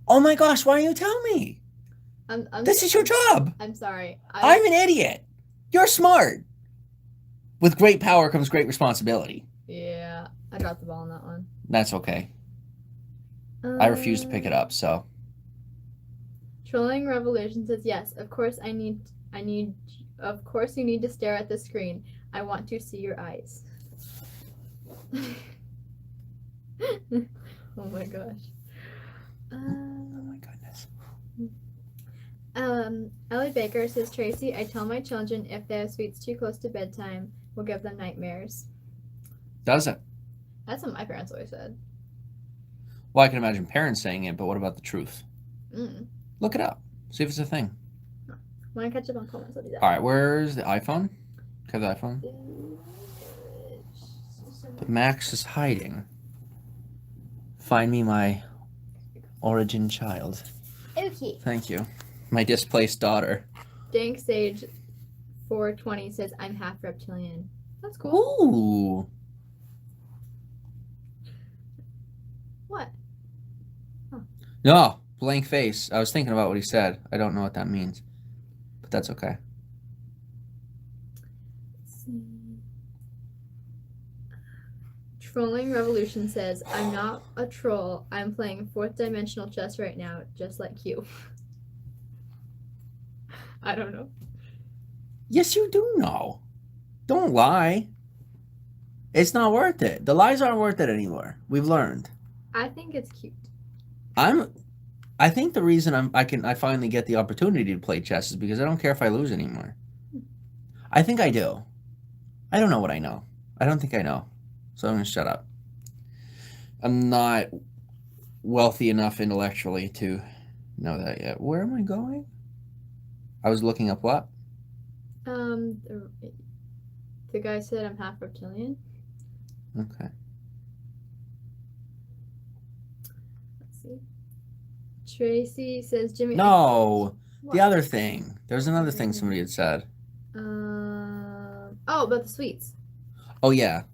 Oh my gosh, why don't you tell me? This is your job. I'm sorry. I'm an idiot. You're smart. With great power comes great responsibility. Yeah, I dropped the ball on that one. That's okay. I refuse to pick it up, so... Trolling Revolution says, yes, of course of course you need to stare at the screen. I want to see your eyes. Oh my gosh. Oh my goodness. Ellie Baker says, Tracy, I tell my children if they have sweets too close to bedtime, we'll give them nightmares. Does it? That's what my parents always said. Well, I can imagine parents saying it, but what about the truth? Mm. Look it up. See if it's a thing. When I catch up on comments, I'll do that. All right, where's the iPhone? Okay, the iPhone. The Max is hiding. Find me my origin child. Okay. Thank you. My displaced daughter. Dank Sage 420 says, I'm half reptilian. That's cool. Ooh. What? Oh. No, blank face. I was thinking about what he said. I don't know what that means. But that's okay. Let's see. Trolling Revolution says, I'm not a troll. I'm playing 4th dimensional chess right now, just like you. I don't know. Yes, you do know. Don't lie. It's not worth it. The lies aren't worth it anymore. We've learned. I think it's cute. I think the reason I finally get the opportunity to play chess is because I don't care if I lose anymore. I think I do. I don't know what I know. I don't think I know. So I'm going to shut up. I'm not wealthy enough intellectually to know that yet. Where am I going? I was looking up what? The guy said I'm half reptilian. Okay. Let's see. Tracy says, Jimmy. No, the other thing. There's another thing somebody had said. Oh, about the sweets. Oh yeah.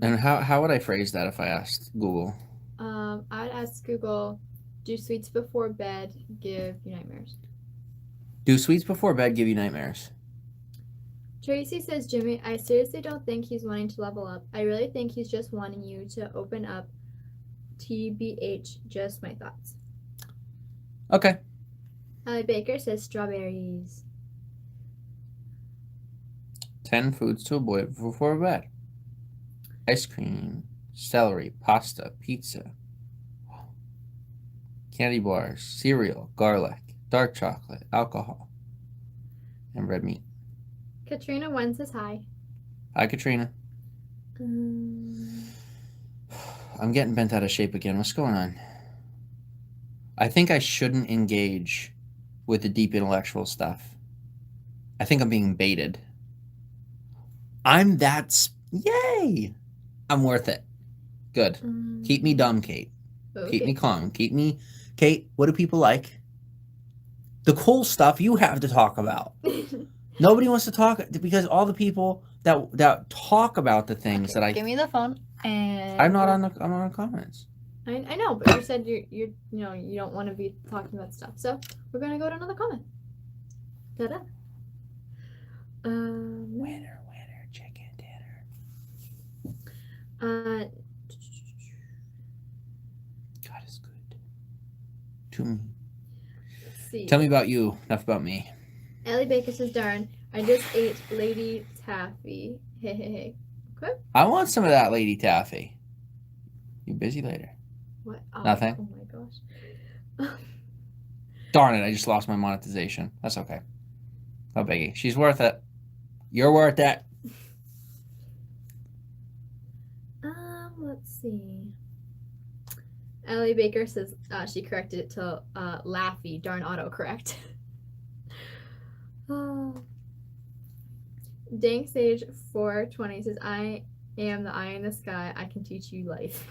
And how would I phrase that if I asked Google? I'd ask Google, do sweets before bed give you nightmares? Do sweets before bed give you nightmares? Tracy says, Jimmy, I seriously don't think he's wanting to level up. I really think he's just wanting you to open up. TBH, just my thoughts. Okay. Allie Baker says strawberries. 10 foods to avoid before bed. Ice cream, celery, pasta, pizza, candy bars, cereal, garlic, dark chocolate, alcohol, and red meat. Katrina Wen says hi. Hi, Katrina. I'm getting bent out of shape again. What's going on? I think I shouldn't engage with the deep intellectual stuff. I think I'm being baited. Yay! I'm worth it. Good. Keep me dumb, Kate. Okay. Keep me calm. Kate, what do people like? The cool stuff you have to talk about. Nobody wants to talk because all the people that talk about the things that I... Give me the phone and... I'm not on the comments. I know, but you said you don't want to be talking about stuff. So we're going to go to another comment. Ta-da. Winner, chicken dinner. God is good to me. Let's see. Tell me about you, enough about me. Ellie Baker says, darn, I just ate Lady Taffy. Hey. Okay. I want some of that Lady Taffy. You busy later? What? Nothing? Oh my gosh. Darn it, I just lost my monetization. That's okay. No biggie. She's worth it. You're worth it. Let's see. Ellie Baker says she corrected it to Laffy. Darn autocorrect. Dank Sage 420 says, I am the eye in the sky. I can teach you life.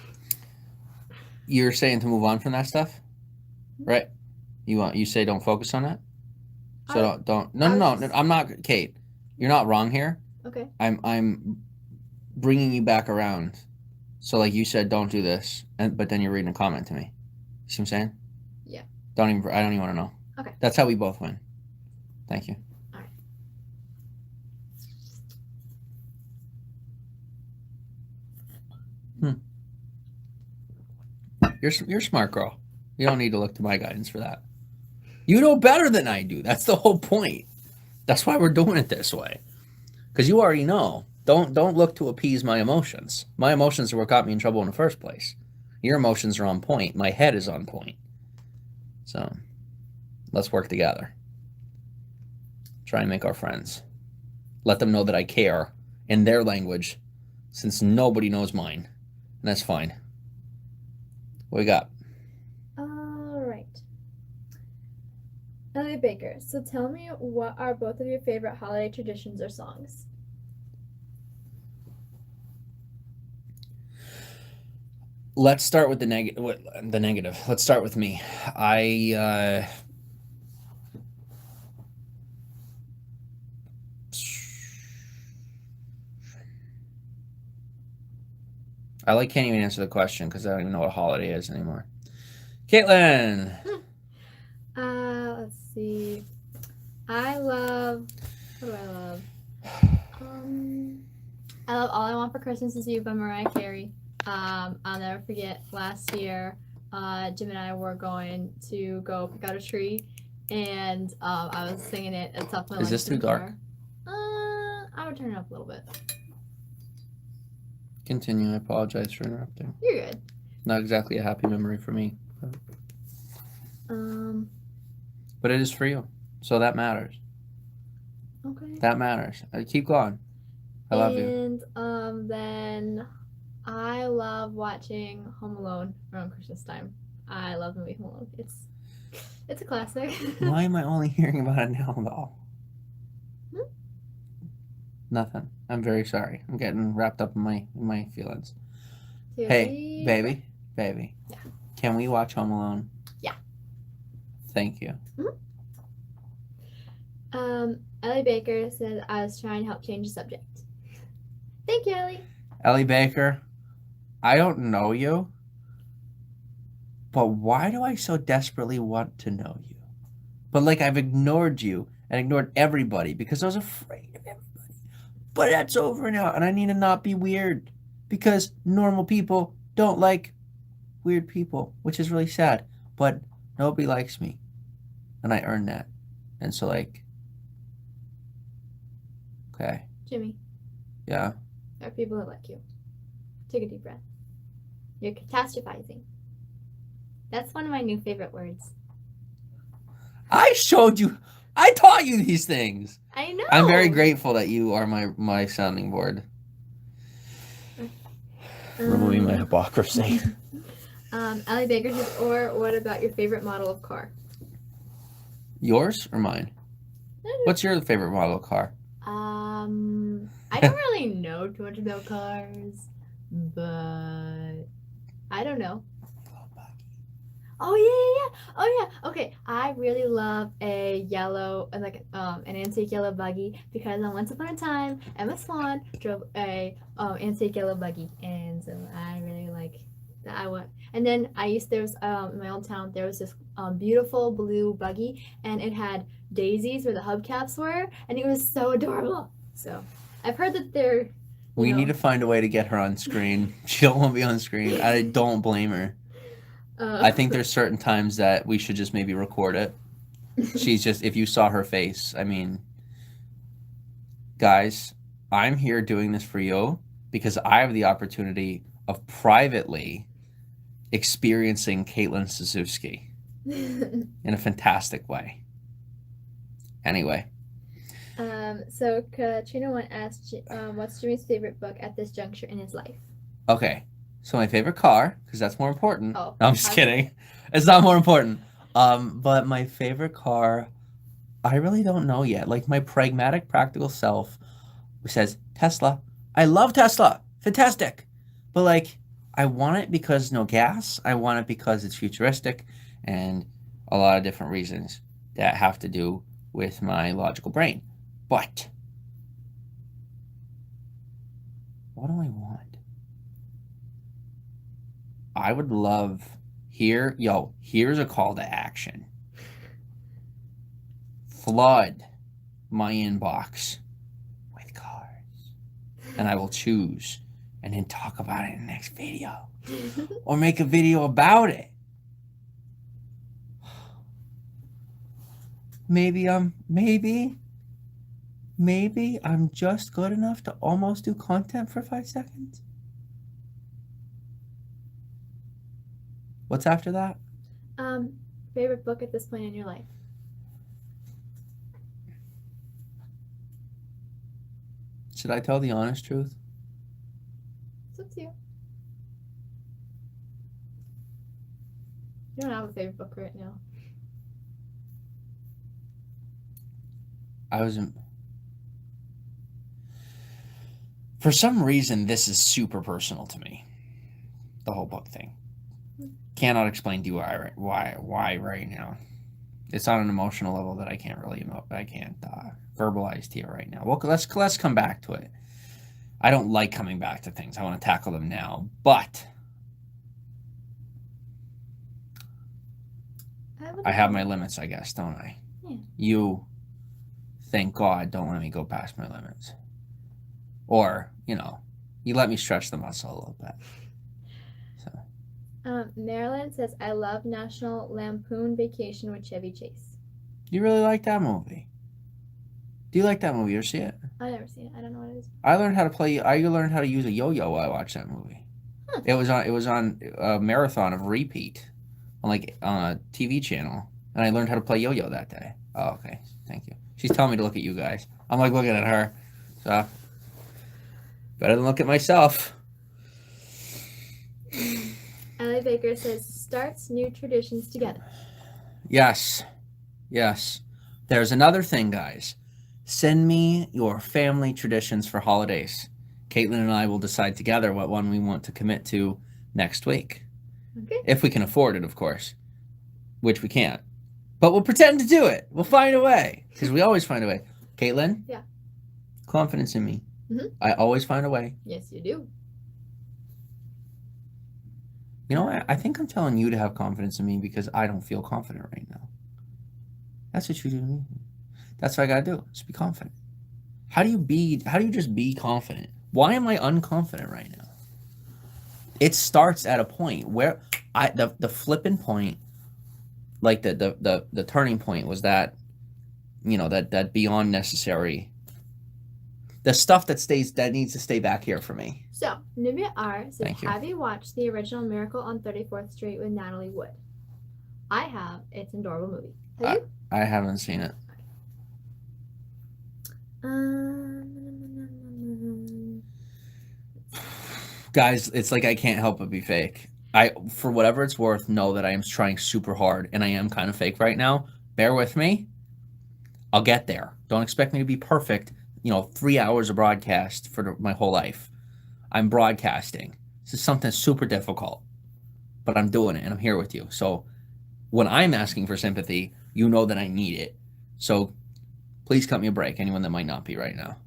You're saying to move on from that stuff? Right? You say don't focus on it? So don't. No. I'm not, Kate. You're not wrong here. Okay. I'm bringing you back around. So like you said, don't do this, but then you're reading a comment to me. You see what I'm saying? Yeah. I don't even want to know. Okay. That's how we both win. Thank you. All right. You're a smart girl. You don't need to look to my guidance for that. You know better than I do. That's the whole point. That's why we're doing it this way. Because you already know. Don't look to appease my emotions. My emotions are what got me in trouble in the first place. Your emotions are on point. My head is on point. So, let's work together. Try and make our friends. Let them know that I care in their language, since nobody knows mine. And that's fine. What we got? All right. Ellie Baker. So tell me, what are both of your favorite holiday traditions or songs? Let's start with the negative. Let's start with me. I can't even answer the question because I don't even know what holiday is anymore. Caitlin. Let's see. What do I love? I love All I Want for Christmas Is You by Mariah Carey. I'll never forget last year, Jim and I were going to go pick out a tree, and I was singing it at the top of my lungs. Is this too dark? I would turn it up a little bit. Continue. I apologize for interrupting. You're good. Not exactly a happy memory for me. But it is for you. So that matters. Okay. That matters. Keep going. I love you. And then I love watching Home Alone around Christmas time. I love the movie Home Alone. It's a classic. Why am I only hearing about it now, though? Nothing. I'm very sorry. I'm getting wrapped up in my feelings. Hey, baby. Yeah. Can we watch Home Alone? Yeah. Thank you. Ellie Baker said I was trying to help change the subject. Thank you, Ellie. Ellie Baker, I don't know you, but why do I so desperately want to know you? But like I've ignored you and ignored everybody because I was afraid of everybody. But that's over now, and I need to not be weird because normal people don't like weird people, which is really sad. But nobody likes me, and I earned that. And so, like, okay. Jimmy. Yeah. There are people that like you. Take a deep breath. You're catastrophizing. That's one of my new favorite words. I showed you. I taught you these things. I know. I'm very grateful that you are my sounding board. Removing my hypocrisy. Allie Baker says, or what about your favorite model of car? Yours or mine? What's your favorite model of car? I don't really know too much about cars, but I don't know. Oh yeah. Oh yeah. Okay, I really love a yellow, like an antique yellow buggy because once upon a time Emma Swan drove a antique yellow buggy, and so I really like that. And then there was in my old town there was this beautiful blue buggy, and it had daisies where the hubcaps were, and it was so adorable. So I've heard that they're. We need to find a way to get her on screen. She don't want to be on screen. I don't blame her. I think there's certain times that we should just maybe record it. She's just, if you saw her face, I mean, guys, I'm here doing this for you because I have the opportunity of privately experiencing Caitlin Suzuki in a fantastic way. Anyway. So Katrina one asked, what's Jimmy's favorite book at this juncture in his life? Okay. So my favorite car, because that's more important. Oh, no, I'm just kidding. It's not more important. But my favorite car, I really don't know yet. Like my pragmatic, practical self says Tesla. I love Tesla. Fantastic. But like, I want it because no gas. I want it because it's futuristic, and a lot of different reasons that have to do with my logical brain. But what do I want? I would love here's a call to action. Flood my inbox with cars. And I will choose and then talk about it in the next video. Or make a video about it. Maybe I'm just good enough to almost do content for 5 seconds. What's after that? Favorite book at this point in your life? Should I tell the honest truth? It's up to you. You don't have a favorite book right now. For some reason, this is super personal to me. The whole book thing. Cannot explain to you why right now. It's on an emotional level that I can't verbalize to you right now. Well, let's come back to it. I don't like coming back to things. I want to tackle them now, but I have my limits, I guess, don't I? Yeah. You, thank God, don't let me go past my limits. Or, you let me stretch the muscle a little bit. Marilyn says, I love National Lampoon Vacation with Chevy Chase. You really like that movie? Do you like that movie? You ever see it? I've never seen it. I don't know what it is. I learned how to use a yo-yo while I watched that movie. Huh. It was on a marathon of repeat on a TV channel, and I learned how to play yo-yo that day. Oh, okay. Thank you. She's telling me to look at you guys. I'm like looking at her. So better than look at myself. Allie Baker says, starts new traditions together. Yes. There's another thing, guys. Send me your family traditions for holidays. Caitlin and I will decide together what one we want to commit to next week. Okay. If we can afford it, of course. Which we can't. But we'll pretend to do it. We'll find a way. Because we always find a way. Caitlin? Yeah. Confidence in me. Mm-hmm. I always find a way. Yes, you do. You know what? I think I'm telling you to have confidence in me because I don't feel confident right now. That's what you do to me. That's what I gotta do. Just be confident. How do you just be confident? Why am I unconfident right now? It starts at a point where the flipping point, like the turning point was that, that beyond necessary The stuff that needs to stay back here for me. So, Nubia R says, Thank you. have you watched the original Miracle on 34th Street with Natalie Wood? I have. It's an adorable movie. Have you? I haven't seen it. Guys, it's like I can't help but be fake. For whatever it's worth, know that I am trying super hard, and I am kind of fake right now. Bear with me. I'll get there. Don't expect me to be perfect. 3 hours of broadcast for my whole life. I'm broadcasting. This is something super difficult, but I'm doing it, and I'm here with you. So when I'm asking for sympathy, you know that I need it. So please cut me a break, anyone that might not be right now.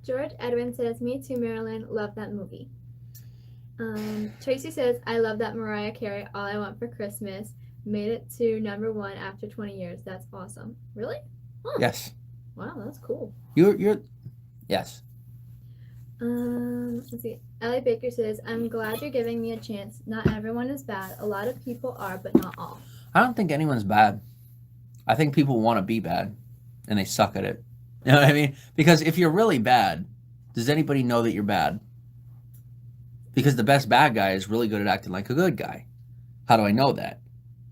George Edwin says, me too, Marilyn. Love that movie. Tracy says, I love that Mariah Carey, All I Want for Christmas, made it to #1 after 20 years. That's awesome. Really? Huh. Yes. Wow, that's cool. You're yes. Let's see. Ellie Baker says, I'm glad you're giving me a chance. Not everyone is bad. A lot of people are, but not all. I don't think anyone's bad. I think people want to be bad, and they suck at it. You know what I mean? Because if you're really bad, does anybody know that you're bad? Because the best bad guy is really good at acting like a good guy. How do I know that?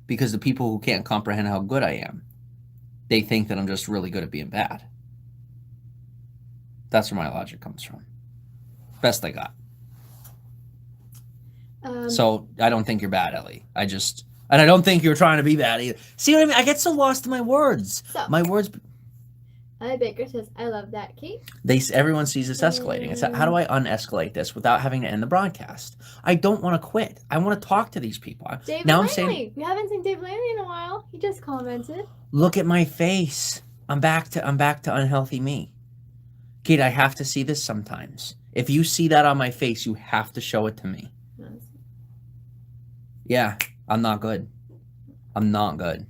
Because the people who can't comprehend how good I am, they think that I'm just really good at being bad. That's where my logic comes from. Best I got. So I don't think you're bad, Ellie. And I don't think you're trying to be bad either. See what I mean? I get so lost in my words. My words. Ellie Baker says, I love that, Kate. Everyone sees this escalating. It's how do I unescalate this without having to end the broadcast? I don't want to quit. I want to talk to these people. David Langley. We haven't seen David Langley in a while. He just commented. Look at my face. I'm back to unhealthy me. Kate, I have to see this sometimes. If you see that on my face, you have to show it to me. Yeah, I'm not good. I'm not good.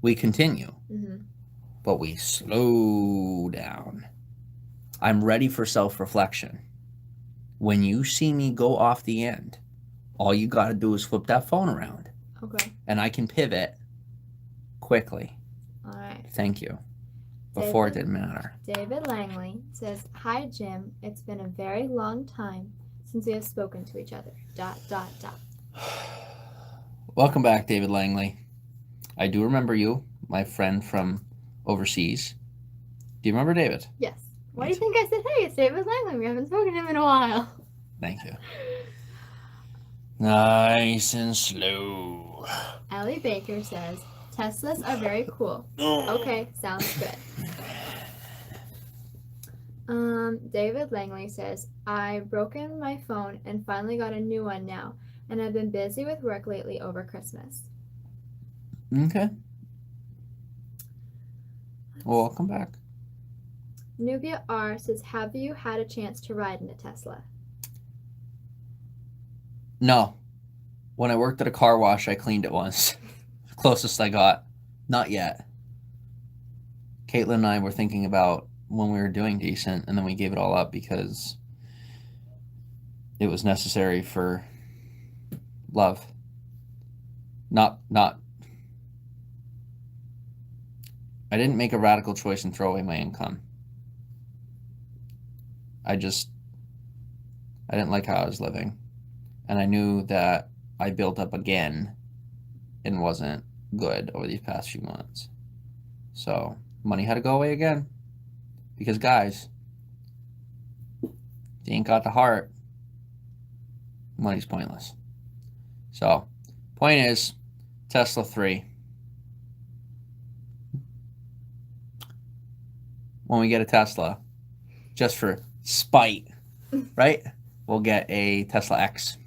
We continue. But we slow down. I'm ready for self-reflection. When you see me go off the end, all you got to do is flip that phone around. Okay. And I can pivot quickly. All right. Thank you. Before it didn't matter. David Langley says, hi, Jim. It's been a very long time since we have spoken to each other. ... Welcome back, David Langley. I do remember you, my friend from overseas. Do you remember David? Yes. Why do you think I said, hey, it's David Langley? We haven't spoken to him in a while. Thank you. Nice and slow. Ellie Baker says, Teslas are very cool. Okay, sounds good. David Langley says, I've broken my phone and finally got a new one now, and I've been busy with work lately over Christmas. Okay. Well, welcome back. Nubia R says, have you had a chance to ride in a Tesla? No. When I worked at a car wash, I cleaned it once. Closest I got. Not yet. Caitlin and I were thinking about when we were doing decent, and then we gave it all up because it was necessary for love. Not I didn't make a radical choice and throw away my income. I didn't like how I was living. And I knew that I built up again and wasn't good over these past few months. So money had to go away again. Because guys, if you ain't got the heart, money's pointless. So point is, Tesla 3. When we get a Tesla, just for spite, right? We'll get a Tesla X,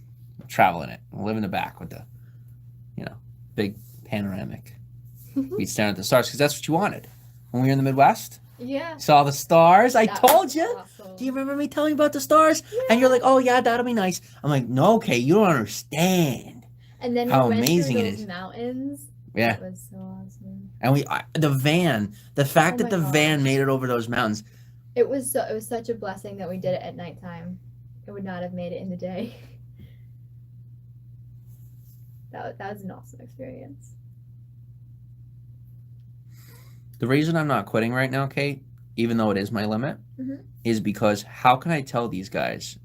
travel in it. We'll live in the back with the, big panoramic. We'd stare at the stars because that's what you wanted. When we were in the Midwest, yeah, saw the stars. I that told you. Awesome. Do you remember me telling you about the stars? Yeah. And you're like, oh yeah, that'll be nice. I'm like, no, okay, you don't understand. And then how we went amazing through it those is. Mountains. Yeah. It was so awesome. And the fact that the gosh. van made it over those mountains. It was such a blessing that we did it at nighttime. It would not have made it in the day. That was an awesome experience. The reason I'm not quitting right now, Kate, even though it is my limit, Mhm. is because how can I tell these guys?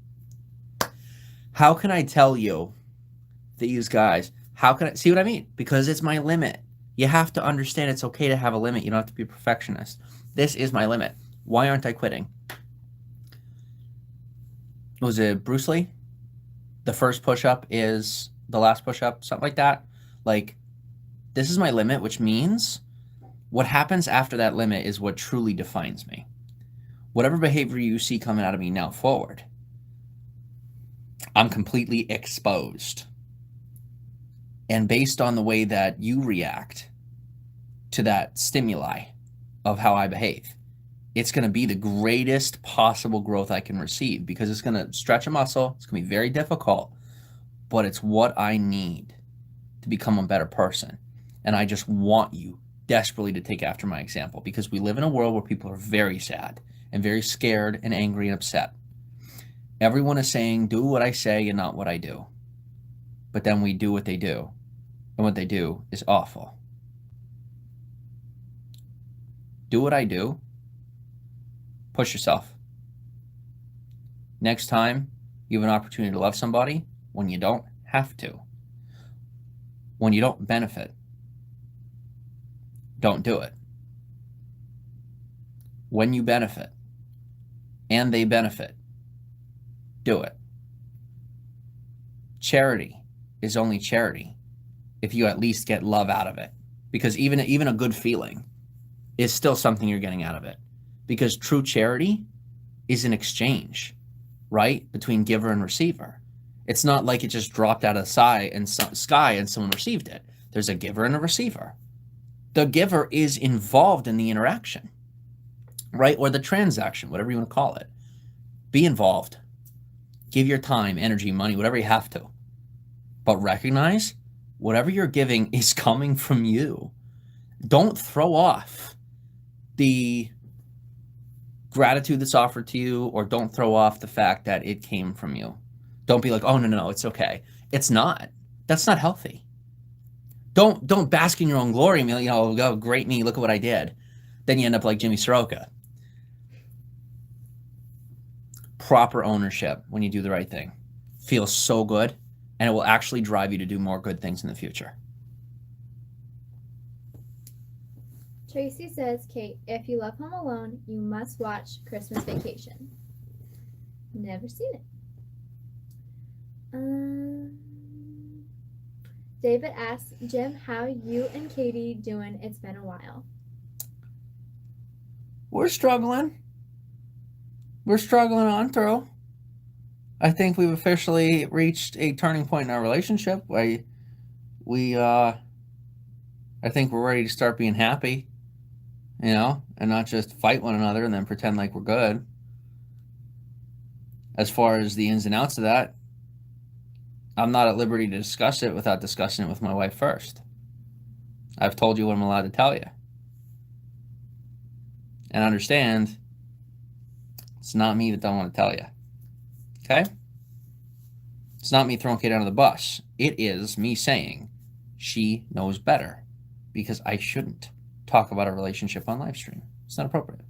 How can I tell you, these guys, how can I see what I mean? Because it's my limit. You have to understand it's okay to have a limit. You don't have to be a perfectionist. This is my limit. Why aren't I quitting? Was it Bruce Lee? The first push-up is the last push-up, something like that. Like, this is my limit, which means what happens after that limit is what truly defines me. Whatever behavior you see coming out of me now forward, I'm completely exposed. And based on the way that you react to that stimuli of how I behave, it's going to be the greatest possible growth I can receive, because it's going to stretch a muscle. It's going to be very difficult, but it's what I need to become a better person. And I just want you desperately to take after my example, because we live in a world where people are very sad and very scared and angry and upset. Everyone is saying, do what I say and not what I do. But then we do what they do, and what they do is awful. Do what I do. Push yourself. Next time you have an opportunity to love somebody, when you don't have to, when you don't benefit, don't do it. When you benefit and they benefit, do it. Charity is only charity if you at least get love out of it, because even a good feeling is still something you're getting out of it, because true charity is an exchange, right, between giver and receiver. It's not like it just dropped out of the sky and someone received it. There's a giver and a receiver. The giver is involved in the interaction, right, or the transaction, whatever you want to call it. Be involved. Give your time, energy, money, whatever you have to. But recognize whatever you're giving is coming from you. Don't throw off the gratitude that's offered to you, or don't throw off the fact that it came from you. Don't be like, oh, no, it's okay. It's not. That's not healthy. Don't bask in your own glory and be like, oh, great me, look at what I did. Then you end up like Jimmy Soroka. Proper ownership when you do the right thing feels so good, and it will actually drive you to do more good things in the future. Tracy says, Kate, if you love Home Alone, you must watch Christmas Vacation. Never seen it. David asks, Jim, how you and Katie doing? It's been a while. We're struggling. We're struggling on through. I think we've officially reached a turning point in our relationship. I think we're ready to start being happy, and not just fight one another and then pretend like we're good. As far as the ins and outs of that, I'm not at liberty to discuss it without discussing it with my wife first. I've told you what I'm allowed to tell you. And understand, it's not me that don't want to tell you. Okay? It's not me throwing Kate under the bus. It is me saying she knows better, because I shouldn't talk about a relationship on live stream. It's not appropriate.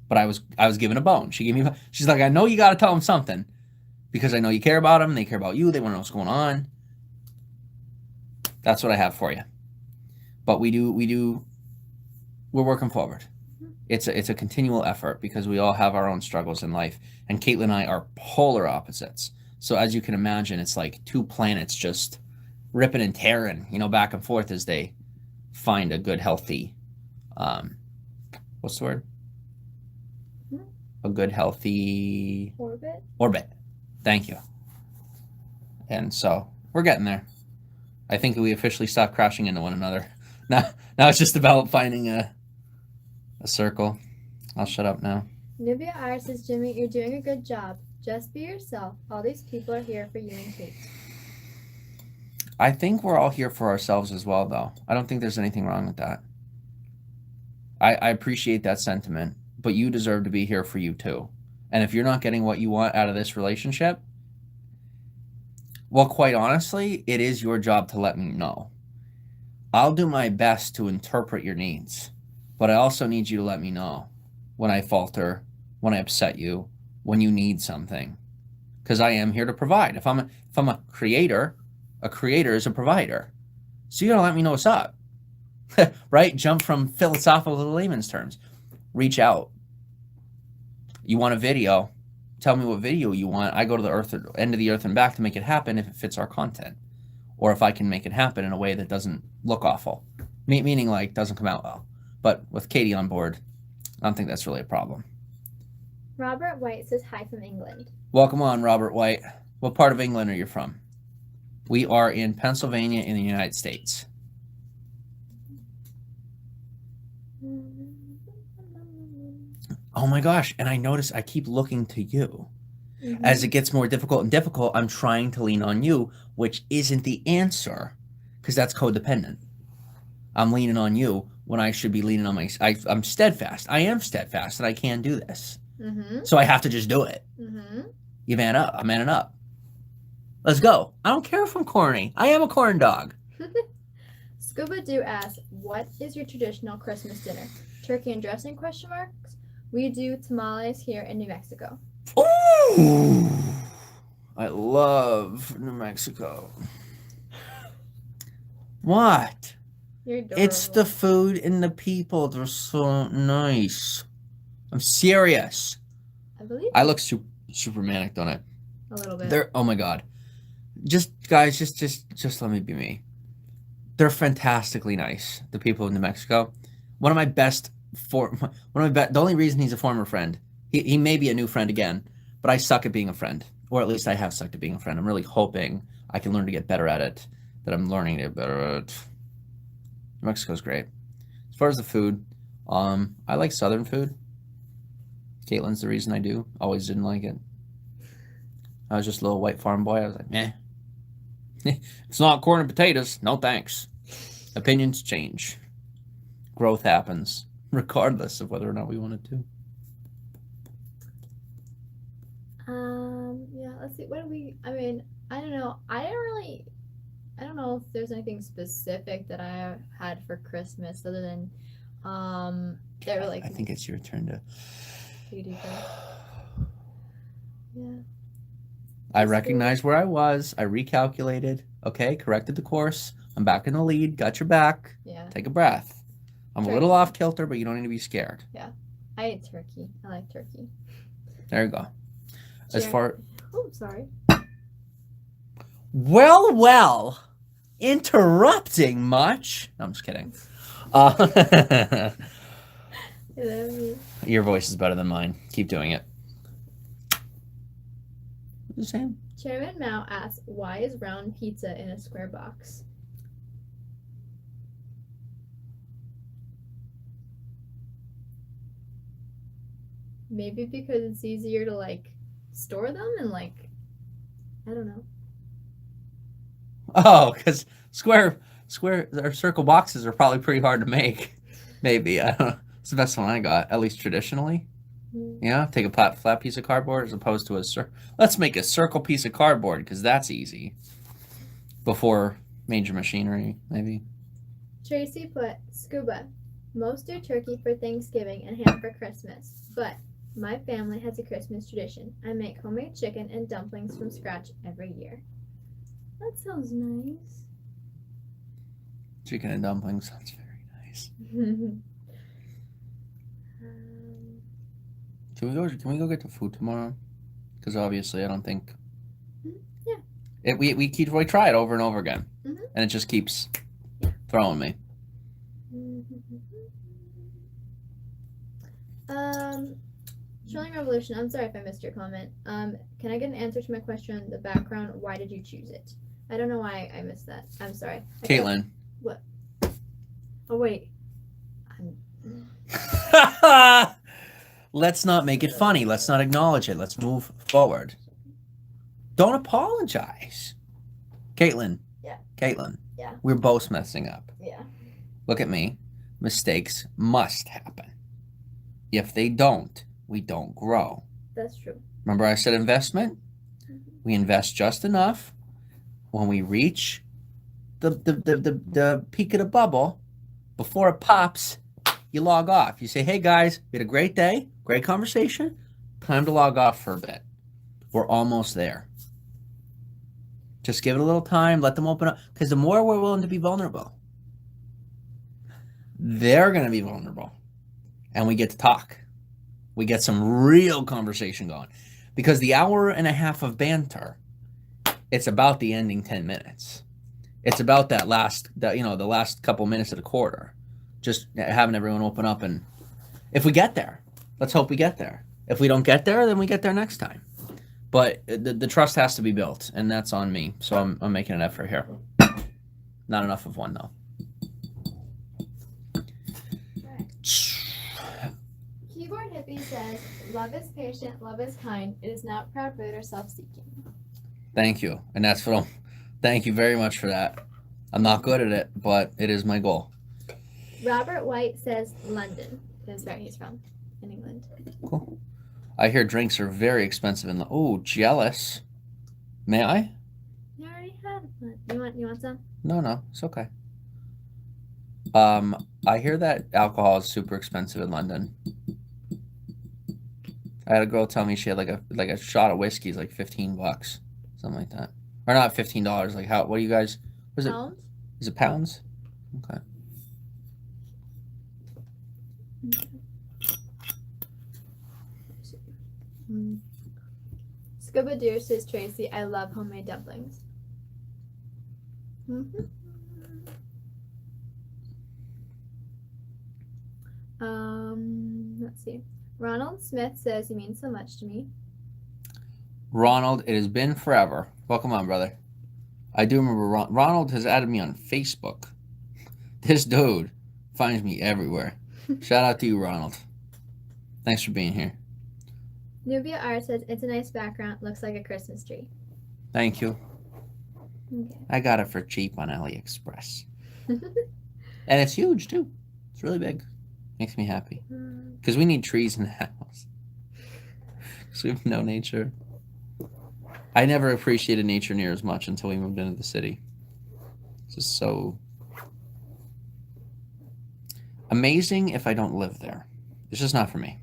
But I was given a bone. She's like, I know you got to tell them something, because I know you care about them. They care about you. They want to know what's going on. That's what I have for you. But we're working forward. It's a continual effort, because we all have our own struggles in life, and Caitlin and I are polar opposites. So as you can imagine, it's like two planets just ripping and tearing, back and forth as they find a good, healthy, what's the word? A good, healthy orbit. Thank you. And so we're getting there. I think we officially stopped crashing into one another. Now it's just about finding a circle. I'll shut up now. Nubia R says, Jimmy, you're doing a good job. Just be yourself. All these people are here for you and Kate. I think we're all here for ourselves as well, though. I don't think there's anything wrong with that. I appreciate that sentiment, but you deserve to be here for you too. And if you're not getting what you want out of this relationship, well, quite honestly, it is your job to let me know. I'll do my best to interpret your needs, but I also need you to let me know. when I falter, when I upset you, when you need something, because I am here to provide. If I'm a creator is a provider. So you gotta let me know what's up, right? Jump from philosophical to layman's terms. Reach out. You want a video? Tell me what video you want. I go to the end of the earth and back to make it happen if it fits our content, or if I can make it happen in a way that doesn't look awful, meaning like doesn't come out well. But with Katie on board, I don't think that's really a problem. Robert White says hi from England. Welcome on, Robert White. What part of England are you from? We are in Pennsylvania in the United States. Oh my gosh, and I notice I keep looking to you. Mm-hmm. As it gets more difficult and difficult, I'm trying to lean on you, which isn't the answer, because that's codependent. I'm leaning on you when I should be leaning on I'm steadfast. I am steadfast, and I can do this. Mm-hmm. So I have to just do it. Mm-hmm. You man up. I'm manning up. Let's go. I don't care if I'm corny. I am a corn dog. Scuba Do asks, what is your traditional Christmas dinner? Turkey and dressing, question marks? We do tamales here in New Mexico. Ooh, I love New Mexico. What? You're adorable. It's the food and the people. They're so nice. I'm serious. I believe I look super manic, don't I? A little bit. Oh my God. Guys, just let me be me. They're fantastically nice. The people of New Mexico. The only reason he's a former friend, he may be a new friend again, but I suck at being a friend, or at least I have sucked at being a friend. I'm really hoping I can learn to get better at it, that I'm learning to get better at it. New Mexico's great. As far as the food, I like Southern food. Caitlin's the reason I do. Always didn't like it. I was just a little white farm boy. I was like, meh. It's not corn and potatoes. No thanks. Opinions change. Growth happens, regardless of whether or not we want it to. Yeah, let's see. I don't know. I don't know if there's anything specific that I had for Christmas other than, they were like. I think it's your turn to. Yeah. I recognize where I was. I recalculated. Okay, corrected the course. I'm back in the lead. Got your back. Yeah. Take a breath. I'm a little off kilter, but you don't need to be scared. Yeah. I ate turkey. I like turkey. There you go. Oh, sorry. Well. Interrupting much. No, I'm just kidding. Your voice is better than mine. Keep doing it. What are you saying? Chairman Mao asks, why is round pizza in a square box? Maybe because it's easier to store them and I don't know. Oh, because square or circle boxes are probably pretty hard to make. Maybe. I don't know. It's the best one I got, at least traditionally. Yeah, take a flat piece of cardboard as opposed to let's make a circle piece of cardboard because that's easy. Before major machinery, maybe. Tracy put, Scuba, most do turkey for Thanksgiving and ham for Christmas, but my family has a Christmas tradition. I make homemade chicken and dumplings from scratch every year. That sounds nice. Chicken and dumplings sounds very nice. Can we go get the food tomorrow? Because obviously I don't think. Yeah. We try it over and over again, and it just keeps throwing me. Trolling Revolution. I'm sorry if I missed your comment. Can I get an answer to my question? The background. Why did you choose it? I don't know why I missed that. I'm sorry. Caitlin. What? Oh wait. Let's not make it funny. Let's not acknowledge it. Let's move forward. Don't apologize. Caitlin. Yeah. Caitlin. Yeah. We're both messing up. Yeah. Look at me. Mistakes must happen. If they don't, we don't grow. That's true. Remember I said investment? We invest just enough. When we reach the peak of the bubble, before it pops, you log off. You say, hey guys, we had a great day, great conversation. Time to log off for a bit. We're almost there. Just give it a little time, let them open up. Because the more we're willing to be vulnerable, they're going to be vulnerable. And we get to talk. We get some real conversation going. Because the hour and a half of banter, it's about the ending 10 minutes. It's about the last couple minutes of the quarter. Just having everyone open up. And if we get there, let's hope we get there. If we don't get there, then we get there next time. But the trust has to be built, and that's on me. So I'm making an effort here. Not enough of one, though. Keyboard Hippie says, love is patient, love is kind. It is not proud, rude, or self-seeking. Thank you. And that's what thank you very much for that. I'm not good at it, but it is my goal. Robert White says London is where he's from, in England. Cool. I hear drinks are very expensive in oh, jealous. May I? You already had one. You want some? No, it's okay. I hear that alcohol is super expensive in London. I had a girl tell me she had like a shot of whiskey is like $15, something like that, or not $15. Like how? What do you guys? Was it? Pounds? Is it pounds? Okay. Scuba Deer says, Tracy, I love homemade dumplings. Let's see. Ronald Smith says, you mean so much to me. Ronald, it has been forever. Welcome on, brother. I do remember Ronald has added me on Facebook. This dude finds me everywhere. Shout out to you, Ronald. Thanks for being here. Nubia R says, it's a nice background. Looks like a Christmas tree. Thank you. Okay. I got it for cheap on AliExpress. And it's huge, too. It's really big. Makes me happy. Because we need trees in the house. Because we have no nature. I never appreciated nature near as much until we moved into the city. It's just so amazing if I don't live there. It's just not for me.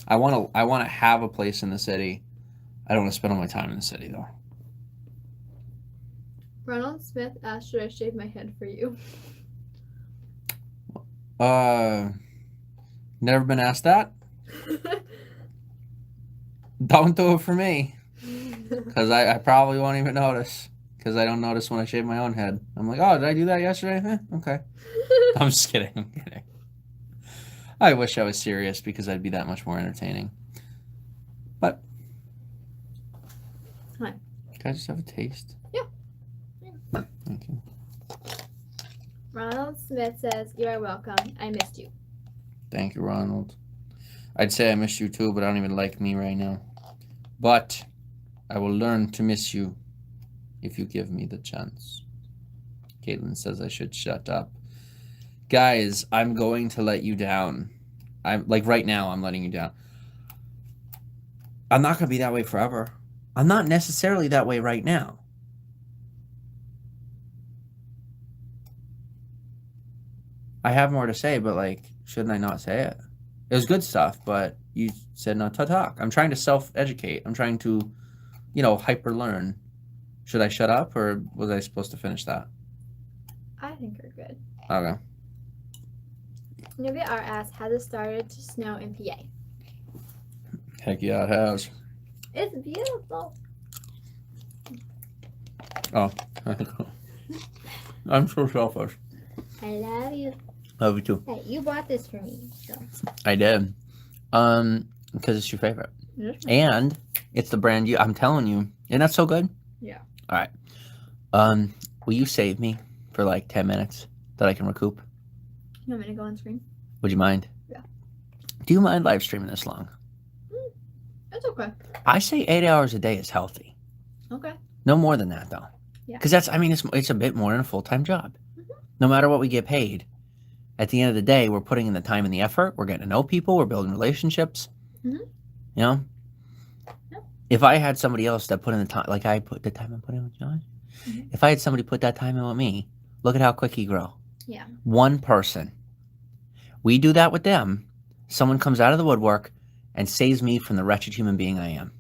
I want to have a place in the city. I don't want to spend all my time in the city, though. Ronald Smith asked, should I shave my head for you? Never been asked that. Don't do it for me. Because I probably won't even notice. Because I don't notice when I shave my own head. I'm like, oh, did I do that yesterday? Okay. I'm just kidding. I'm kidding. I wish I was serious because I'd be that much more entertaining. But Hi. Can I just have a taste? Yeah. Thank you. Ronald Smith says, you are welcome. I missed you. Thank you, Ronald. I'd say I miss you too, but I don't even like me right now. But I will learn to miss you if you give me the chance. Caitlin says I should shut up. Guys, I'm going to let you down. I'm like right now I'm letting you down. I'm not going to be that way forever. I'm not necessarily that way right now. I have more to say, but like, shouldn't I not say it? It was good stuff, but you said not to talk. I'm trying to self-educate. I'm trying to, hyper-learn. Should I shut up, or was I supposed to finish that? I think you're good. Okay. Nubia R asks, has it started to snow in PA? Heck yeah, it has. It's beautiful. Oh. I'm so selfish. I love you. Love you too. Hey, you bought this for me, so. I did. Because it's your favorite. And it's the brand I'm telling you. Isn't that so good? Yeah. All right. Will you save me for like 10 minutes that I can recoup? You want me to go on screen? Would you mind? Yeah. Do you mind live streaming this long? It's okay. I say 8 hours a day is healthy. Okay. No more than that, though. Yeah. Because it's a bit more than a full-time job. Mm-hmm. No matter what we get paid, at the end of the day, we're putting in the time and the effort. We're getting to know people. We're building relationships. Mm-hmm. Yep. If I had somebody else that put in the time, like I put the time I put in with John, if I had somebody put that time in with me, look at how quick he grow. Yeah. One person. We do that with them. Someone comes out of the woodwork and saves me from the wretched human being I am.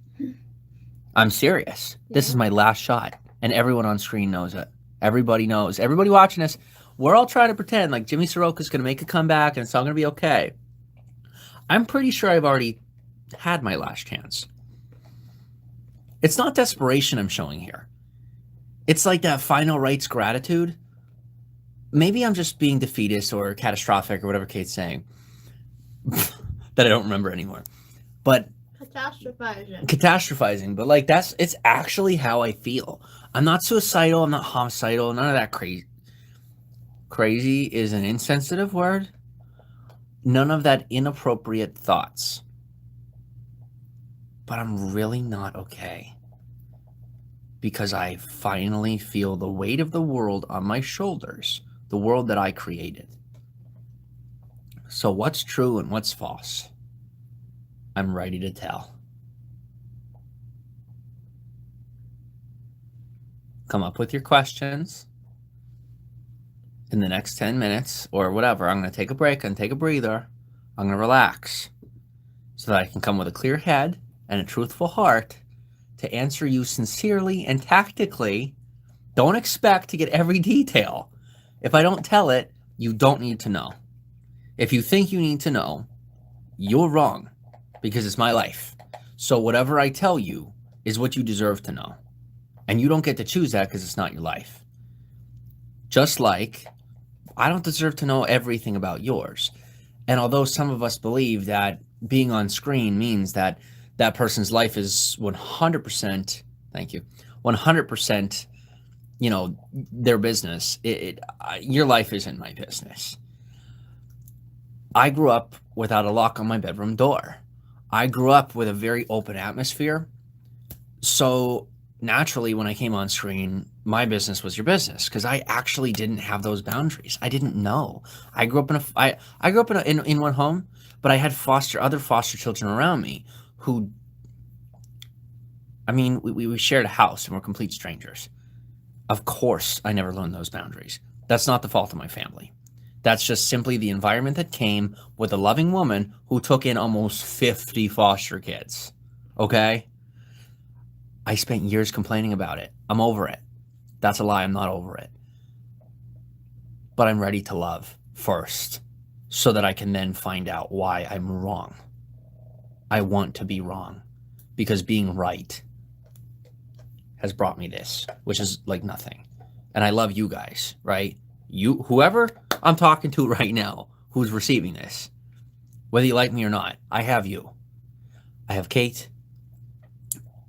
I'm serious. This is my last shot, and everyone on screen knows it. Everybody knows. Everybody watching this, we're all trying to pretend like Jimmy Soroka's going to make a comeback and it's all going to be okay. I'm pretty sure I've already had my last chance. It's not desperation I'm showing here. It's like that final rights gratitude. Maybe I'm just being defeatist or catastrophic or whatever Kate's saying that I don't remember anymore. But catastrophizing, but like it's actually how I feel. I'm not suicidal, I'm not homicidal, none of that crazy. Crazy is an insensitive word. None of that inappropriate thoughts. But I'm really not okay. Because I finally feel the weight of the world on my shoulders, the world that I created. So what's true and what's false? I'm ready to tell. Come up with your questions. In the next 10 minutes or whatever, I'm going to take a break and take a breather. I'm going to relax so that I can come with a clear head and a truthful heart to answer you sincerely and tactically. Don't expect to get every detail. If I don't tell it, you don't need to know. If you think you need to know, you're wrong because it's my life. So whatever I tell you is what you deserve to know. And you don't get to choose that because it's not your life. Just like I don't deserve to know everything about yours. And although some of us believe that being on screen means that that person's life is 100%, thank you, 100%, their business, your life isn't my business. I grew up without a lock on my bedroom door. I grew up with a very open atmosphere. So naturally, when I came on screen, my business was your business because I actually didn't have those boundaries. I didn't know. I grew up in one home, but I had other foster children around me who, we shared a house and we're complete strangers. Of course, I never learned those boundaries. That's not the fault of my family. That's just simply the environment that came with a loving woman who took in almost 50 foster kids. Okay? I spent years complaining about it. I'm over it. That's a lie. I'm not over it. But I'm ready to love first so that I can then find out why I'm wrong. I want to be wrong because being right has brought me this, which is like nothing. And I love you guys, right? You, whoever I'm talking to right now who's receiving this, whether you like me or not, I have you. I have Kate.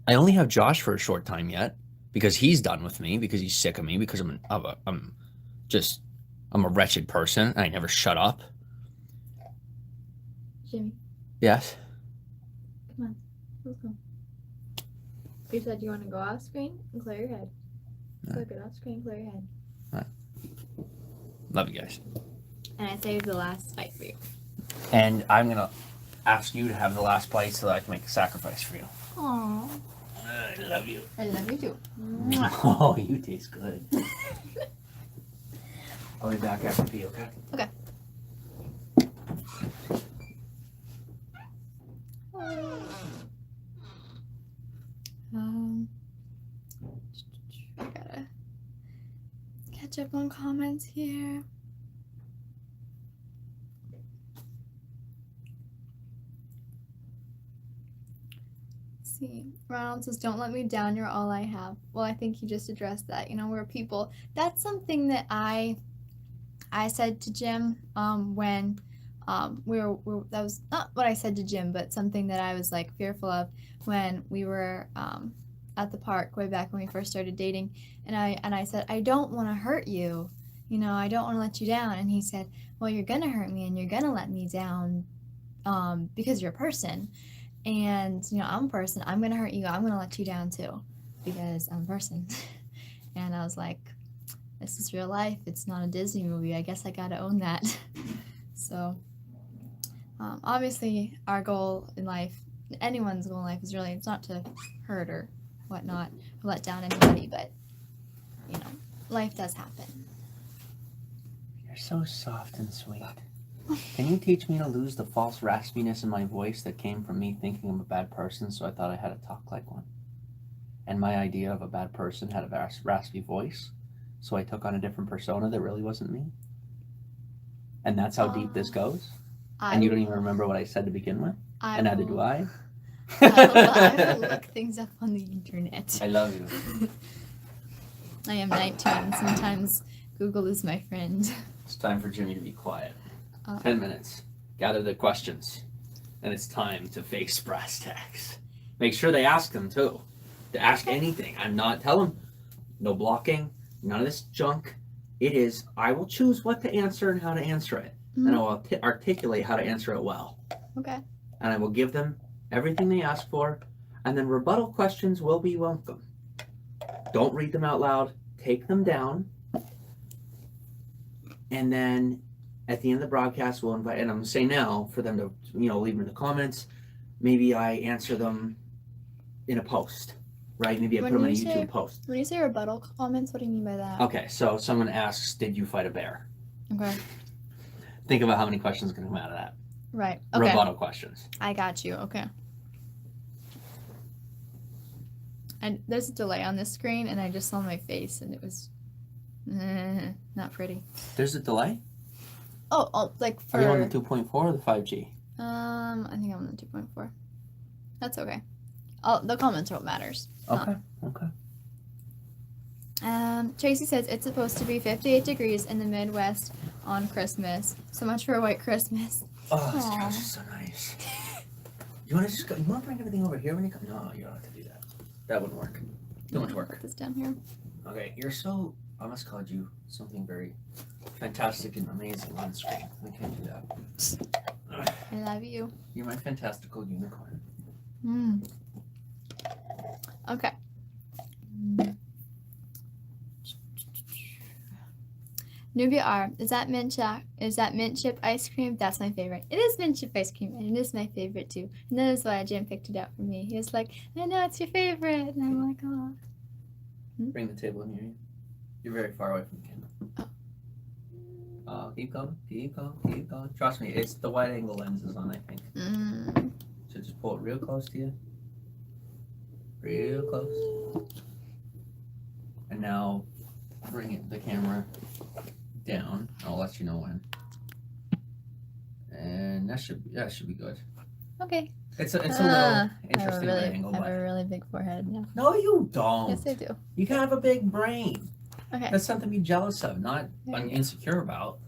I only have Josh for a short time yet because he's done with me, because he's sick of me, because I'm a wretched person and I never shut up. Jimmy. Yes? Come on. Let's go. You said you want to go off screen and clear your head. So get off screen, clear your head. All right. Love you guys. And I saved the last fight for you. And I'm going to ask you to have the last bite so that I can make a sacrifice for you. Aww. I love you. I love you too. Oh, you taste good. I'll be back after pee, okay? Okay. I gotta catch up on comments here. See, Ronald says, "Don't let me down. You're all I have." Well, I think you just addressed that. We're people. That's something that I said to Jim when that was not what I said to Jim, but something that I was like fearful of when we were at the park way back when we first started dating, and I said, "I don't want to hurt you. I don't want to let you down." And he said, "Well, you're gonna hurt me and you're gonna let me down because you're a person. And, I'm a person. I'm going to hurt you. I'm going to let you down too because I'm a person." And I was like, this is real life. It's not a Disney movie. I guess I got to own that. So, obviously, our goal in life, anyone's goal in life is really, it's not to hurt or whatnot, or let down anybody, but, life does happen. You're so soft and sweet. Can you teach me to lose the false raspiness in my voice that came from me thinking I'm a bad person, so I thought I had to talk like one? And my idea of a bad person had a raspy voice, so I took on a different persona that really wasn't me. And that's how deep this goes. And you don't even remember what I said to begin with, and neither do I. I will look things up on the internet. I love you. I am 19, and sometimes Google is my friend. It's time for Jimmy to be quiet. 10 minutes. Gather the questions. And it's time to face brass tacks. Make sure they ask them too. To ask anything. I'm not, tell them, no blocking, none of this junk. It is, I will choose what to answer and how to answer it. Mm-hmm. And I will articulate how to answer it well. Okay. And I will give them everything they ask for. And then rebuttal questions will be welcome. Don't read them out loud. Take them down. And then at the end of the broadcast, we'll invite, and I'm going to say now for them to, leave them in the comments. Maybe I answer them in a post, right? Maybe I put them in a YouTube post. When you say rebuttal comments, what do you mean by that? Okay, so someone asks, did you fight a bear? Okay. Think about how many questions can come out of that. Right. Okay. Rebuttal questions. I got you. Okay. And there's a delay on this screen, and I just saw my face, and it was not pretty. There's a delay? Oh, like for... Are you on the 2.4 or the 5G? I think I'm on the 2.4. That's okay. The comments are what matters. Okay. Okay. Tracy says it's supposed to be 58 degrees in the Midwest on Christmas. So much for a white Christmas. Oh, this couch is so nice. You want to just go? You want to bring everything over here when you come? No, you don't have to do that. That wouldn't work. Too much work. Put this down here. Okay, you're so... I must call you something very fantastic and amazing on screen. I can't do that. I love you. You're my fantastical unicorn. Okay. Nubia R, is that mint chip ice cream? That's my favorite. It is mint chip ice cream, and it is my favorite too. And that is why Jim picked it out for me. He was like, I know it's your favorite. And I'm like, oh. Bring the table in here. You're very far away from the camera. Oh. Keep going, keep going, keep going. Trust me, it's the wide angle lenses on, I think. So just pull it real close to you. Real close. And now bring the camera down. I'll let you know when. And that should be good. Okay. It's a little interesting angle. I have a really big forehead now. No, you don't. Yes, I do. You can have a big brain. Okay. That's something to be jealous of, not insecure about.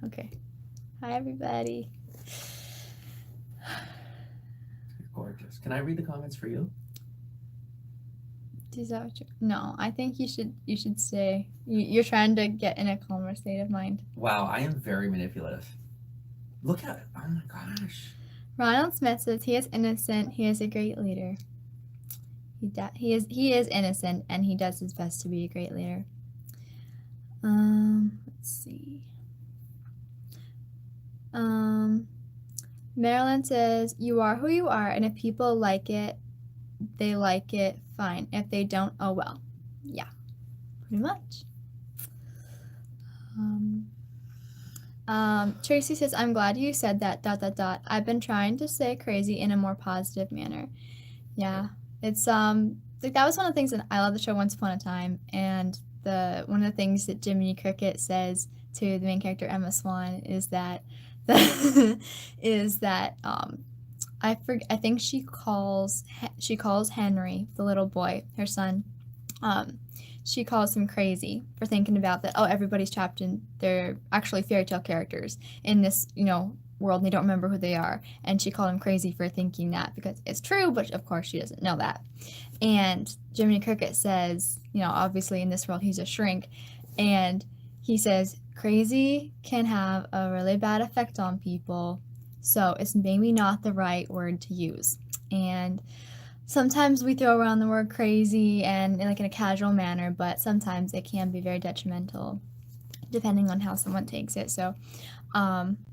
Okay. Hi, everybody. You're gorgeous. Can I read the comments for you? Is that what you... No, I think you should stay. You're trying to get in a calmer state of mind. Wow, I am very manipulative. Look at it. Oh my gosh. Ronald Smith says he is innocent. He is a great leader. He is innocent, and he does his best to be a great leader. Let's see. Marilyn says, you are who you are, and if people like it, they like it, fine. If they don't, oh well. Yeah, pretty much. Tracy says, I'm glad you said that, ... I've been trying to say crazy in a more positive manner. Yeah, it's, like, that was one of the things that I love the show Once Upon a Time, and one of the things that Jiminy Cricket says to the main character Emma Swan is that I think she calls Henry, the little boy, her son, she calls him crazy for thinking about that, oh, everybody's trapped in, they're actually fairy tale characters in this, world, and they don't remember who they are, and she called him crazy for thinking that, because it's true, but of course she doesn't know that. And Jiminy Cricket says, obviously in this world he's a shrink, and he says crazy can have a really bad effect on people, so it's maybe not the right word to use. And sometimes we throw around the word crazy and in a casual manner, but sometimes it can be very detrimental depending on how someone takes it. So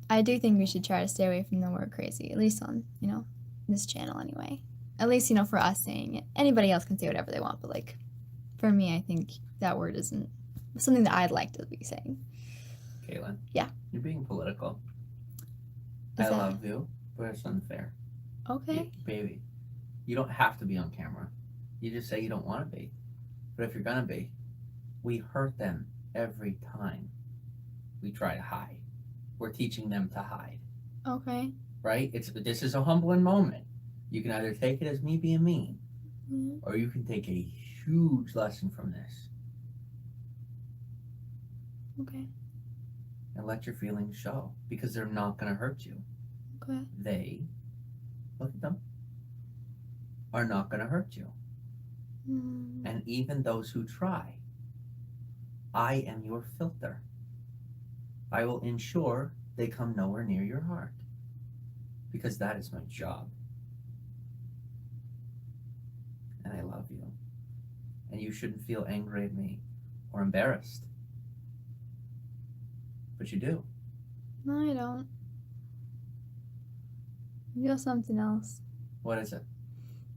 I do think we should try to stay away from the word crazy, at least on, this channel anyway. At least, for us saying it. Anybody else can say whatever they want, but for me, I think that word isn't something that I'd like to be saying. Caitlin. Yeah. You're being political. Is I that- love you, but it's unfair. Okay. Baby, you don't have to be on camera. You just say you don't want to be. But if you're going to be, we hurt them every time we try to hide. We're teaching them to hide. Okay. Right? This is a humbling moment. You can either take it as me being mean, Mhm. or you can take a huge lesson from this Okay. and let your feelings show, because they're not going to hurt you. Okay. They, look at them, are not going to hurt you. Mm. And even those who try, I am your filter. I will ensure they come nowhere near your heart, because that is my job. And I love you. And you shouldn't feel angry at me or embarrassed. But you do. No, I don't. I feel something else. What is it?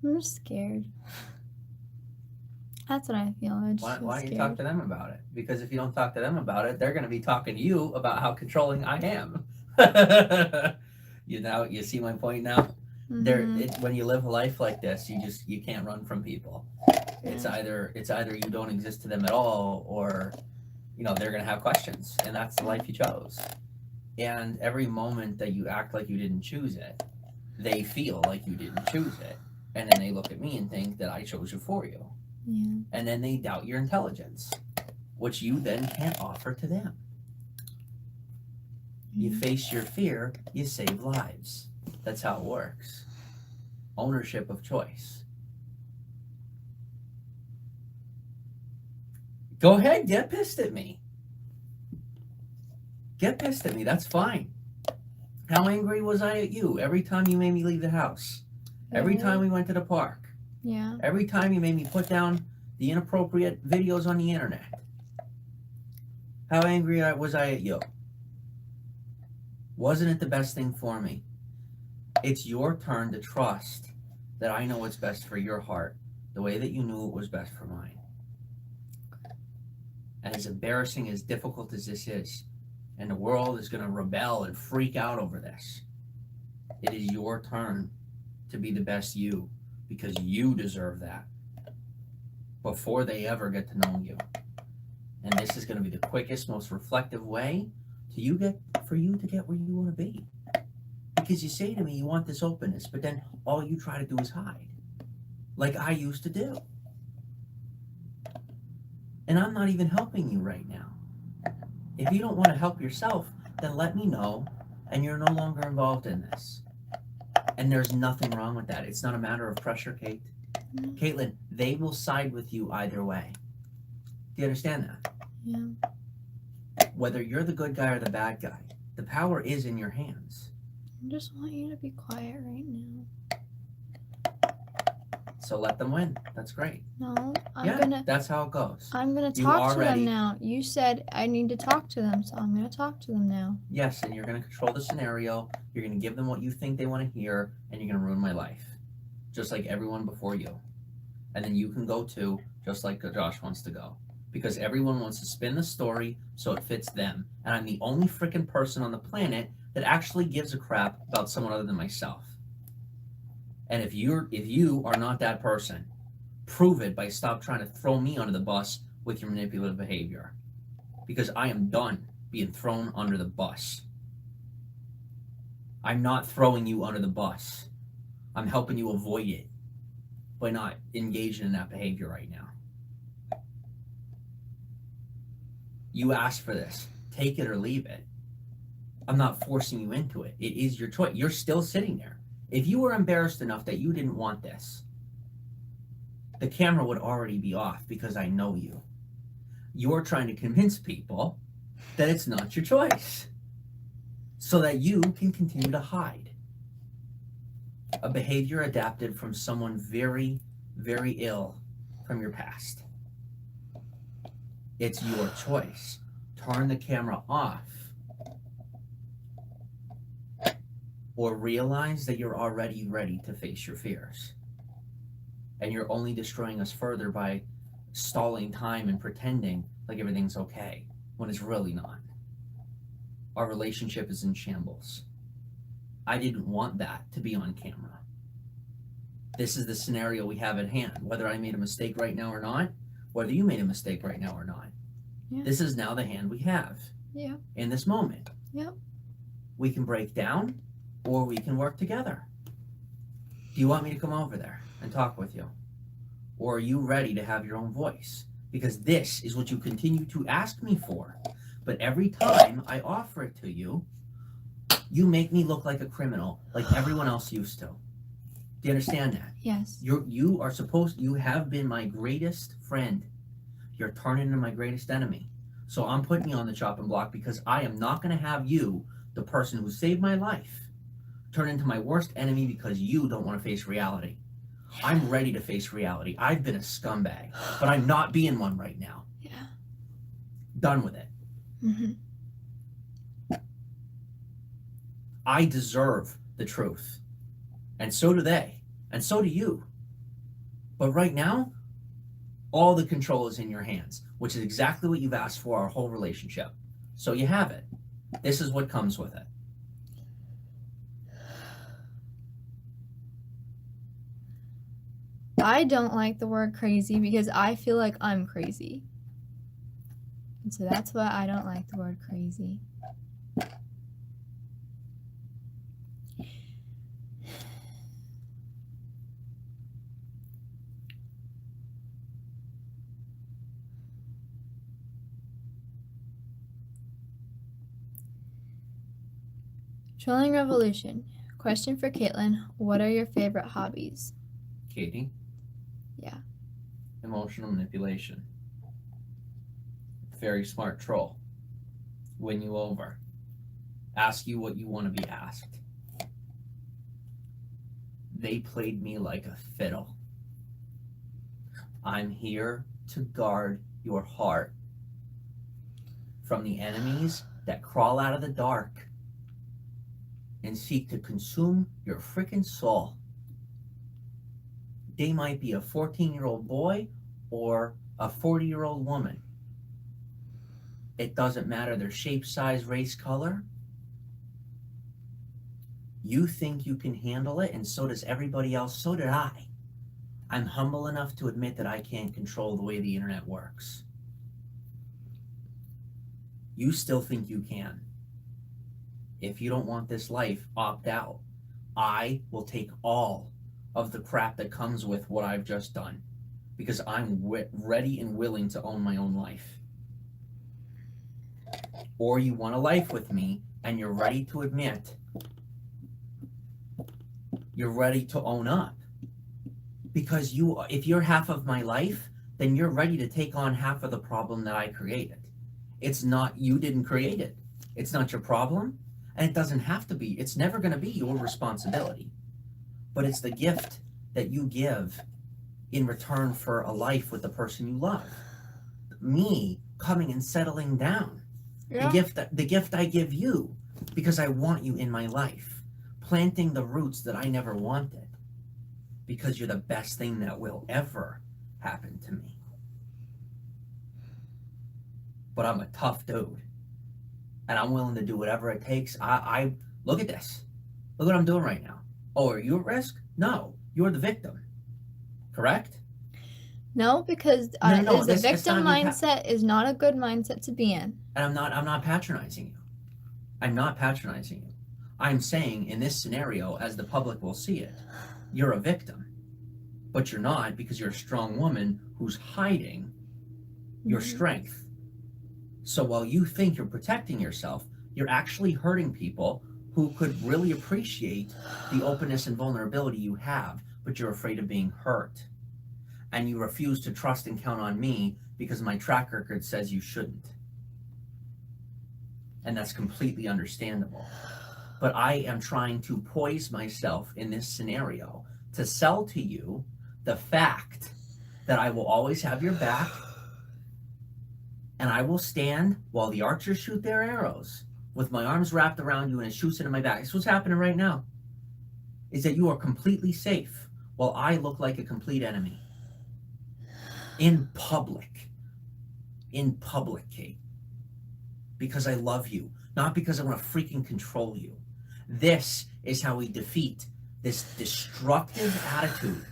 I'm just scared. That's what I feel. I just Why feel don't you scared. talk to them about it? Because if you don't talk to them about it, they're going to be talking to you about how controlling I am. You see my point now? Mhm. When you live a life like this, you can't run from people. It's Yeah. either you don't exist to them at all, or they're going to have questions, and that's the life you chose. And every moment that you act like you didn't choose it, they feel like you didn't choose it, and then they look at me and think that I chose you for you. Yeah. And then they doubt your intelligence, which you then can't offer to them. You face your fear, you save lives. That's how it works. Ownership of choice. Go ahead, get pissed at me. Get pissed at me, that's fine. How angry was I at you every time you made me leave the house? Every time we went to the park? Yeah. Every time you made me put down the inappropriate videos on the internet? How angry was I at you? Wasn't it the best thing for me? It's your turn to trust that I know what's best for your heart, the way that you knew it was best for mine. And as embarrassing, as difficult as this is, and the world is going to rebel and freak out over this, it is your turn to be the best you, because you deserve that before they ever get to know you. And this is going to be the quickest, most reflective way for you to get where you want to be. Because you say to me, you want this openness, but then all you try to do is hide, like I used to do. And I'm not even helping you right now. If you don't want to help yourself, then let me know, and you're no longer involved in this. And there's nothing wrong with that. It's not a matter of pressure, Kate. Mm-hmm. Caitlin, they will side with you either way. Do you understand that? Yeah. Whether you're the good guy or the bad guy, the power is in your hands. I just want you to be quiet right now. So let them win. That's great. No, that's how it goes. I'm gonna You talk to already- them now. You said I need to talk to them, so I'm gonna talk to them now. Yes, and you're going to control the scenario. You're going to give them what you think they want to hear, and you're going to ruin my life, just like everyone before you. And then you can go too, just like Josh wants to go, because everyone wants to spin the story so it fits them. And I'm the only freaking person on the planet that actually gives a crap about someone other than myself. And if you are not that person, prove it by stop trying to throw me under the bus with your manipulative behavior, because I am done being thrown under the bus. I'm not throwing you under the bus. I'm helping you avoid it by not engaging in that behavior right now. You asked for this. Take it or leave it. I'm not forcing you into it. It is your choice. You're still sitting there. If you were embarrassed enough that you didn't want this, the camera would already be off, because I know you. You're trying to convince people that it's not your choice, so that you can continue to hide a behavior adapted from someone very, very ill from your past. It's your choice. Turn the camera off, or realize that you're already ready to face your fears. And you're only destroying us further by stalling time and pretending like everything's okay when it's really not. Our relationship is in shambles. I didn't want that to be on camera. This is the scenario we have at hand. Whether I made a mistake right now or not, whether you made a mistake right now or not. Yeah. This is now the hand we have. Yeah. In this moment. Yep. We can break down or we can work together. Do you want me to come over there and talk with you? Or are you ready to have your own voice? Because this is what you continue to ask me for. But every time I offer it to you, you make me look like a criminal, like everyone else used to. Do you understand that? Yes. You have been my greatest friend. You're turning into my greatest enemy. So I'm putting you on the chopping block because I am not going to have you, the person who saved my life, turn into my worst enemy because you don't want to face reality. I'm ready to face reality. I've been a scumbag, but I'm not being one right now. Yeah. Done with it. Mm-hmm. I deserve the truth. And so do they. And so do you. But right now, all the control is in your hands, which is exactly what you've asked for our whole relationship. So you have it. This is what comes with it. I don't like the word crazy because I feel like I'm crazy. And so that's why I don't like the word crazy. Trolling Revolution. Question for Caitlin. What are your favorite hobbies? Katie? Yeah. Emotional manipulation. Very smart troll. Win you over. Ask you what you want to be asked. They played me like a fiddle. I'm here to guard your heart from the enemies that crawl out of the dark and seek to consume your freaking soul. They might be a 14-year-old boy or a 40-year-old woman. It doesn't matter their shape, size, race, color. You think you can handle it, and so does everybody else. So did I. I'm humble enough to admit that I can't control the way the internet works. You still think you can. If you don't want this life, opt out. I will take all of the crap that comes with what I've just done because I'm ready and willing to own my own life. Or you want a life with me and you're ready to admit, you're ready to own up. Because if you're half of my life, then you're ready to take on half of the problem that I created. It's not, you didn't create it. It's not your problem, and it doesn't have to be. It's never going to be your responsibility. But it's the gift that you give in return for a life with the person you love. Me coming and settling down. Yeah. The gift I give you because I want you in my life. Planting the roots that I never wanted. Because you're the best thing that will ever happen to me. But I'm a tough dude. And I'm willing to do whatever it takes. I look at this. Look what I'm doing right now. Oh, are you at risk? No, you're the victim. Correct? No, because No, the victim mindset is not a good mindset to be in. And I'm not patronizing you. I'm not patronizing you. I'm saying in this scenario, as the public will see it, you're a victim. But you're not, because you're a strong woman who's hiding your strength. So while you think you're protecting yourself, you're actually hurting people who could really appreciate the openness and vulnerability you have, but you're afraid of being hurt. And you refuse to trust and count on me because my track record says you shouldn't. And that's completely understandable. But I am trying to poise myself in this scenario to sell to you the fact that I will always have your back and I will stand while the archers shoot their arrows with my arms wrapped around you and it shoots into my back. It's what's happening right now. Is that you are completely safe while I look like a complete enemy. In public, Kate. Because I love you. not because I want to freaking control you. This is how we defeat this destructive attitude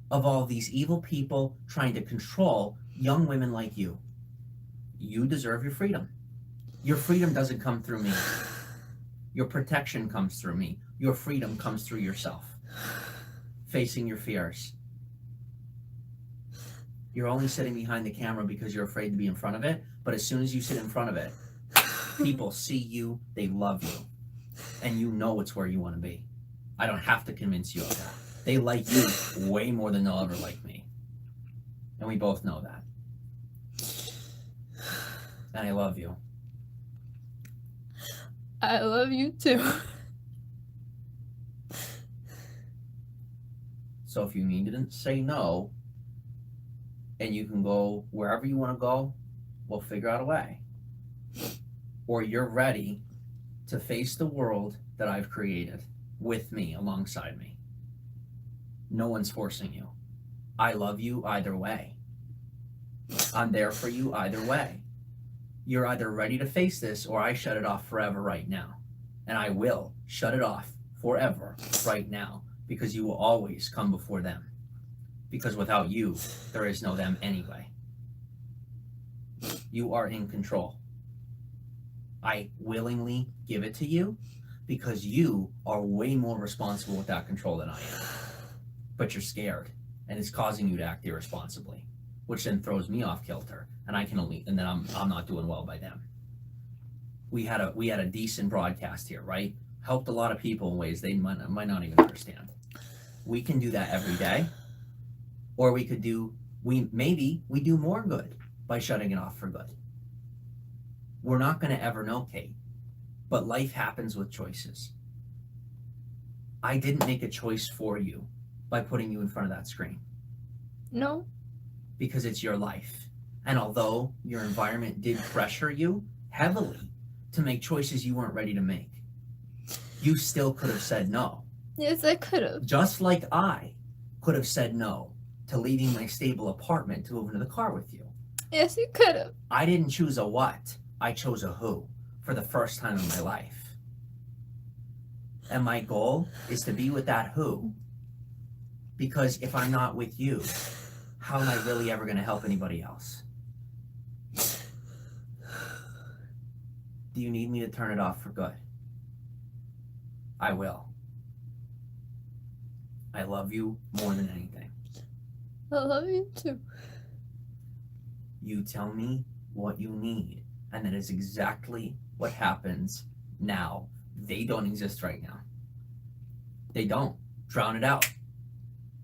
of all these evil people trying to control young women like you. You deserve your freedom. Your freedom doesn't come through me. Your protection comes through me. Your freedom comes through yourself. Facing your fears. You're only sitting behind the camera because you're afraid to be in front of it, but as soon as you sit in front of it, people see you, they love you, and you know it's where you want to be. I don't have to convince you of that. They like you way more than they'll ever like me. And we both know that. And I love you. I love you too. So if you need to say no, and you can go wherever you want to go, we'll figure out a way. Or you're ready to face the world that I've created with me, alongside me. No one's forcing you. I love you either way. I'm there for you either way. You're either ready to face this or I shut it off forever right now. And I will shut it off forever right now, because you will always come before them. Because without you, there is no them anyway. You are in control. I willingly give it to you because you are way more responsible with that control than I am. But you're scared, and it's causing you to act irresponsibly, which then throws me off kilter, and and then I'm not doing well by them. We had a decent broadcast here, right? Helped a lot of people in ways they might not even understand. We can do that every day, or we do more good by shutting it off for good. We're not going to ever know, Kate, but life happens with choices. I didn't make a choice for you by putting you in front of that screen. No. Because it's your life. And although your environment did pressure you heavily to make choices you weren't ready to make, you still could have said no. Yes, I could have. Just like I could have said no to leaving my stable apartment to move into the car with you. Yes, you could have. I didn't choose a what, I chose a who for the first time in my life. And my goal is to be with that who. Because if I'm not with you, how am I really ever going to help anybody else? Do you need me to turn it off for good? I will. I love you more than anything. I love you too. You tell me what you need, and that is exactly what happens now. They don't exist right now. They don't. Drown it out.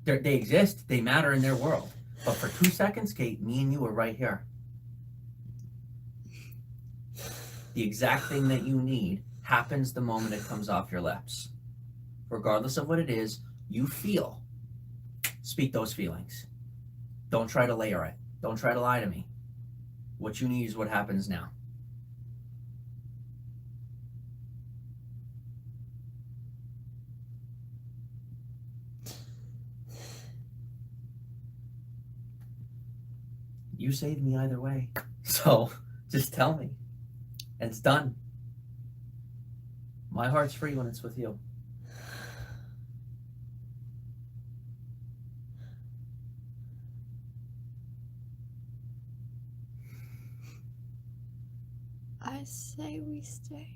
They exist. They matter in their world. But for 2 seconds, Kate, me and you are right here. The exact thing that you need happens the moment it comes off your lips. Regardless of what it is you feel, speak those feelings. Don't try to layer it. Don't try to lie to me. What you need is what happens now. You saved me either way. So just tell me. And it's done. My heart's free when it's with you. I say we stay.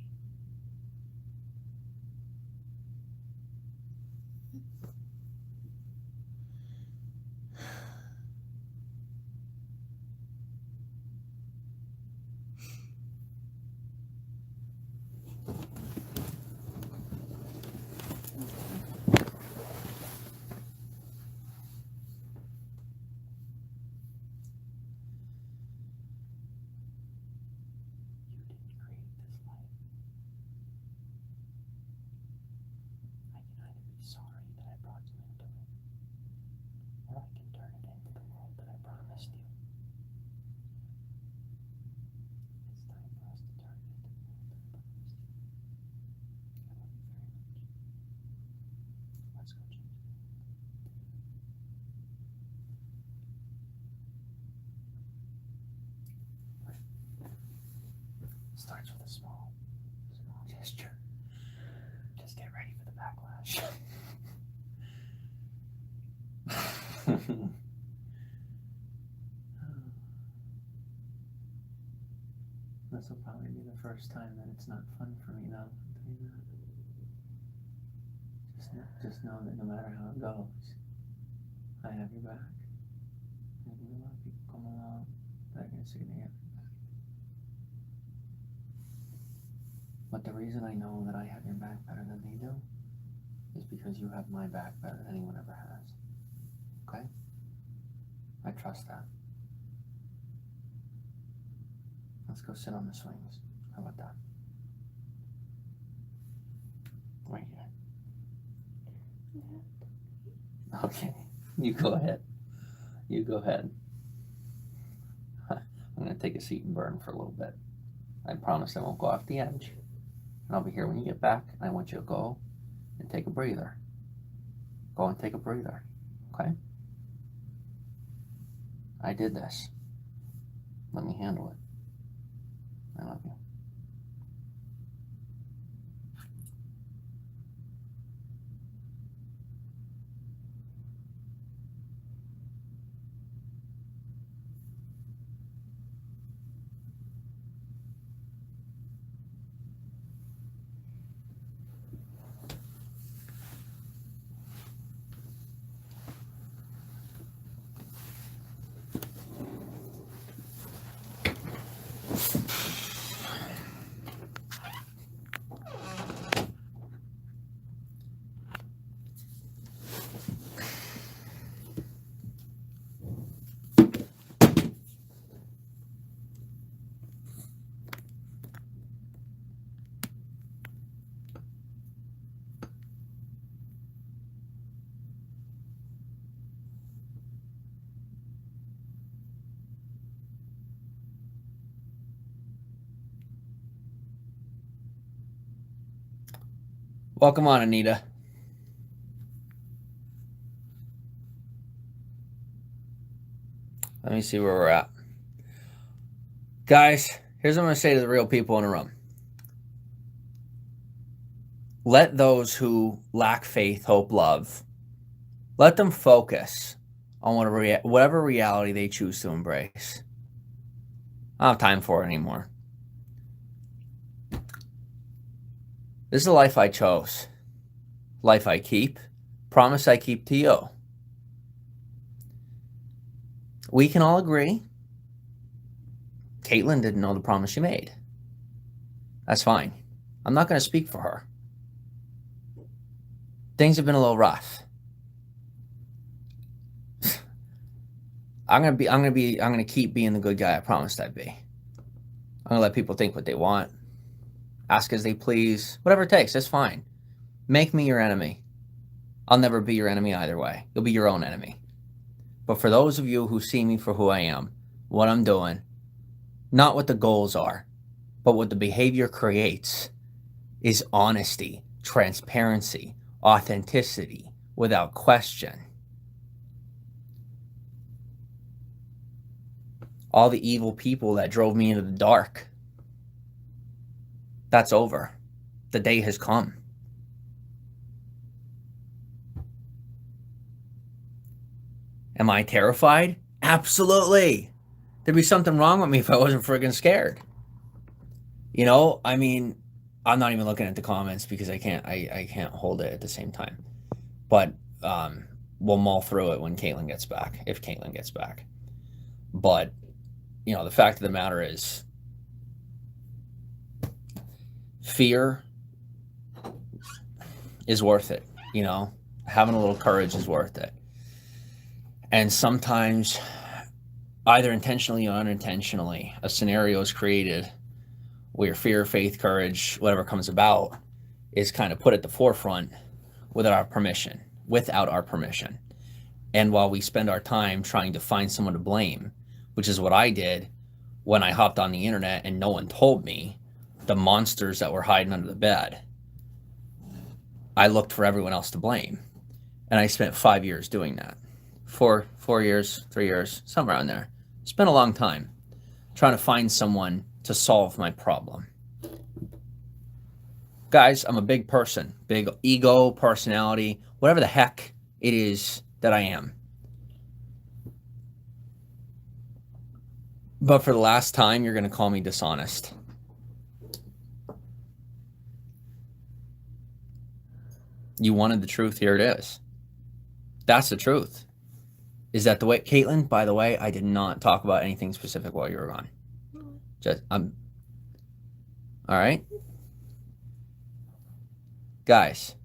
Starts with a small gesture. Just get ready for the backlash. This will probably be the first time that it's not fun for me, though. Just know that no matter how it goes, I have your back. There's a lot of people come along that are going to say they have your back. But the reason I know that I have your back better than they do is because you have my back better than anyone ever has. Okay? I trust that. Let's go sit on the swings. How about that? Right here. Okay, you go ahead. You go ahead. I'm going to take a seat and burn for a little bit. I promise I won't go off the edge. And I'll be here when you get back. And I want you to go and take a breather. Go and take a breather. Okay? I did this. Let me handle it. I love you. Welcome on, Anita. Let me see where we're at. Guys, here's what I'm going to say to the real people in the room. Let those who lack faith, hope, love, let them focus on whatever reality they choose to embrace. I don't have time for it anymore. This is the life I chose. Life I keep. Promise I keep to you. We can all agree Caitlin didn't know the promise she made. That's fine. I'm not going to speak for her. Things have been a little rough. I'm going to keep being the good guy I promised I'd be. I'm going to let people think what they want. Ask as they please. Whatever it takes, that's fine. Make me your enemy. I'll never be your enemy either way. You'll be your own enemy. But for those of you who see me for who I am, what I'm doing, not what the goals are, but what the behavior creates, is honesty, transparency, authenticity, without question. All the evil people that drove me into the dark, that's over. The day has come. Am I terrified? Absolutely. There'd be something wrong with me if I wasn't friggin' scared. You know, I mean, I'm not even looking at the comments because I can't hold it at the same time. But we'll mull through it when Caitlin gets back, if Caitlin gets back. But, you know, the fact of the matter is, fear is worth it, you know? Having a little courage is worth it. And sometimes, either intentionally or unintentionally, a scenario is created where fear, faith, courage, whatever comes about, is kind of put at the forefront without our permission. And while we spend our time trying to find someone to blame, which is what I did when I hopped on the internet and no one told me the monsters that were hiding under the bed, I looked for everyone else to blame. And I spent 5 years doing that. 4 years, 3 years, somewhere around there. It's been a long time trying to find someone to solve my problem. Guys, I'm a big person, big ego, personality, whatever the heck it is that I am. But for the last time, you're going to call me dishonest. You wanted the truth. Here it is. That's the truth. Is that the way, Caitlin? By the way, I did not talk about anything specific while you were gone. Just all right, guys.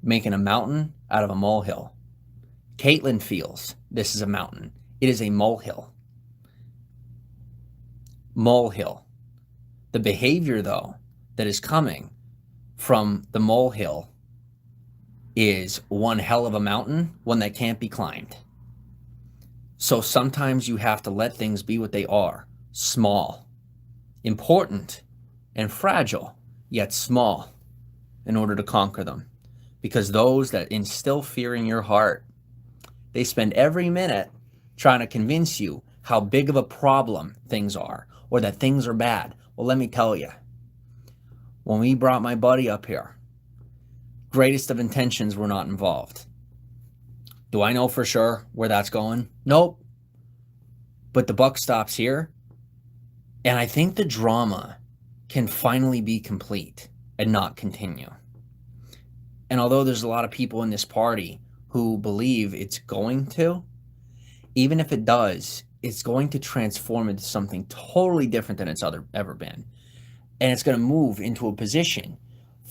Making a mountain out of a molehill. Caitlin feels this is a mountain. It is a molehill. Molehill. The behavior, though, that is coming from the molehill is one hell of a mountain, one that can't be climbed. So sometimes you have to let things be what they are, small, important, and fragile, yet small, in order to conquer them. Because those that instill fear in your heart, they spend every minute trying to convince you how big of a problem things are, or that things are bad. Well, let me tell you, when we brought my buddy up here, greatest of intentions were not involved. Do I know for sure where that's going? Nope. But the buck stops here. And I think the drama can finally be complete and not continue. And although there's a lot of people in this party who believe it's going to, even if it does, it's going to transform into something totally different than it's ever been. And it's going to move into a position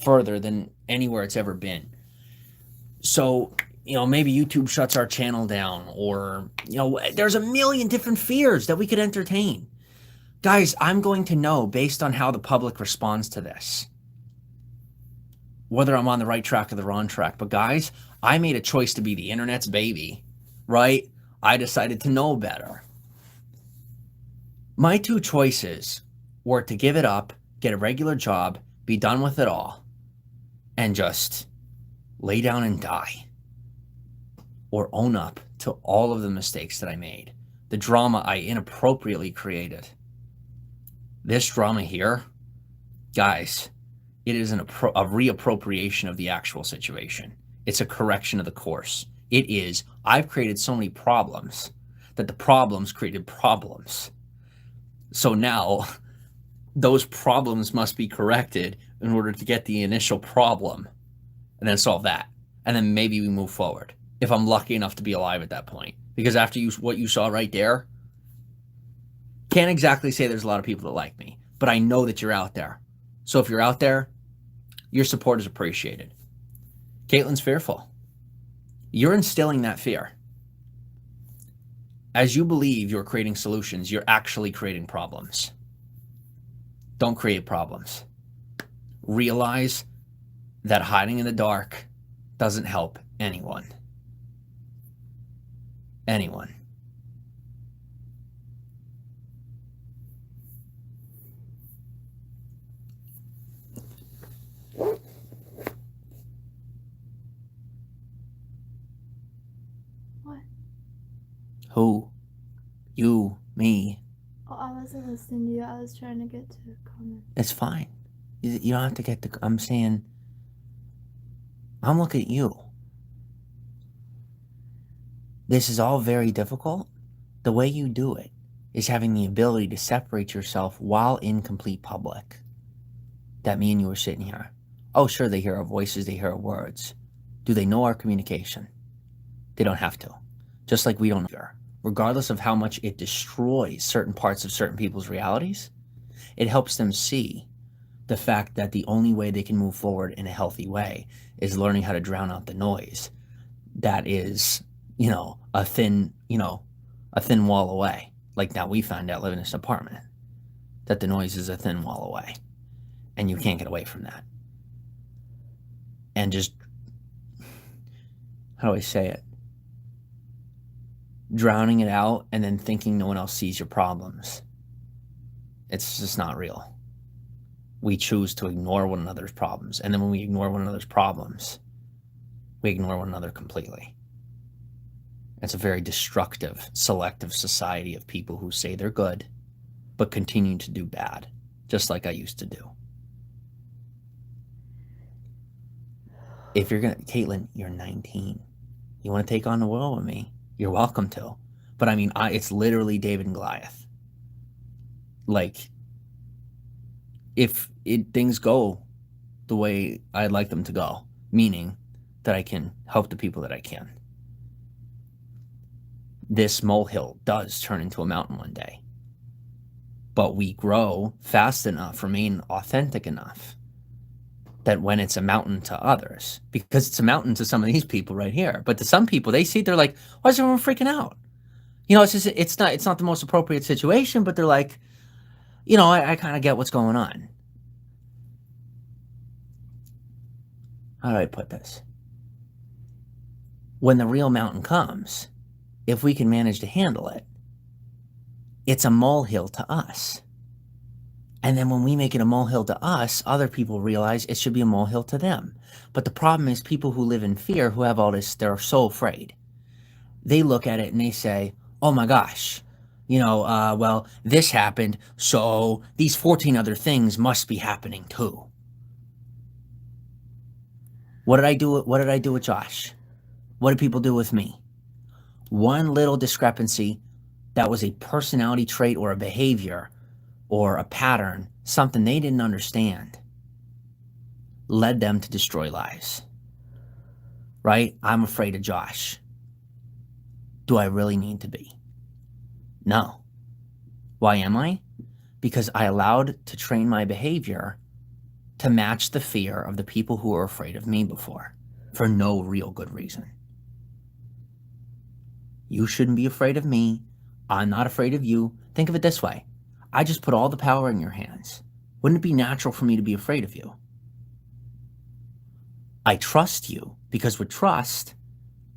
further than anywhere it's ever been. So, maybe YouTube shuts our channel down, or, there's a million different fears that we could entertain. Guys, I'm going to know based on how the public responds to this, whether I'm on the right track or the wrong track. But guys, I made a choice to be the internet's baby, right? I decided to know better. My two choices were to give it up, get a regular job, be done with it all, and just lay down and die. Or own up to all of the mistakes that I made, the drama I inappropriately created. This drama here, guys, it is a reappropriation of the actual situation. It's a correction of the course. It is, I've created so many problems that the problems created problems. So now those problems must be corrected in order to get the initial problem and then solve that. And then maybe we move forward, if I'm lucky enough to be alive at that point. Because after what you saw right there, can't exactly say there's a lot of people that like me, but I know that you're out there. So if you're out there, your support is appreciated. Caitlin's fearful. You're instilling that fear. As you believe you're creating solutions, you're actually creating problems. Don't create problems. Realize that hiding in the dark doesn't help anyone. Anyone. What? Who? You, me. Oh, I wasn't listening to you. I was trying to get to a comment. It's fine. You don't have to get the... I'm saying... I'm looking at you. This is all very difficult. The way you do it is having the ability to separate yourself while in complete public. That me and you are sitting here. Oh, sure, they hear our voices, they hear our words. Do they know our communication? They don't have to. Just like we don't know. Regardless of how much it destroys certain parts of certain people's realities, it helps them see the fact that the only way they can move forward in a healthy way is learning how to drown out the noise that is, a thin wall away. Like now we found out living in this apartment that the noise is a thin wall away and you can't get away from that. And just, how do I say it? Drowning it out and then thinking no one else sees your problems. It's just not real. We choose to ignore one another's problems. And then when we ignore one another's problems, we ignore one another completely. It's a very destructive, selective society of people who say they're good, but continue to do bad, just like I used to do. if you're gonna, Caitlin, you're 19. You want to take on the world with me? You're welcome to. But I mean, it's literally David and Goliath. Like, if things go the way I'd like them to go, meaning that I can help the people that I can, this molehill does turn into a mountain one day. But we grow fast enough, remain authentic enough, that when it's a mountain to others, because it's a mountain to some of these people right here, but to some people, they see it, they're like, why is everyone freaking out? You know, it's not the most appropriate situation, but they're like, you know, I kind of get what's going on. How do I put this? When the real mountain comes, if we can manage to handle it, it's a molehill to us. And then when we make it a molehill to us, other people realize it should be a molehill to them. But the problem is people who live in fear, who have all this, they're so afraid. They look at it and they say, oh my gosh, you know, well, this happened, so these 14 other things must be happening too. What did I do with Josh? What did people do with me? One little discrepancy that was a personality trait or a behavior or a pattern, something they didn't understand, led them to destroy lives. Right? I'm afraid of Josh. Do I really need to be? No. Why am I? Because I allowed to train my behavior to match the fear of the people who were afraid of me before, for no real good reason. You shouldn't be afraid of me. I'm not afraid of you. Think of it this way. I just put all the power in your hands. Wouldn't it be natural for me to be afraid of you? I trust you, because with trust,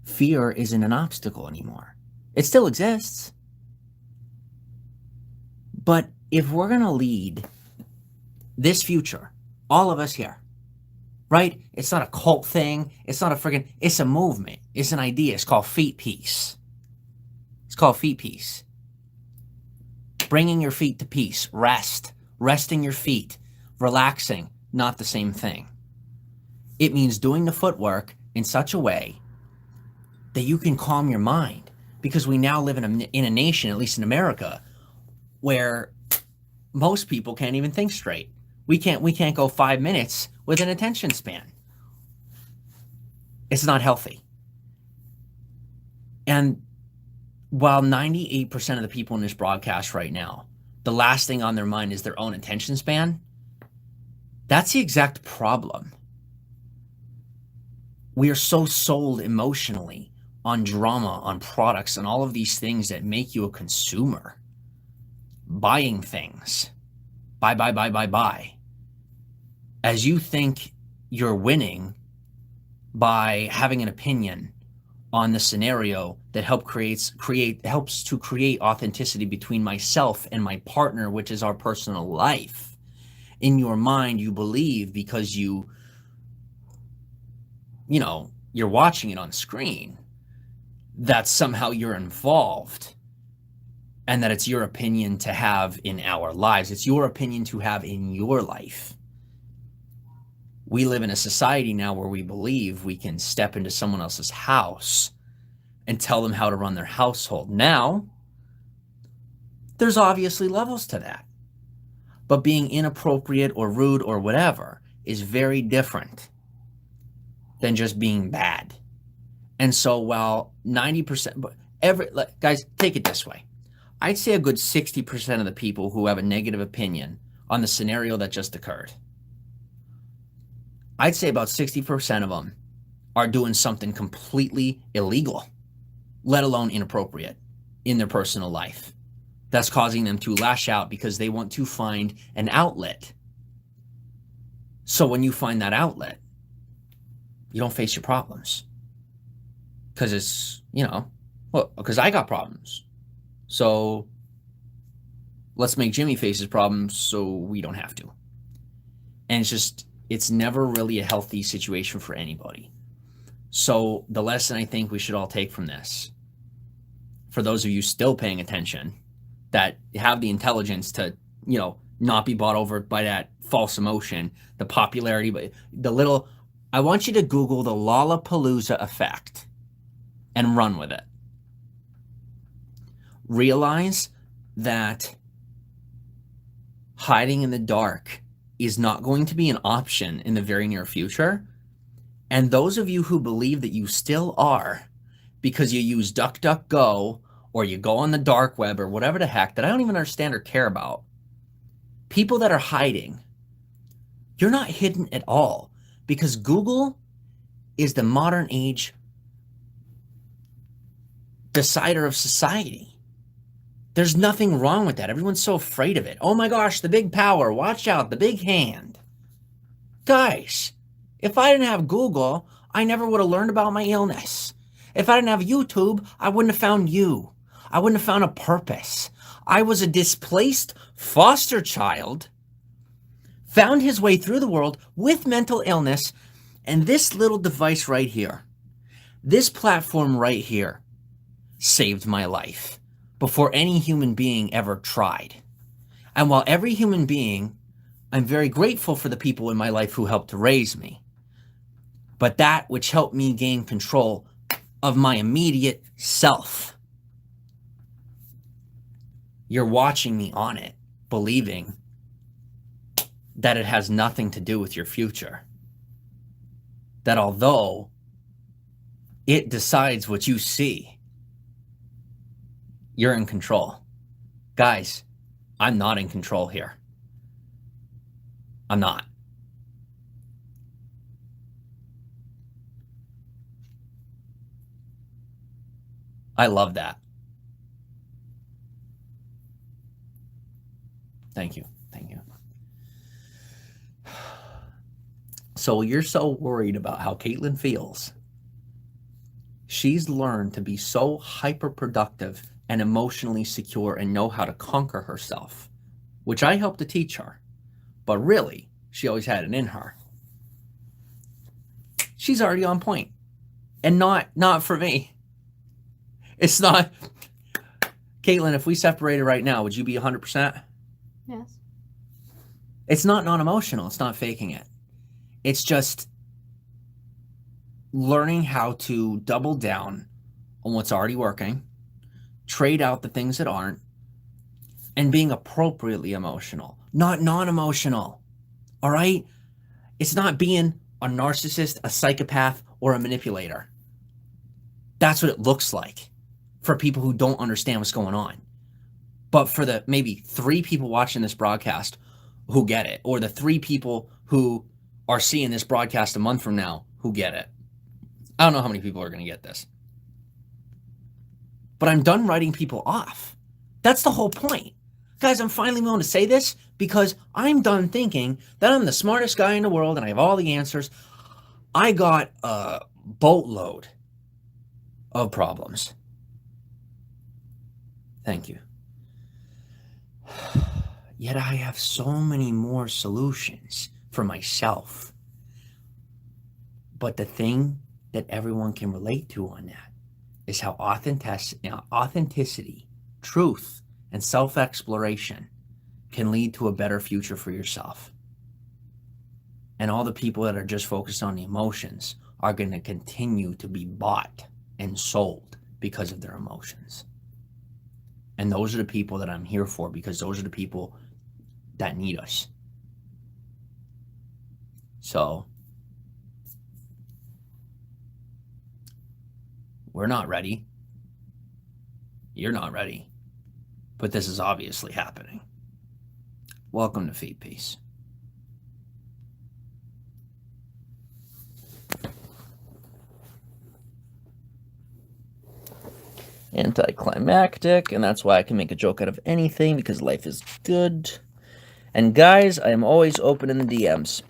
fear isn't an obstacle anymore. It still exists. But if we're going to lead this future, all of us here, right? It's not a cult thing. It's not a friggin', it's a movement. It's an idea. It's called feet peace. It's called feet peace. Bringing your feet to peace. Rest. Resting your feet. Relaxing. Not the same thing. It means doing the footwork in such a way that you can calm your mind. Because we now live in a nation, at least in America, where most people can't even think straight. We can't go 5 minutes with an attention span. It's not healthy. And while 98% of the people in this broadcast right now, the last thing on their mind is their own attention span, that's the exact problem. We are so sold emotionally on drama, on products, and all of these things that make you a consumer. Buying things. Buy. As you think you're winning by having an opinion on the scenario that helps to create authenticity between myself and my partner, which is our personal life. In your mind, you believe because you're watching it on screen, that somehow you're involved and that it's your opinion to have in our lives. It's your opinion to have in your life. We live in a society now where we believe we can step into someone else's house and tell them how to run their household. Now, there's obviously levels to that. But being inappropriate or rude or whatever is very different than just being bad. And so while 90%, guys, take it this way. I'd say a good 60% of the people who have a negative opinion on the scenario that just occurred, I'd say about 60% of them are doing something completely illegal, let alone inappropriate, in their personal life. That's causing them to lash out because they want to find an outlet. So when you find that outlet, you don't face your problems. Because it's, because I got problems. So let's make Jimmy face his problems so we don't have to. And it's never really a healthy situation for anybody. So the lesson I think we should all take from this, for those of you still paying attention, that have the intelligence to, not be bought over by that false emotion, the popularity, but the little, I want you to Google the Lollapalooza effect and run with it. Realize that hiding in the dark is not going to be an option in the very near future. And those of you who believe that you still are because you use DuckDuckGo or you go on the dark web or whatever the heck that I don't even understand or care about, people that are hiding, you're not hidden at all, because Google is the modern age decider of society. There's nothing wrong with that. Everyone's so afraid of it. Oh my gosh, the big power. Watch out, the big hand. Guys, if I didn't have Google, I never would have learned about my illness. If I didn't have YouTube, I wouldn't have found you. I wouldn't have found a purpose. I was a displaced foster child, found his way through the world with mental illness, and this little device right here, this platform right here, saved my life before any human being ever tried. And while every human being, I'm very grateful for the people in my life who helped to raise me, but that which helped me gain control of my immediate self, you're watching me on it, believing that it has nothing to do with your future. That although it decides what you see, you're in control. Guys, I'm not in control here. I'm not. I love that. Thank you. Thank you. So you're so worried about how Caitlin feels. She's learned to be so hyper-productive and emotionally secure and know how to conquer herself, which I helped to teach her. But really, she always had it in her. She's already on point. And not for me. It's not... Caitlin, if we separated right now, would you be 100%? Yes. It's not non-emotional. It's not faking it. It's just learning how to double down on what's already working, trade out the things that aren't, and being appropriately emotional, not non-emotional. All right? It's not being a narcissist, a psychopath, or a manipulator. That's what it looks like for people who don't understand what's going on. But for the maybe 3 people watching this broadcast who get it, or the 3 people who are seeing this broadcast a month from now who get it. I don't know how many people are going to get this. But I'm done writing people off. That's the whole point. Guys, I'm finally willing to say this because I'm done thinking that I'm the smartest guy in the world and I have all the answers. I got a boatload of problems. Thank you. Yet I have so many more solutions for myself. But the thing that everyone can relate to on that is how authenticity, truth, and self-exploration can lead to a better future for yourself. And all the people that are just focused on the emotions are going to continue to be bought and sold because of their emotions. And those are the people that I'm here for, because those are the people that need us. So, we're not ready. You're not ready. But this is obviously happening. Welcome to Feed Peace. Anticlimactic, and that's why I can make a joke out of anything, because life is good. And guys, I am always open in the DMs.